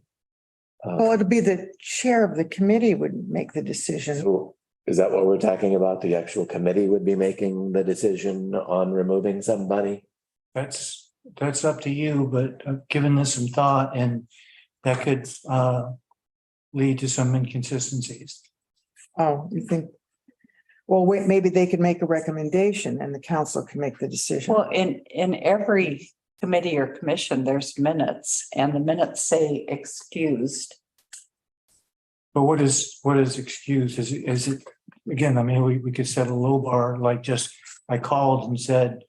F: Well, it'd be the chair of the committee would make the decision.
C: So is that what we're talking about? The actual committee would be making the decision on removing somebody?
O: That's up to you, but I've given this some thought and that could lead to some inconsistencies.
F: Oh, you think? Well, wait, maybe they could make a recommendation and the council can make the decision.
A: Well, in every committee or commission, there's minutes and the minutes say excused.
O: But what is excused? Is it, again, I mean, we could set a low bar, like just, I called and said,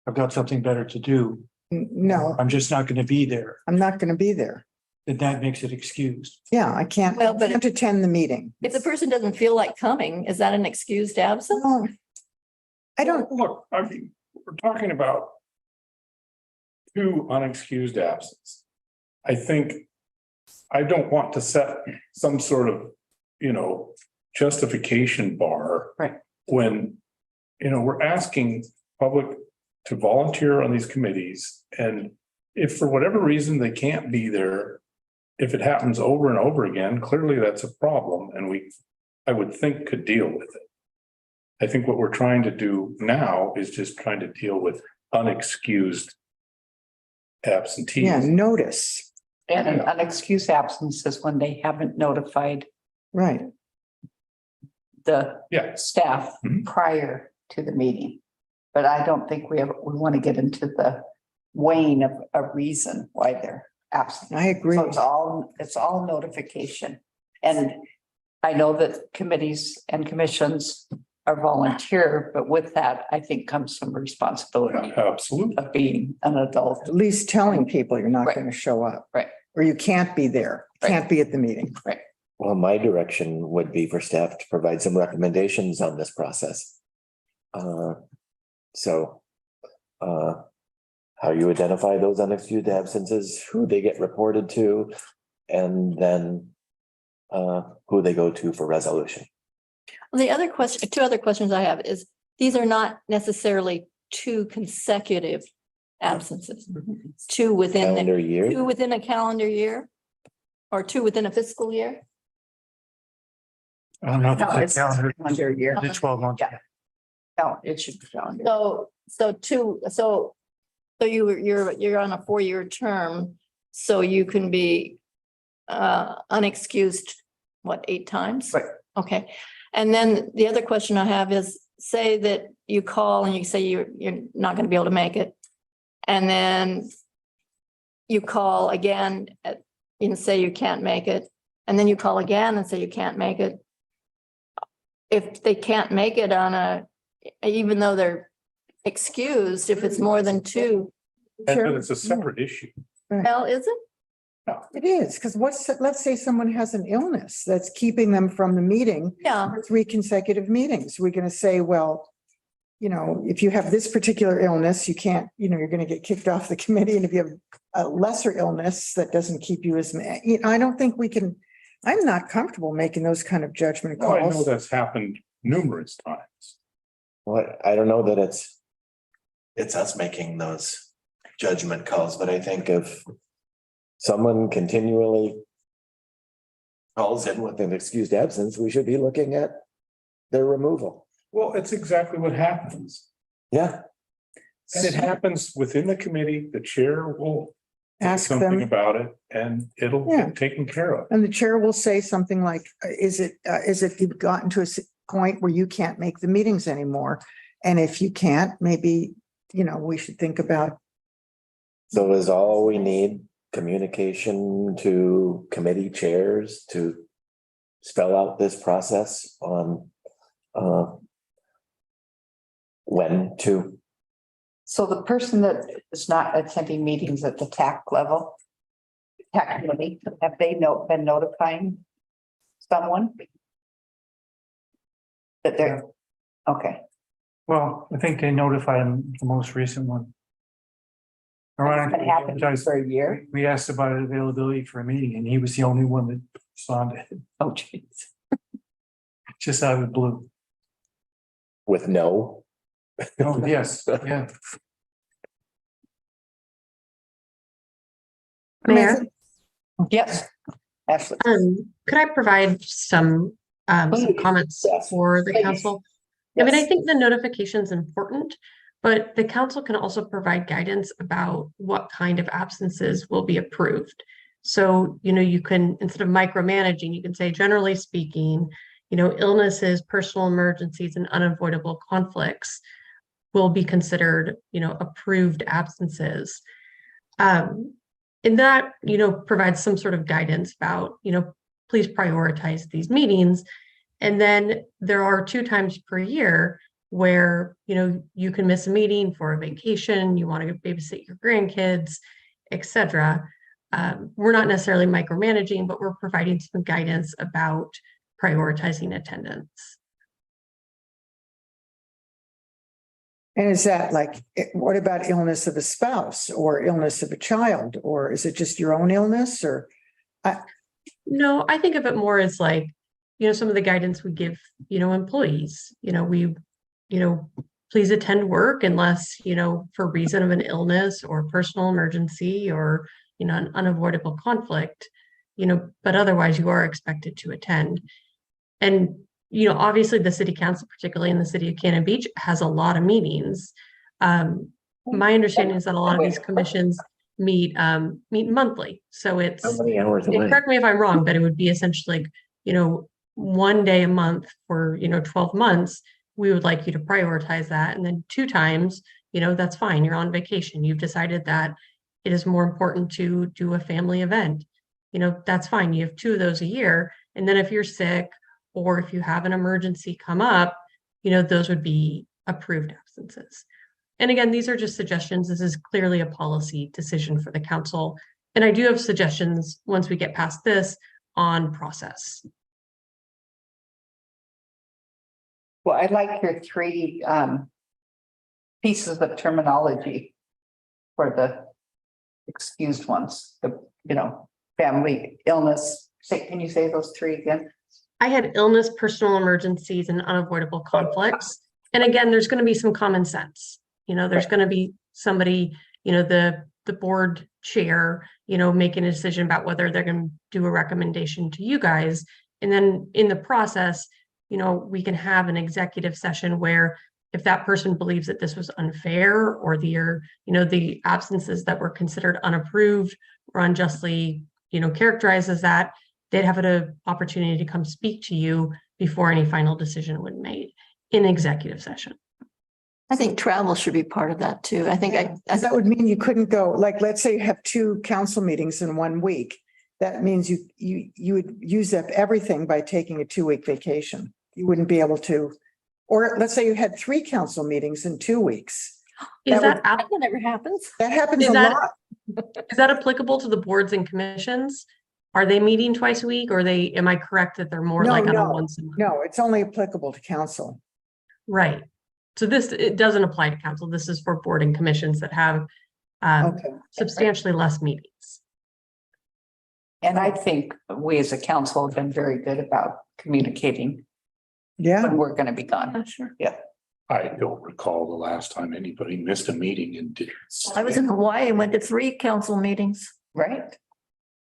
O: I've got something better to do.
F: No,
O: I'm just not going to be there.
F: I'm not going to be there.
O: Then that makes it excused.
F: Yeah, I can't,
H: Well, but
F: can't attend the meeting.
H: If the person doesn't feel like coming, is that an excused absence?
F: No, I don't,
B: Look, I mean, we're talking about two unexcused absences. I think I don't want to set some sort of, justification bar.
A: Right.
B: When, we're asking public to volunteer on these committees, and if for whatever reason they can't be there, if it happens over and over again, clearly that's a problem, and I would think could deal with it. I think what we're trying to do now is just trying to deal with unexcused absentees.
F: yeah, notice,
A: And an unexcused absence is when they haven't notified
F: right.
A: the
B: Yeah.
A: staff
B: Mhm.
A: prior to the meeting. But I don't think we want to get into the weighing of a reason why they're absent.
F: I agree.
A: So it's all notification. And I know that committees and commissions are volunteer, but with that, I think comes some responsibility
B: Absolutely.
A: of being an adult.
F: At least telling people you're not
A: Right.
F: going to show up.
A: Right.
F: Or you can't be there,
A: Right.
F: can't be at the meeting.
C: Well, my direction would be for staff to provide some recommendations on this process. How you identify those unexcused absences, who they get reported to, and then who they go to for resolution.
H: The other question, two other questions I have is, these are not necessarily two consecutive absences. It's two within,
C: Calendar year.
H: two within a calendar year? Or two within a fiscal year?
O: I don't know if
A: No,
O: it's
A: it's
O: a calendar,
A: calendar year.
O: the 12 months.
A: Yeah. No, it should be calendar.
H: So you're on a 4-year term, so you can be unexcused, what, 8 times?
A: Right.
H: Okay, and then the other question I have is, say that you call and you say you're not gonna be able to make it. And then you call again and say you can't make it, and then you call again and say you can't make it. If they can't make it even though they're excused, if it's more than 2.
B: And it's a separate issue.
H: Well, is it?
F: It is, because let's say someone has an illness that's keeping them from the meeting.
H: Yeah.
F: For 3 consecutive meetings. We're going to say, well, if you have this particular illness, you can't, you're going to get kicked off the committee. And if you have a lesser illness that doesn't keep you as, I don't think we can, I'm not comfortable making those kind of judgment
B: Oh, I know
F: calls.
B: that's happened numerous times.
C: Well, I don't know that it's us making those judgment calls, but I think if someone continually calls in with an excused absence, we should be looking at their removal.
B: Well, it's exactly what happens.
C: Yeah.
B: And it happens within the committee, the chair will
F: ask
B: something
F: them.
B: about it and it'll
F: Yeah.
B: get taken care of.
F: And the chair will say something like, is it you've gotten to a point where you can't make the meetings anymore? And if you can't, maybe, we should think about,
C: So is all we need communication to committee chairs to spell out this process on when to?
A: So the person that is not attending meetings at the TAC level, TAC committee, have they been notifying someone? That they're, okay,
O: Well, I think they notified him the most recent one.
A: it's been happening
O: Ironically,
A: for a year.
O: we asked about availability for a meeting and he was the only one that responded,
A: Oh, jeez.
O: just out of the blue.
C: With no?
O: Oh, yes, yeah.
M: Mayor,
A: Yes, Ashley.
M: could I provide some
A: Please.
M: comments
A: Yes.
M: for the
A: Please.
M: council? I mean, I
A: Yes.
M: think the notification is important, but the council can also provide guidance about what kind of absences will be approved. So, you can, instead of micromanaging, you can say, generally speaking, illnesses, personal emergencies, and unavoidable conflicts will be considered, approved absences. And that, provides some sort of guidance about, please prioritize these meetings. And then there are 2 times per year where, you can miss a meeting for a vacation, you want to babysit your grandkids, etc. We're not necessarily micromanaging, but we're providing some guidance about prioritizing attendance.
F: and is that like, what about illness of a spouse or illness of a child? Or is it just your own illness or?
M: No, I think of it more as like, some of the guidance we give, employees, please attend work unless, for reason of an illness or personal emergency or, an unavoidable conflict, but otherwise you are expected to attend. And, obviously the city council, particularly in the city of Cannon Beach, has a lot of meetings. My understanding is that a lot of these commissions meet monthly. So it's,
C: How many hours away?
M: correct me if I'm wrong, but it would be essentially like, 1 day a month for, 12 months. We would like you to prioritize that. And then 2 times, that's fine. You're on vacation. You've decided that it is more important to do a family event. That's fine. You have 2 of those a year. And then if you're sick or if you have an emergency come up, those would be approved absences. And again, these are just suggestions. This is clearly a policy decision for the council. And I do have suggestions once we get past this on process.
A: Well, I like your 3 pieces of terminology for the excused ones, family illness. Can you say those 3 again?
M: I had illness, personal emergencies, and unavoidable conflicts. And again, there's going to be some common sense. There's going to be somebody, the board chair, making a decision about whether they're going to do a recommendation to you guys. And then in the process, we can have an executive session where if that person believes that this was unfair or the absences that were considered unapproved or unjustly, characterized as that, they'd have an opportunity to come speak to you before any final decision was made in executive session.
H: I think travel should be part of that too. I think
F: That would mean you couldn't go, like, let's say you have 2 council meetings in 1 week. That means you would use up everything by taking a 2-week vacation. You wouldn't be able to, or let's say you had 3 council meetings in 2 weeks.
H: that never happens.
F: That happens
M: Is
F: a
M: that-
F: lot.
M: Is that applicable to the boards and commissions? Are they meeting twice a week or am I correct that they're more like on a once a month?
F: No, it's only applicable to council.
M: Right. So it doesn't apply to council. This is for board and commissions that have substantially less meetings.
A: And I think we as a council have been very good about communicating when we're going to be gone.
H: Sure.
A: Yeah.
B: I don't recall the last time anybody missed a meeting and did.
H: I was in Hawaii and went to 3 council meetings.
A: Right.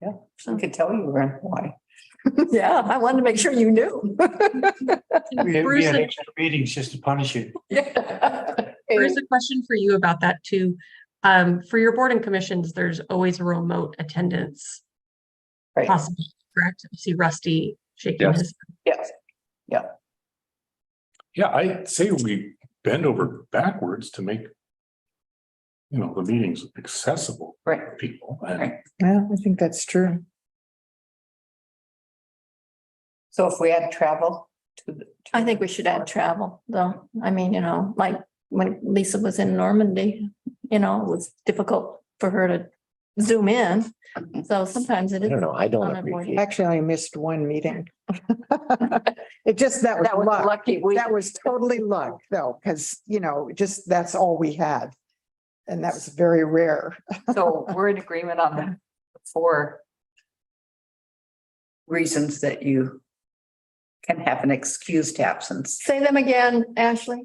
A: Yeah. I could tell you were in Hawaii.
H: Yeah, I wanted to make sure you knew.
O: We had extra meetings just to punish you.
M: Bruce, a question for you about that too. For your board and commissions, there's always a remote attendance.
A: Right.
M: Possible, correct? I see Rusty shaking his.
A: Yes. Yeah.
B: Yeah, I'd say we bend over backwards to make, you know, the meetings accessible
A: Right.
B: for people.
A: Right.
F: Yeah, I think that's true.
A: So if we add travel to the.
H: I think we should add travel, though. I mean, you know, like when Lisa was in Normandy, you know, it was difficult for her to zoom in. So sometimes it
C: I
H: is.
C: don't know. I don't
H: unavoidable.
C: appreciate.
F: Actually, I missed one meeting. It just, that
A: That was
F: was luck.
A: lucky.
F: That was totally luck though, because, you know, just, that's all we had. And that was very rare.
A: So we're in agreement on the 4 reasons that you can have an excused absence.
H: Say them again, Ashley.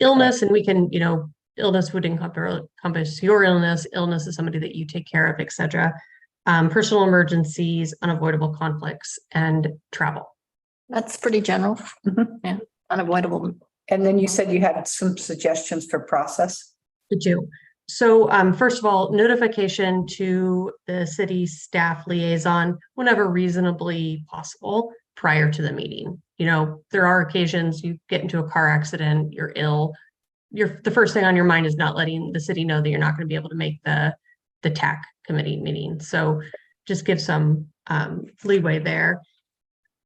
M: Illness, and we can, you know, illness would encompass your illness. Illness is somebody that you take care of, etc. Personal emergencies, unavoidable conflicts, and travel.
H: That's pretty general. Yeah, unavoidable.
A: And then you said you had some suggestions for process.
M: To do. So first of all, notification to the city staff liaison whenever reasonably possible prior to the meeting. You know, there are occasions you get into a car accident, you're ill. The first thing on your mind is not letting the city know that you're not going to be able to make the TAC committee meeting. So just give some leeway there.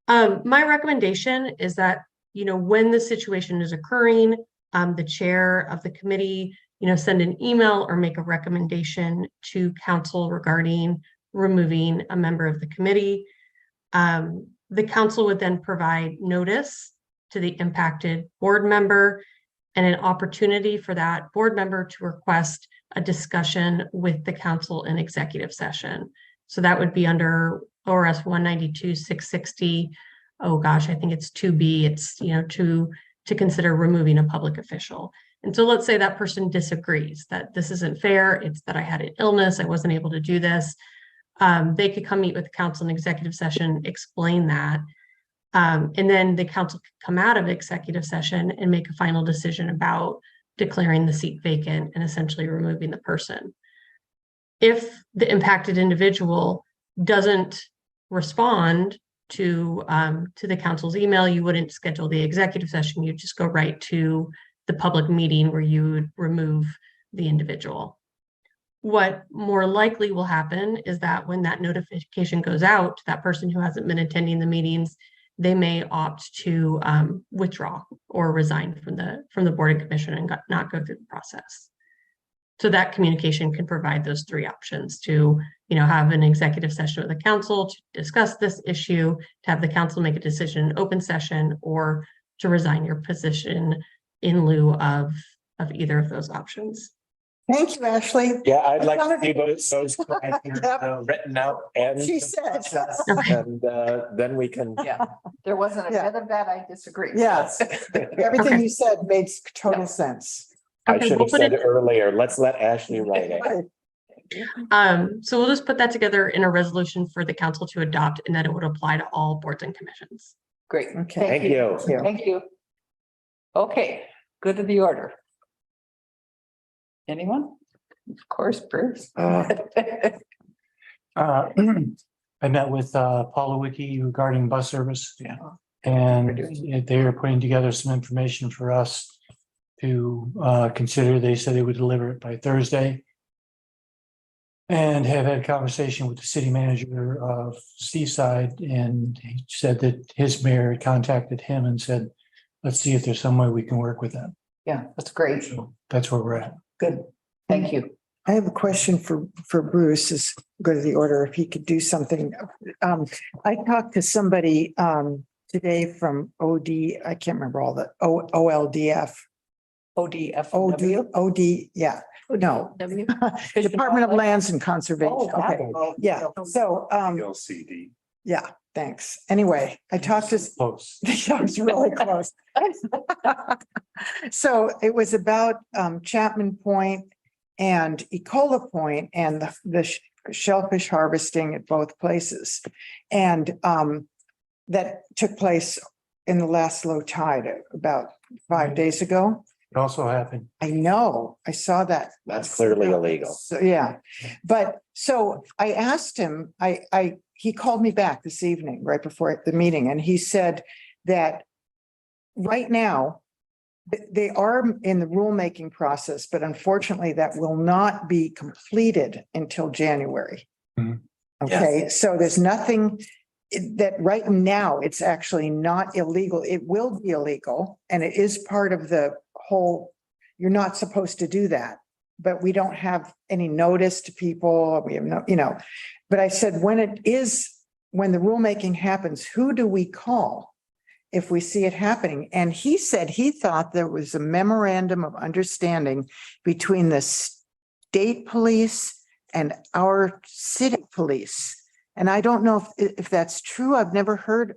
M: My recommendation is that, you know, when the situation is occurring, the chair of the committee, you know, send an email or make a recommendation to council regarding removing a member of the committee. The council would then provide notice to the impacted board member and an opportunity for that board member to request a discussion with the council in executive session. So that would be under ORS 192-660. Oh gosh, I think it's 2B. It's, you know, to consider removing a public official. And so let's say that person disagrees that this isn't fair. It's that I had an illness. I wasn't able to do this. They could come meet with the council in executive session, explain that. And then the council could come out of executive session and make a final decision about declaring the seat vacant and essentially removing the person. If the impacted individual doesn't respond to the council's email, you wouldn't schedule the executive session. You'd just go right to the public meeting where you would remove the individual. What more likely will happen is that when that notification goes out to that person who hasn't been attending the meetings, they may opt to withdraw or resign from the board and commission and not go through the process. So that communication can provide those 3 options to, you know, have an executive session with the council to discuss this issue, to have the council make a decision in open session, or to resign your position in lieu of either of those options.
F: Thank you, Ashley.
C: Yeah, I'd like to see those written out and.
F: She said.
C: And then we can.
A: Yeah, there wasn't a
F: Yeah.
A: bit of that. I disagree.
F: Yes. Everything
M: Okay.
F: you said made total sense.
C: I
M: Okay,
C: should
M: we'll
C: have
M: put
C: said
M: it-
C: earlier, let's let Ashley write it.
M: So we'll just put that together in a resolution for the council to adopt, and that it would apply to all boards and commissions.
A: Great.
F: Okay.
C: Thank you.
A: Thank you. Okay, good to the order. Anyone? Of course, Bruce.
O: I met with Paula Wiki regarding bus service.
A: Yeah.
O: And they are putting together some information for us to consider. They said they would deliver it by Thursday. And have had a conversation with the city manager of Seaside, and he said that his mayor had contacted him and said, let's see if there's some way we can work with them.
A: Yeah, that's great.
O: So that's where we're at.
A: Good. Thank you.
F: I have a question for Bruce, is go to the order, if he could do something. I talked to somebody today from I can't remember all the OLDF. OD, yeah, no.
H: W.
F: Department of Lands and Conservation.
A: Oh, that
F: Okay,
A: one.
F: yeah, so,
B: LCD.
F: yeah, thanks. Anyway, I talked to.
O: Close.
F: That was really close. So it was about Chapman Point and Ecola Point and the shellfish harvesting at both places. And that took place in the last low tide about 5 days ago.
O: It also happened.
F: I know, I saw that.
C: That's clearly illegal.
F: So, yeah, but so I asked him, he called me back this evening, right before the meeting, and he said that right now, they are in the rulemaking process, but unfortunately that will not be completed until January.
O: Mhm.
F: Okay, so there's nothing that right now, it's actually not illegal. It will be illegal and it is part of the whole, you're not supposed to do that. But we don't have any notice to people. We have no, but I said, when the rulemaking happens, who do we call if we see it happening? And he said he thought there was a memorandum of understanding between the state police and our city police. And I don't know if that's true. I've never heard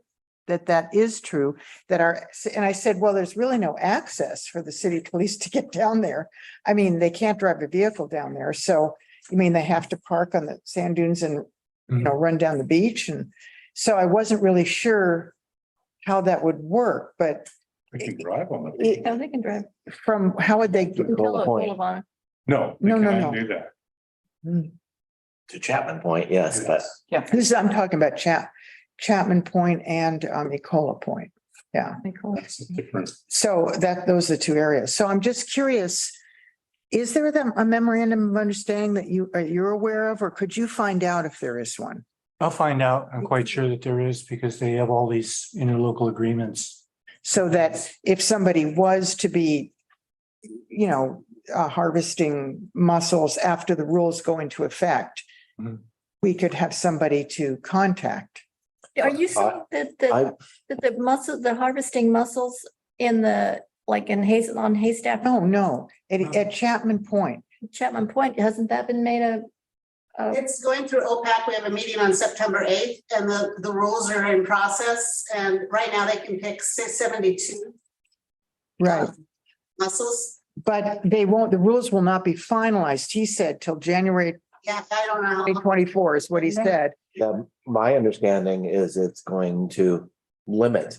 F: that is true, and I said, well, there's really no access for the city police to get down there. I mean, they can't drive a vehicle down there. So you mean they have to park on the sand dunes and, run down the beach? And so I wasn't really sure how that would work, but
B: They can drive on it.
H: Oh, they can drive.
F: from, how would they?
H: Boulevard.
B: No. they
F: No.
B: cannot Do that.
C: To Chapman Point, yes, but
F: Yeah, I'm talking about Chapman Point and Ecola Point. Yeah.
B: That's different.
F: So those are the two areas. So I'm just curious, is there a memorandum of understanding that you're aware of, or could you find out if there is one?
O: I'll find out. I'm quite sure that there is because they have all these interlocal agreements.
F: So that if somebody was to be, harvesting mussels after the rules go into effect, we could have somebody to contact.
H: Are you saying that the harvesting mussels in on Haystack?
F: No, at Chapman Point.
H: Chapman Point, hasn't that been made
E: It's going through OPAC. We have a meeting on September 8th and the rules are in process. And right now they can pick 672
F: Right.
E: mussels.
F: But the rules will not be finalized, he said, till January
E: Yeah, I don't know. how long.
F: 2024 is what he said.
C: my understanding is it's going to limit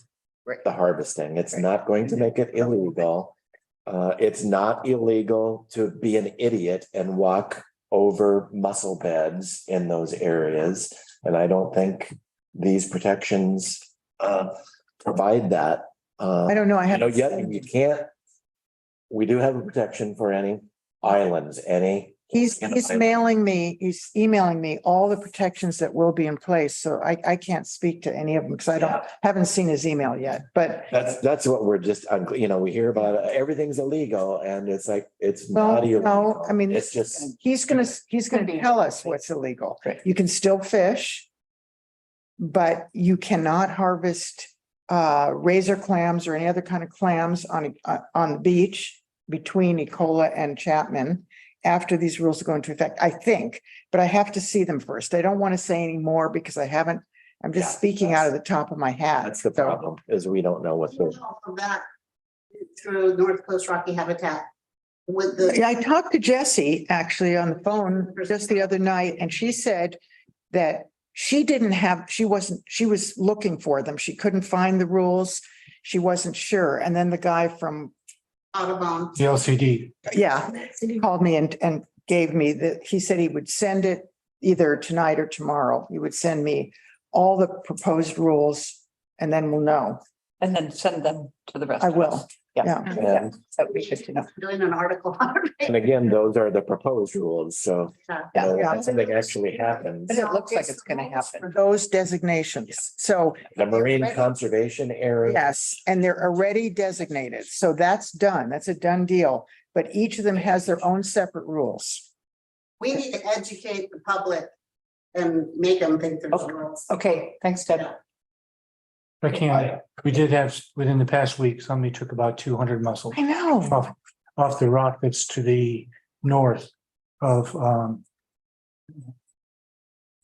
C: the harvesting. It's not going to make it illegal. It's not illegal to be an idiot and walk over mussel beds in those areas. And I don't think these protections provide that.
F: I don't know.
C: You can't. We do have a protection for any islands,
F: He's emailing me all the protections that will be in place. So I can't speak to any of them because haven't seen his email yet, but.
C: That's what we're just, we hear about everything's illegal and it's like, it's not illegal.
F: No, I mean,
C: It's just,
F: he's gonna tell us what's illegal. You can still fish, but you cannot harvest razor clams or any other kind of clams on the beach between Ecola and Chapman after these rules go into effect, I think, but I have to see them first. I don't want to say any more because I'm just speaking out of the top of my head.
C: that's the problem, is we don't know what's going
E: Of that through North Coast Rocky Habitat with
F: Yeah, I talked to Jessie actually on the phone just the other night, and she said that she was looking for them. She couldn't find the rules. She wasn't sure. And then the guy from
E: Audubon.
O: The LCD.
F: called me and gave me he said he would send it either tonight or tomorrow. He would send me all the proposed rules and then we'll know.
A: And then send them to the rest.
F: I
A: of
F: will.
A: us.
F: Yeah.
C: And,
A: That would be good to know.
E: Doing an article on it.
C: and again, those are the proposed rules, so
F: Yeah.
C: when something actually happens.
A: But it looks like it's gonna happen.
F: For those designations. So
C: The marine conservation area.
F: yes, and they're already designated. So that's done. That's a done deal. But each of them has their own separate rules.
E: We need to educate the public and make them think there's rules.
A: Okay, thanks, Deb.
O: I can't, we did have, within the past week, somebody took about 200 mussels
F: I know.
O: off the rock that's to the north of the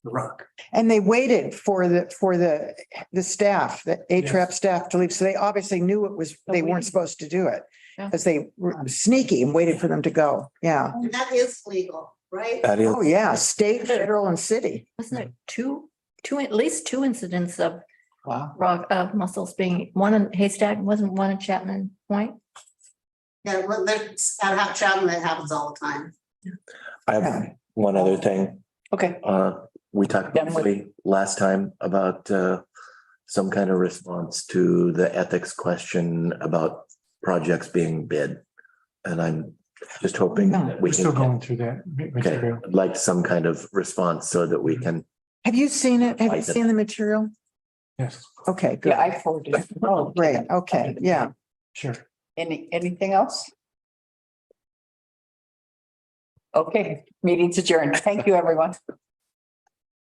O: rock.
F: And they waited for the staff, the ATRAP staff to leave. So they obviously knew they weren't supposed to do it. Because they were sneaky and waited for them to go. Yeah.
E: And that is legal, right?
C: That is,
F: Oh, yeah. State, federal and city.
H: Wasn't it at least two incidents of
F: Wow.
H: rock mussels being, one in Haystack, wasn't one in Chapman Point?
E: Yeah, well, there's, that happens all the time.
C: I have one other thing.
A: Okay.
C: We talked
A: Done with-
C: briefly last time about some kind of response to the ethics question about projects being bid. And I'm just hoping that we
O: We're still
C: can,
O: going through that
C: okay,
O: material.
C: I'd like some kind of response so that we can.
F: Have you seen it? Have you seen the material?
O: Yes,
F: Okay, good.
A: Yeah, I forwarded it.
F: Oh, great. Okay, yeah.
O: sure.
A: Anything else? Okay, meeting's adjourned. Thank you, everyone.